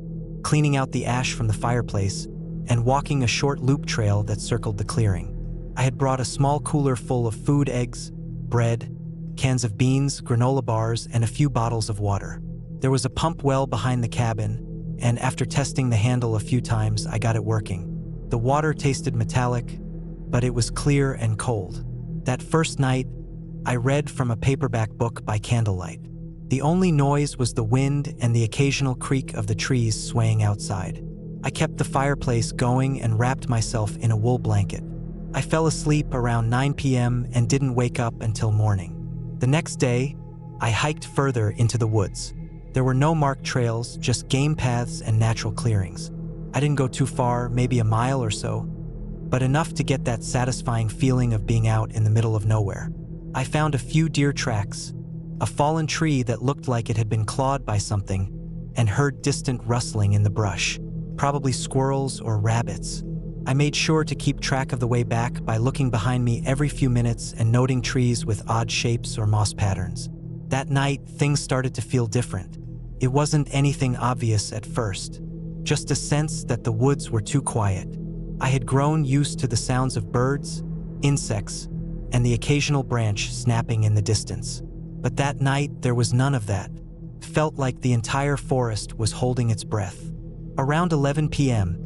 cleaning out the ash from the fireplace, and walking a short loop trail that circled the clearing. I had brought a small cooler full of food, eggs, bread, cans of beans, granola bars, and a few bottles of water. There was a pump well behind the cabin, and after testing the handle a few times, I got it working. The water tasted metallic, but it was clear and cold. That first night, I read from a paperback book by candlelight. The only noise was the wind and the occasional creak of the trees swaying outside. I kept the fireplace going and wrapped myself in a wool blanket. I fell asleep around 9 p.m. and didn't wake up until morning. The next day, I hiked further into the woods. There were no marked trails, just game paths and natural clearings. I didn't go too far, maybe a mile or so, but enough to get that satisfying feeling of being out in the middle of nowhere. I found a few deer tracks, a fallen tree that looked like it had been clawed by something, and heard distant rustling in the brush, probably squirrels or rabbits. I made sure to keep track of the way back by looking behind me every few minutes and noting trees with odd shapes or moss patterns. That night, things started to feel different. It wasn't anything obvious at first, just a sense that the woods were too quiet. I had grown used to the sounds of birds, insects, and the occasional branch snapping in the distance. But that night, there was none of that. Felt like the entire forest was holding its breath. Around 11 p.m.,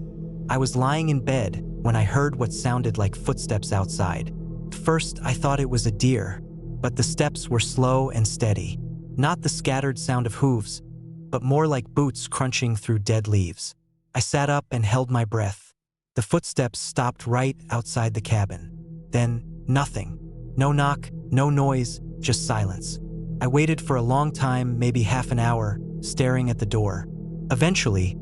I was lying in bed when I heard what sounded like footsteps outside. First, I thought it was a deer, but the steps were slow and steady. Not the scattered sound of hooves, but more like boots crunching through dead leaves. I sat up and held my breath. The footsteps stopped right outside the cabin. Then, nothing. No knock, no noise, just silence. I waited for a long time, maybe half an hour, staring at the door. Eventually,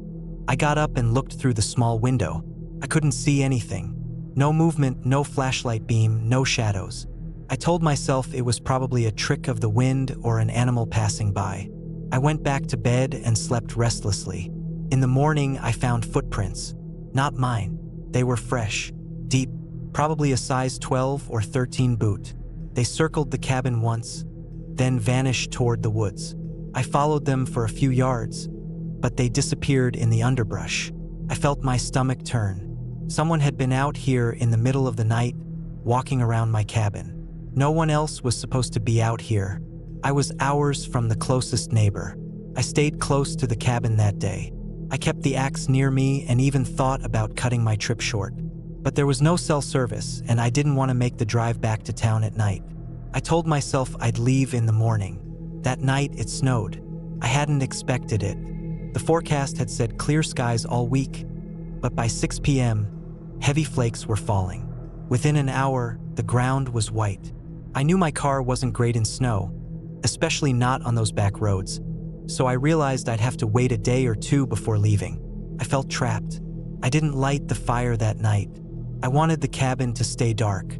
I got up and looked through the small window. I couldn't see anything. No movement, no flashlight beam, no shadows. I told myself it was probably a trick of the wind or an animal passing by. I went back to bed and slept restlessly. In the morning, I found footprints. Not mine. They were fresh, deep, probably a size 12 or 13 boot. They circled the cabin once, then vanished toward the woods. I followed them for a few yards, but they disappeared in the underbrush. I felt my stomach turn. Someone had been out here in the middle of the night, walking around my cabin. No one else was supposed to be out here. I was hours from the closest neighbor. I stayed close to the cabin that day. I kept the axe near me and even thought about cutting my trip short. But there was no cell service, and I didn't want to make the drive back to town at night. I told myself I'd leave in the morning. That night, it snowed. I hadn't expected it. The forecast had said clear skies all week, but by 6 p.m., heavy flakes were falling. Within an hour, the ground was white. I knew my car wasn't great in snow, especially not on those back roads, so I realized I'd have to wait a day or two before leaving. I felt trapped. I didn't light the fire that night. I wanted the cabin to stay dark.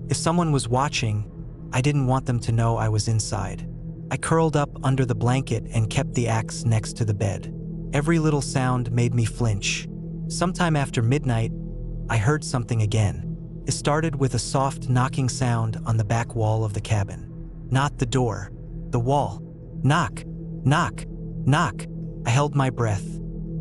If someone was watching, I didn't want them to know I was inside. I curled up under the blanket and kept the axe next to the bed. Every little sound made me flinch. Sometime after midnight, I heard something again. It started with a soft knocking sound on the back wall of the cabin. Not the door, the wall. Knock, knock, knock. I held my breath.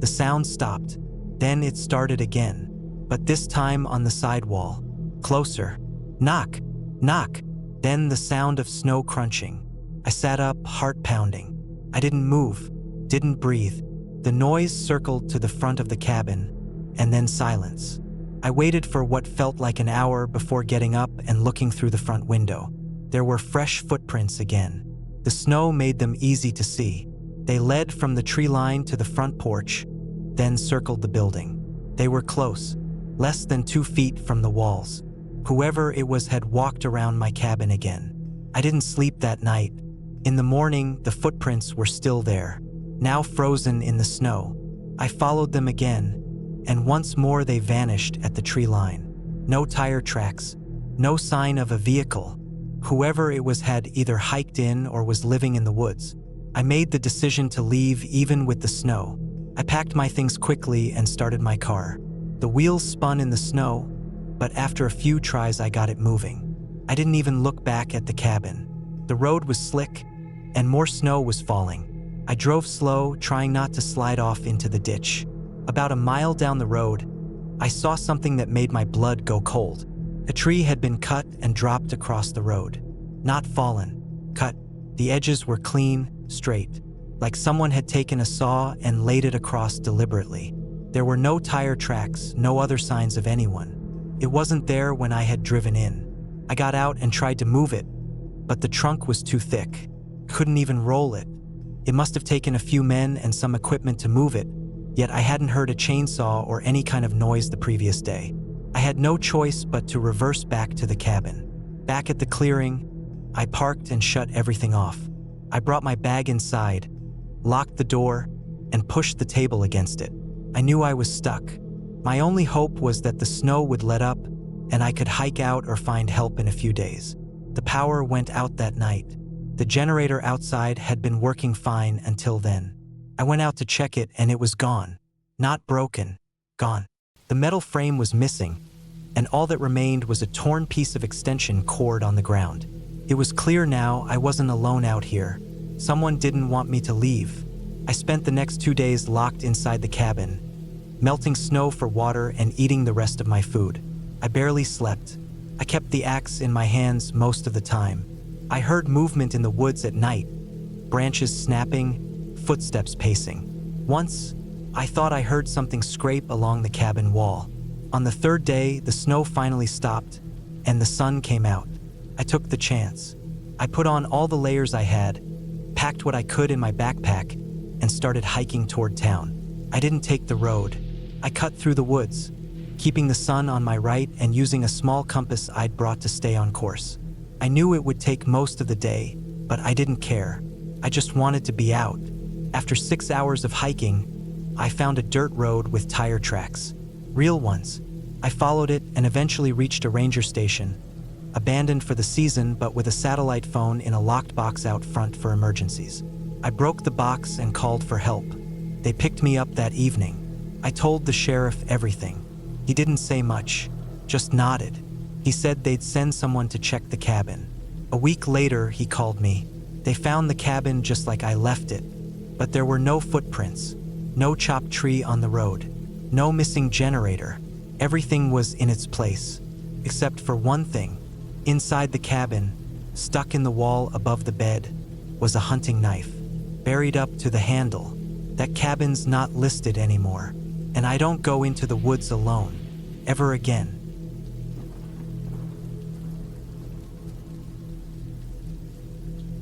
The sound stopped. Then it started again, but this time on the side wall. Closer. Knock, knock. Then the sound of snow crunching. I sat up, heart pounding. I didn't move, didn't breathe. The noise circled to the front of the cabin, and then silence. I waited for what felt like an hour before getting up and looking through the front window. There were fresh footprints again. The snow made them easy to see. They led from the tree line to the front porch, then circled the building. They were close, less than 2 feet from the walls. Whoever it was had walked around my cabin again. I didn't sleep that night. In the morning, the footprints were still there, now frozen in the snow. I followed them again, and once more they vanished at the tree line. No tire tracks, no sign of a vehicle. Whoever it was had either hiked in or was living in the woods. I made the decision to leave even with the snow. I packed my things quickly and started my car. The wheels spun in the snow, but after a few tries I got it moving. I didn't even look back at the cabin. The road was slick, and more snow was falling. I drove slow, trying not to slide off into the ditch. About a mile down the road, I saw something that made my blood go cold. A tree had been cut and dropped across the road. Not fallen, cut. The edges were clean, straight, like someone had taken a saw and laid it across deliberately. There were no tire tracks, no other signs of anyone. It wasn't there when I had driven in. I got out and tried to move it, but the trunk was too thick. Couldn't even roll it. It must have taken a few men and some equipment to move it, yet I hadn't heard a chainsaw or any kind of noise the previous day. I had no choice but to reverse back to the cabin. Back at the clearing, I parked and shut everything off. I brought my bag inside, locked the door, and pushed the table against it. I knew I was stuck. My only hope was that the snow would let up and I could hike out or find help in a few days. The power went out that night. The generator outside had been working fine until then. I went out to check it and it was gone. Not broken, gone. The metal frame was missing, and all that remained was a torn piece of extension cord on the ground. It was clear now I wasn't alone out here. Someone didn't want me to leave. I spent the next 2 days locked inside the cabin, melting snow for water and eating the rest of my food. I barely slept. I kept the axe in my hands most of the time. I heard movement in the woods at night, branches snapping, footsteps pacing. Once, I thought I heard something scrape along the cabin wall. On the third day, the snow finally stopped, and the sun came out. I took the chance. I put on all the layers I had, packed what I could in my backpack, and started hiking toward town. I didn't take the road. I cut through the woods, keeping the sun on my right and using a small compass I'd brought to stay on course. I knew it would take most of the day, but I didn't care. I just wanted to be out. After 6 hours of hiking, I found a dirt road with tire tracks. Real ones. I followed it and eventually reached a ranger station, abandoned for the season but with a satellite phone in a locked box out front for emergencies. I broke the box and called for help. They picked me up that evening. I told the sheriff everything. He didn't say much, just nodded. He said they'd send someone to check the cabin. A week later, he called me. They found the cabin just like I left it, but there were no footprints, no chopped tree on the road, no missing generator. Everything was in its place, except for one thing. Inside the cabin, stuck in the wall above the bed, was a hunting knife, buried up to the handle. That cabin's not listed anymore, and I don't go into the woods alone, ever again.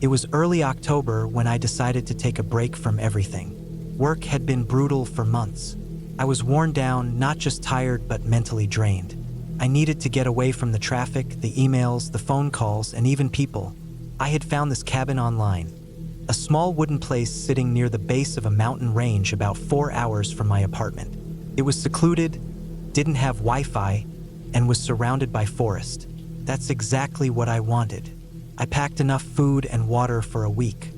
It was early October when I decided to take a break from everything. Work had been brutal for months. I was worn down, not just tired, but mentally drained. I needed to get away from the traffic, the emails, the phone calls, and even people. I had found this cabin online, a small wooden place sitting near the base of a mountain range about 4 hours from my apartment. It was secluded, didn't have Wi-Fi, and was surrounded by forest. That's exactly what I wanted. I packed enough food and water for a week.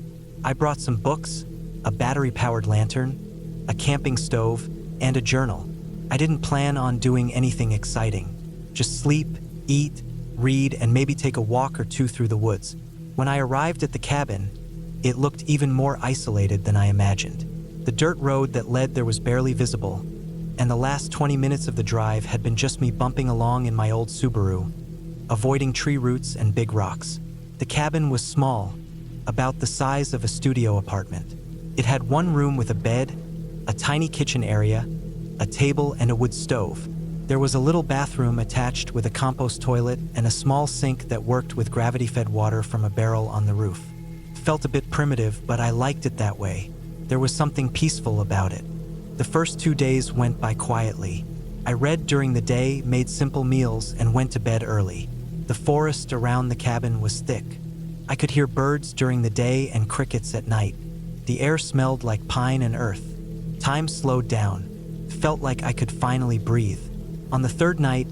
I brought some books, a battery-powered lantern, a camping stove, and a journal. I didn't plan on doing anything exciting. Just sleep, eat, read, and maybe take a walk or two through the woods. When I arrived at the cabin, it looked even more isolated than I imagined. The dirt road that led there was barely visible, and the last 20 minutes of the drive had been just me bumping along in my old Subaru, avoiding tree roots and big rocks. The cabin was small, about the size of a studio apartment. It had one room with a bed, a tiny kitchen area, a table, and a wood stove. There was a little bathroom attached with a compost toilet and a small sink that worked with gravity-fed water from a barrel on the roof. It felt a bit primitive, but I liked it that way. There was something peaceful about it. The first 2 days went by quietly. I read during the day, made simple meals, and went to bed early. The forest around the cabin was thick. I could hear birds during the day and crickets at night. The air smelled like pine and earth. Time slowed down. Felt like I could finally breathe. On the third night,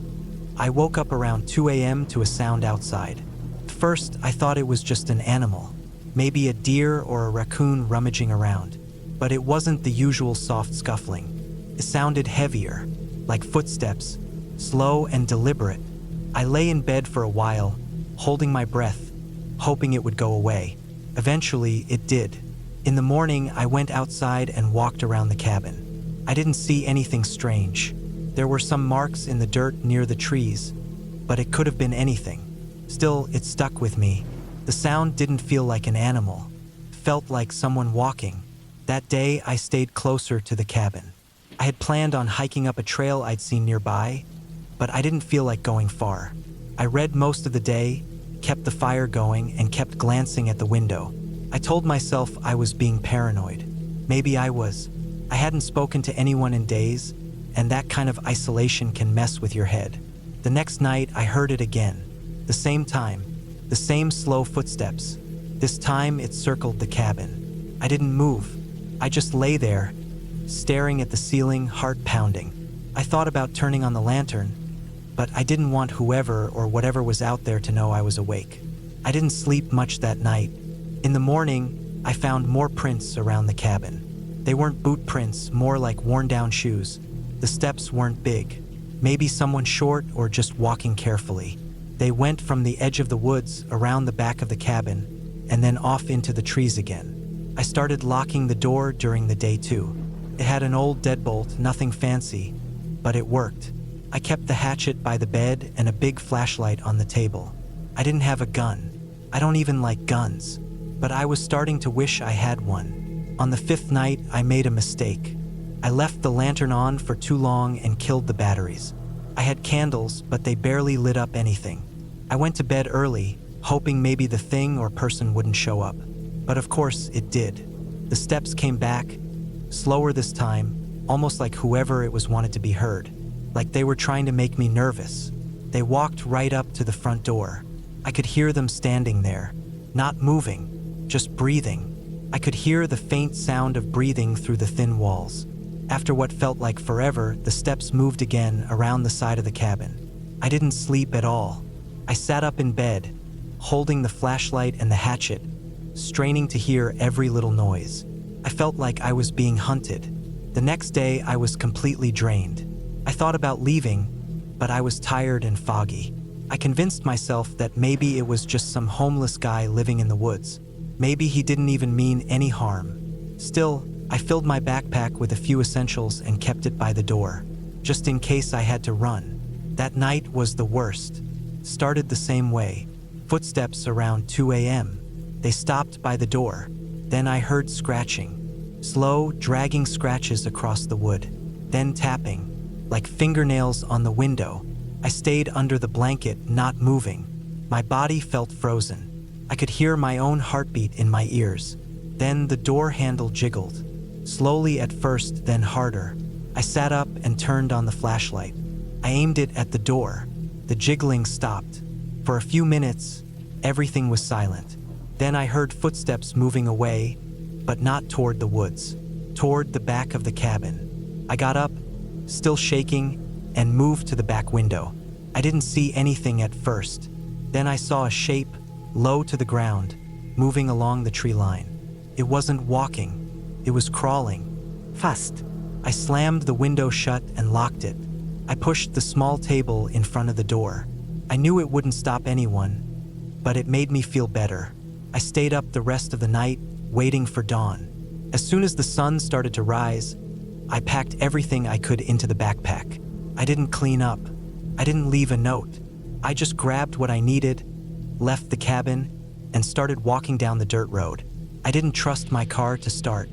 I woke up around 2 a.m. to a sound outside. At first, I thought it was just an animal, maybe a deer or a raccoon rummaging around. But it wasn't the usual soft scuffling. It sounded heavier, like footsteps, slow and deliberate. I lay in bed for a while, holding my breath, hoping it would go away. Eventually, it did. In the morning, I went outside and walked around the cabin. I didn't see anything strange. There were some marks in the dirt near the trees, but it could have been anything. Still, it stuck with me. The sound didn't feel like an animal. It felt like someone walking. That day, I stayed closer to the cabin. I had planned on hiking up a trail I'd seen nearby, but I didn't feel like going far. I read most of the day, kept the fire going, and kept glancing at the window. I told myself I was being paranoid. Maybe I was. I hadn't spoken to anyone in days, and that kind of isolation can mess with your head. The next night, I heard it again. The same time, the same slow footsteps. This time, it circled the cabin. I didn't move. I just lay there, staring at the ceiling, heart pounding. I thought about turning on the lantern, but I didn't want whoever or whatever was out there to know I was awake. I didn't sleep much that night. In the morning, I found more prints around the cabin. They weren't boot prints, more like worn-down shoes. The steps weren't big. Maybe someone short or just walking carefully. They went from the edge of the woods around the back of the cabin and then off into the trees again. I started locking the door during the day too. It had an old deadbolt, nothing fancy, but it worked. I kept the hatchet by the bed and a big flashlight on the table. I didn't have a gun. I don't even like guns, but I was starting to wish I had one. On the 5th night, I made a mistake. I left the lantern on for too long and killed the batteries. I had candles, but they barely lit up anything. I went to bed early, hoping maybe the thing or person wouldn't show up. But of course, it did. The steps came back, slower this time, almost like whoever it was wanted to be heard. Like they were trying to make me nervous. They walked right up to the front door. I could hear them standing there, not moving, just breathing. I could hear the faint sound of breathing through the thin walls. After what felt like forever, the steps moved again around the side of the cabin. I didn't sleep at all. I sat up in bed, holding the flashlight and the hatchet, straining to hear every little noise. I felt like I was being hunted. The next day, I was completely drained. I thought about leaving, but I was tired and foggy. I convinced myself that maybe it was just some homeless guy living in the woods. Maybe he didn't even mean any harm. Still, I filled my backpack with a few essentials and kept it by the door, just in case I had to run. That night was the worst. Started the same way. Footsteps around 2 a.m. They stopped by the door. Then I heard scratching. Slow, dragging scratches across the wood. Then tapping, like fingernails on the window. I stayed under the blanket, not moving. My body felt frozen. I could hear my own heartbeat in my ears. Then the door handle jiggled. Slowly at first, then harder. I sat up and turned on the flashlight. I aimed it at the door. The jiggling stopped. For a few minutes, everything was silent. Then I heard footsteps moving away, but not toward the woods, toward the back of the cabin. I got up, still shaking, and moved to the back window. I didn't see anything at first. Then I saw a shape, low to the ground, moving along the tree line. It wasn't walking. It was crawling. Fast. I slammed the window shut and locked it. I pushed the small table in front of the door. I knew it wouldn't stop anyone, but it made me feel better. I stayed up the rest of the night, waiting for dawn. As soon as the sun started to rise, I packed everything I could into the backpack. I didn't clean up. I didn't leave a note. I just grabbed what I needed, left the cabin, and started walking down the dirt road. I didn't trust my car to start.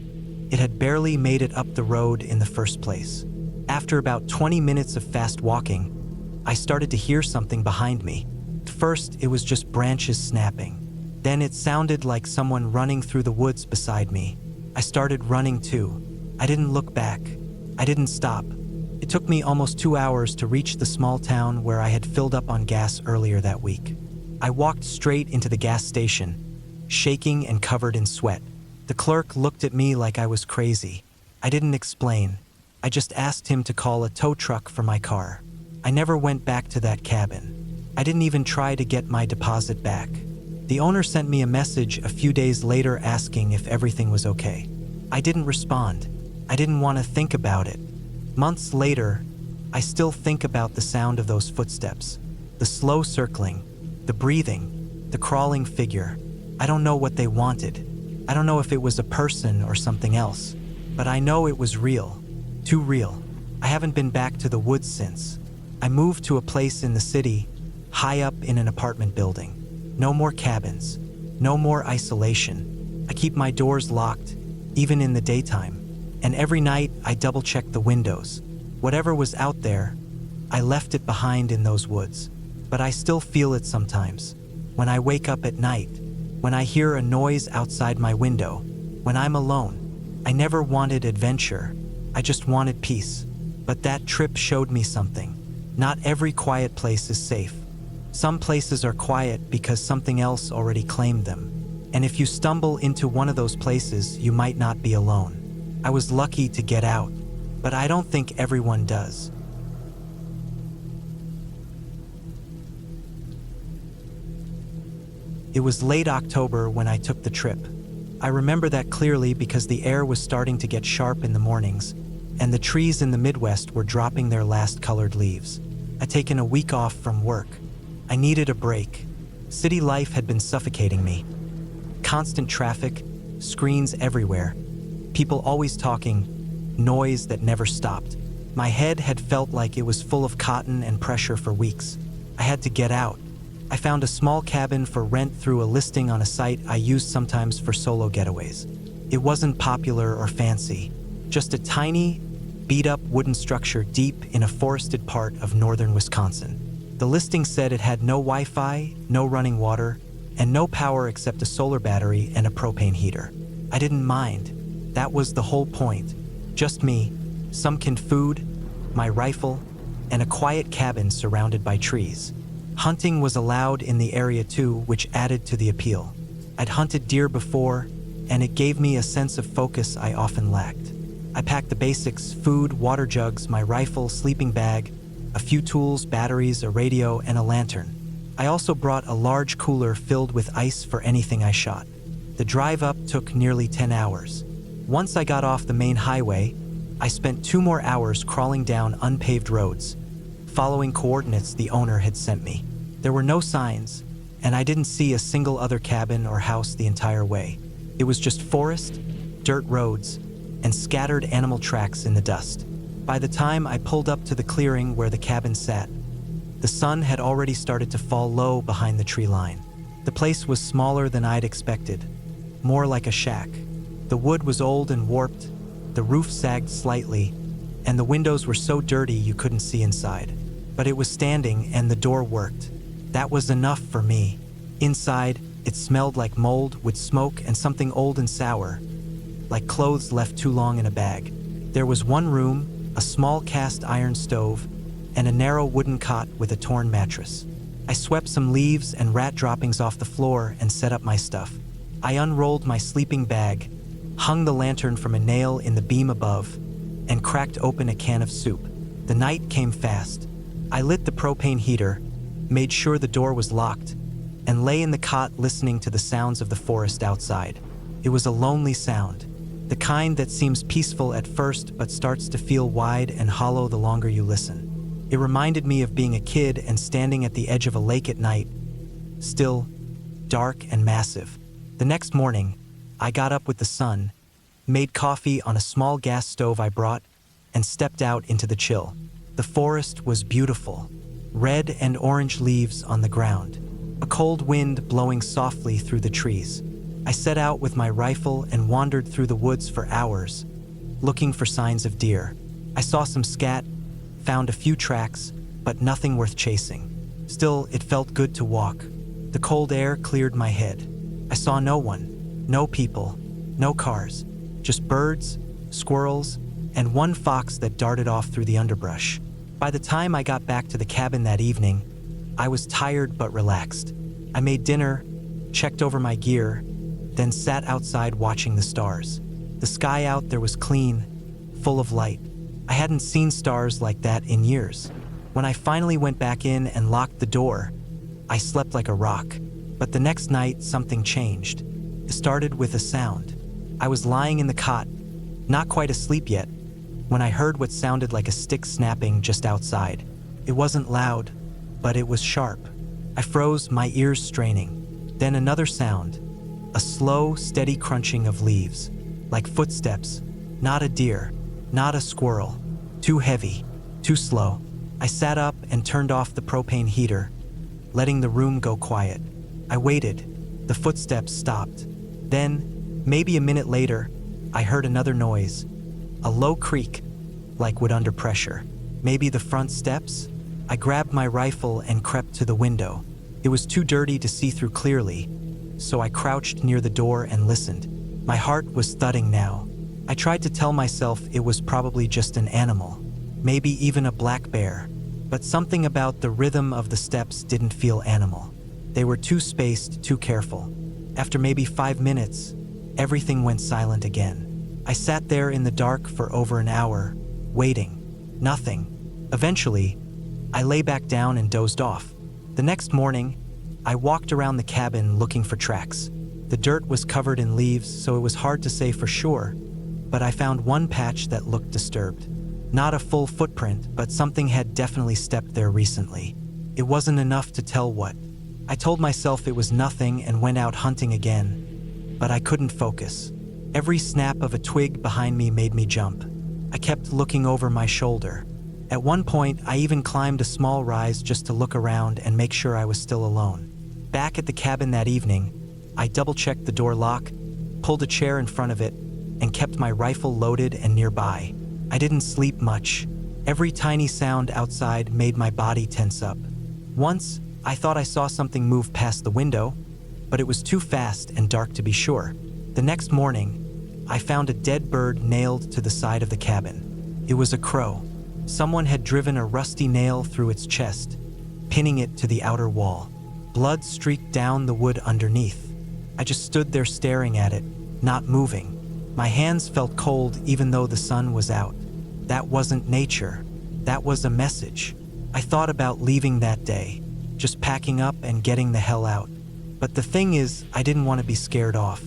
It had barely made it up the road in the first place. After about 20 minutes of fast walking, I started to hear something behind me. At first, it was just branches snapping. Then it sounded like someone running through the woods beside me. I started running too. I didn't look back. I didn't stop. It took me almost 2 hours to reach the small town where I had filled up on gas earlier that week. I walked straight into the gas station, shaking and covered in sweat. The clerk looked at me like I was crazy. I didn't explain. I just asked him to call a tow truck for my car. I never went back to that cabin. I didn't even try to get my deposit back. The owner sent me a message a few days later asking if everything was okay. I didn't respond. I didn't want to think about it. Months later, I still think about the sound of those footsteps, the slow circling, the breathing, the crawling figure. I don't know what they wanted. I don't know if it was a person or something else, but I know it was real. Too real. I haven't been back to the woods since. I moved to a place in the city, high up in an apartment building. No more cabins. No more isolation. I keep my doors locked, even in the daytime. And every night, I double-check the windows. Whatever was out there, I left it behind in those woods. But I still feel it sometimes. When I wake up at night, when I hear a noise outside my window, when I'm alone. I never wanted adventure. I just wanted peace. But that trip showed me something. Not every quiet place is safe. Some places are quiet because something else already claimed them. And if you stumble into one of those places, you might not be alone. I was lucky to get out, but I don't think everyone does. It was late October when I took the trip. I remember that clearly because the air was starting to get sharp in the mornings, and the trees in the Midwest were dropping their last colored leaves. I'd taken a week off from work. I needed a break. City life had been suffocating me. Constant traffic, screens everywhere, people always talking, noise that never stopped. My head had felt like it was full of cotton and pressure for weeks. I had to get out. I found a small cabin for rent through a listing on a site I used sometimes for solo getaways. It wasn't popular or fancy, just a tiny, beat-up wooden structure deep in a forested part of northern Wisconsin. The listing said it had no Wi-Fi, no running water, and no power except a solar battery and a propane heater. I didn't mind. That was the whole point. Just me, some canned food, my rifle, and a quiet cabin surrounded by trees. Hunting was allowed in the area too, which added to the appeal. I'd hunted deer before, and it gave me a sense of focus I often lacked. I packed the basics: food, water jugs, my rifle, sleeping bag, a few tools, batteries, a radio, and a lantern. I also brought a large cooler filled with ice for anything I shot. The drive up took nearly 10 hours. Once I got off the main highway, I spent 2 more hours crawling down unpaved roads, following coordinates the owner had sent me. There were no signs, and I didn't see a single other cabin or house the entire way. It was just forest, dirt roads, and scattered animal tracks in the dust. By the time I pulled up to the clearing where the cabin sat, the sun had already started to fall low behind the tree line. The place was smaller than I'd expected, more like a shack. The wood was old and warped, the roof sagged slightly, and the windows were so dirty you couldn't see inside. But it was standing and the door worked. That was enough for me. Inside, it smelled like mold with smoke and something old and sour, like clothes left too long in a bag. There was one room, a small cast iron stove, and a narrow wooden cot with a torn mattress. I swept some leaves and rat droppings off the floor and set up my stuff. I unrolled my sleeping bag, hung the lantern from a nail in the beam above, and cracked open a can of soup. The night came fast. I lit the propane heater, made sure the door was locked, and lay in the cot listening to the sounds of the forest outside. It was a lonely sound, the kind that seems peaceful at first but starts to feel wide and hollow the longer you listen. It reminded me of being a kid and standing at the edge of a lake at night, still, dark and massive. The next morning, I got up with the sun, made coffee on a small gas stove I brought, and stepped out into the chill. The forest was beautiful, red and orange leaves on the ground, a cold wind blowing softly through the trees. I set out with my rifle and wandered through the woods for hours, looking for signs of deer. I saw some scat, found a few tracks, but nothing worth chasing. Still, it felt good to walk. The cold air cleared my head. I saw no one, no people, no cars, just birds, squirrels, and one fox that darted off through the underbrush. By the time I got back to the cabin that evening, I was tired but relaxed. I made dinner, checked over my gear, then sat outside watching the stars. The sky out there was clean, full of light. I hadn't seen stars like that in years. When I finally went back in and locked the door, I slept like a rock. But the next night, something changed. It started with a sound. I was lying in the cot, not quite asleep yet, when I heard what sounded like a stick snapping just outside. It wasn't loud, but it was sharp. I froze, my ears straining. Then another sound, a slow, steady crunching of leaves, like footsteps, not a deer, not a squirrel, too heavy, too slow. I sat up and turned off the propane heater, letting the room go quiet. I waited. The footsteps stopped. Then, maybe a minute later, I heard another noise, a low creak, like wood under pressure. Maybe the front steps? I grabbed my rifle and crept to the window. It was too dirty to see through clearly, so I crouched near the door and listened. My heart was thudding now. I tried to tell myself it was probably just an animal, maybe even a black bear, but something about the rhythm of the steps didn't feel animal. They were too spaced, too careful. After maybe 5 minutes, everything went silent again. I sat there in the dark for over an hour, waiting. Nothing. Eventually, I lay back down and dozed off. The next morning, I walked around the cabin looking for tracks. The dirt was covered in leaves, so it was hard to say for sure, but I found one patch that looked disturbed. Not a full footprint, but something had definitely stepped there recently. It wasn't enough to tell what. I told myself it was nothing and went out hunting again, but I couldn't focus. Every snap of a twig behind me made me jump. I kept looking over my shoulder. At one point, I even climbed a small rise just to look around and make sure I was still alone. Back at the cabin that evening, I double-checked the door lock, pulled a chair in front of it, and kept my rifle loaded and nearby. I didn't sleep much. Every tiny sound outside made my body tense up. Once, I thought I saw something move past the window, but it was too fast and dark to be sure. The next morning, I found a dead bird nailed to the side of the cabin. It was a crow. Someone had driven a rusty nail through its chest, pinning it to the outer wall. Blood streaked down the wood underneath. I just stood there staring at it, not moving. My hands felt cold even though the sun was out. That wasn't nature. That was a message. I thought about leaving that day, just packing up and getting the hell out. But the thing is, I didn't want to be scared off.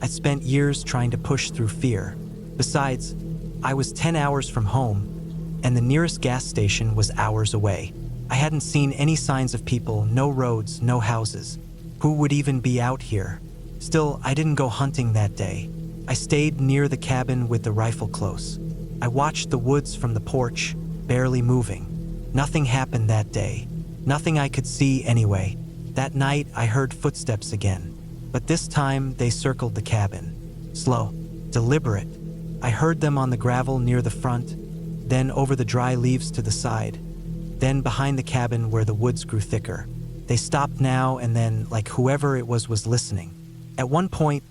I'd spent years trying to push through fear. Besides, I was 10 hours from home, and the nearest gas station was hours away. I hadn't seen any signs of people, no roads, no houses. Who would even be out here? Still, I didn't go hunting that day. I stayed near the cabin with the rifle close. I watched the woods from the porch, barely moving. Nothing happened that day. Nothing I could see anyway. That night, I heard footsteps again. But this time, they circled the cabin. Slow, deliberate. I heard them on the gravel near the front, then over the dry leaves to the side, then behind the cabin where the woods grew thicker. They stopped now and then, like whoever it was listening. At one point,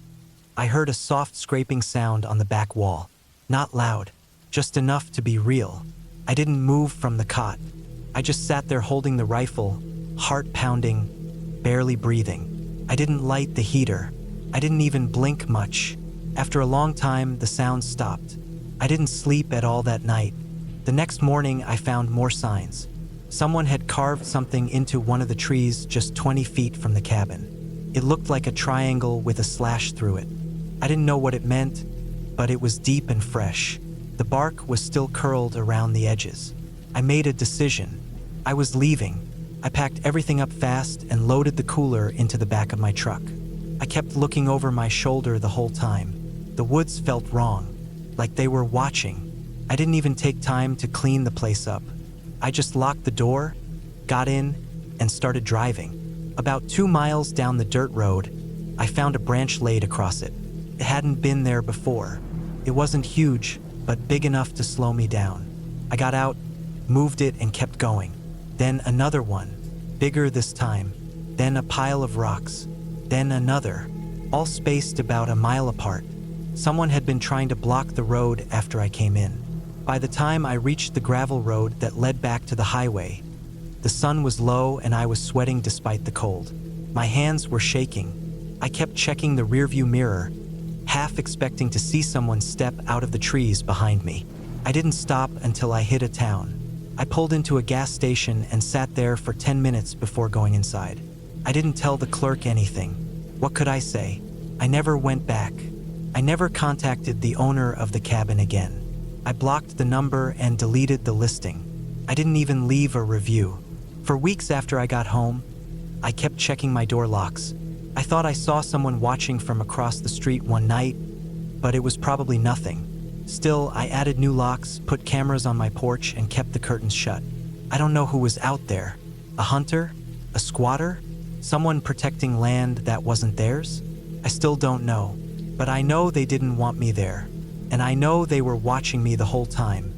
I heard a soft scraping sound on the back wall. Not loud, just enough to be real. I didn't move from the cot. I just sat there holding the rifle, heart pounding, barely breathing. I didn't light the heater. I didn't even blink much. After a long time, the sound stopped. I didn't sleep at all that night. The next morning, I found more signs. Someone had carved something into one of the trees just 20 feet from the cabin. It looked like a triangle with a slash through it. I didn't know what it meant, but it was deep and fresh. The bark was still curled around the edges. I made a decision. I was leaving. I packed everything up fast and loaded the cooler into the back of my truck. I kept looking over my shoulder the whole time. The woods felt wrong, like they were watching. I didn't even take time to clean the place up. I just locked the door, got in, and started driving. About 2 miles down the dirt road, I found a branch laid across it. It hadn't been there before. It wasn't huge, but big enough to slow me down. I got out, moved it, and kept going. Then another one, bigger this time. Then a pile of rocks. Then another, all spaced about a mile apart. Someone had been trying to block the road after I came in. By the time I reached the gravel road that led back to the highway, the sun was low and I was sweating despite the cold. My hands were shaking. I kept checking the rearview mirror, half expecting to see someone step out of the trees behind me. I didn't stop until I hit a town. I pulled into a gas station and sat there for 10 minutes before going inside. I didn't tell the clerk anything. What could I say? I never went back. I never contacted the owner of the cabin again. I blocked the number and deleted the listing. I didn't even leave a review. For weeks after I got home, I kept checking my door locks. I thought I saw someone watching from across the street one night, but it was probably nothing. Still, I added new locks, put cameras on my porch, and kept the curtains shut. I don't know who was out there. A hunter? A squatter? Someone protecting land that wasn't theirs? I still don't know. But I know they didn't want me there. And I know they were watching me the whole time.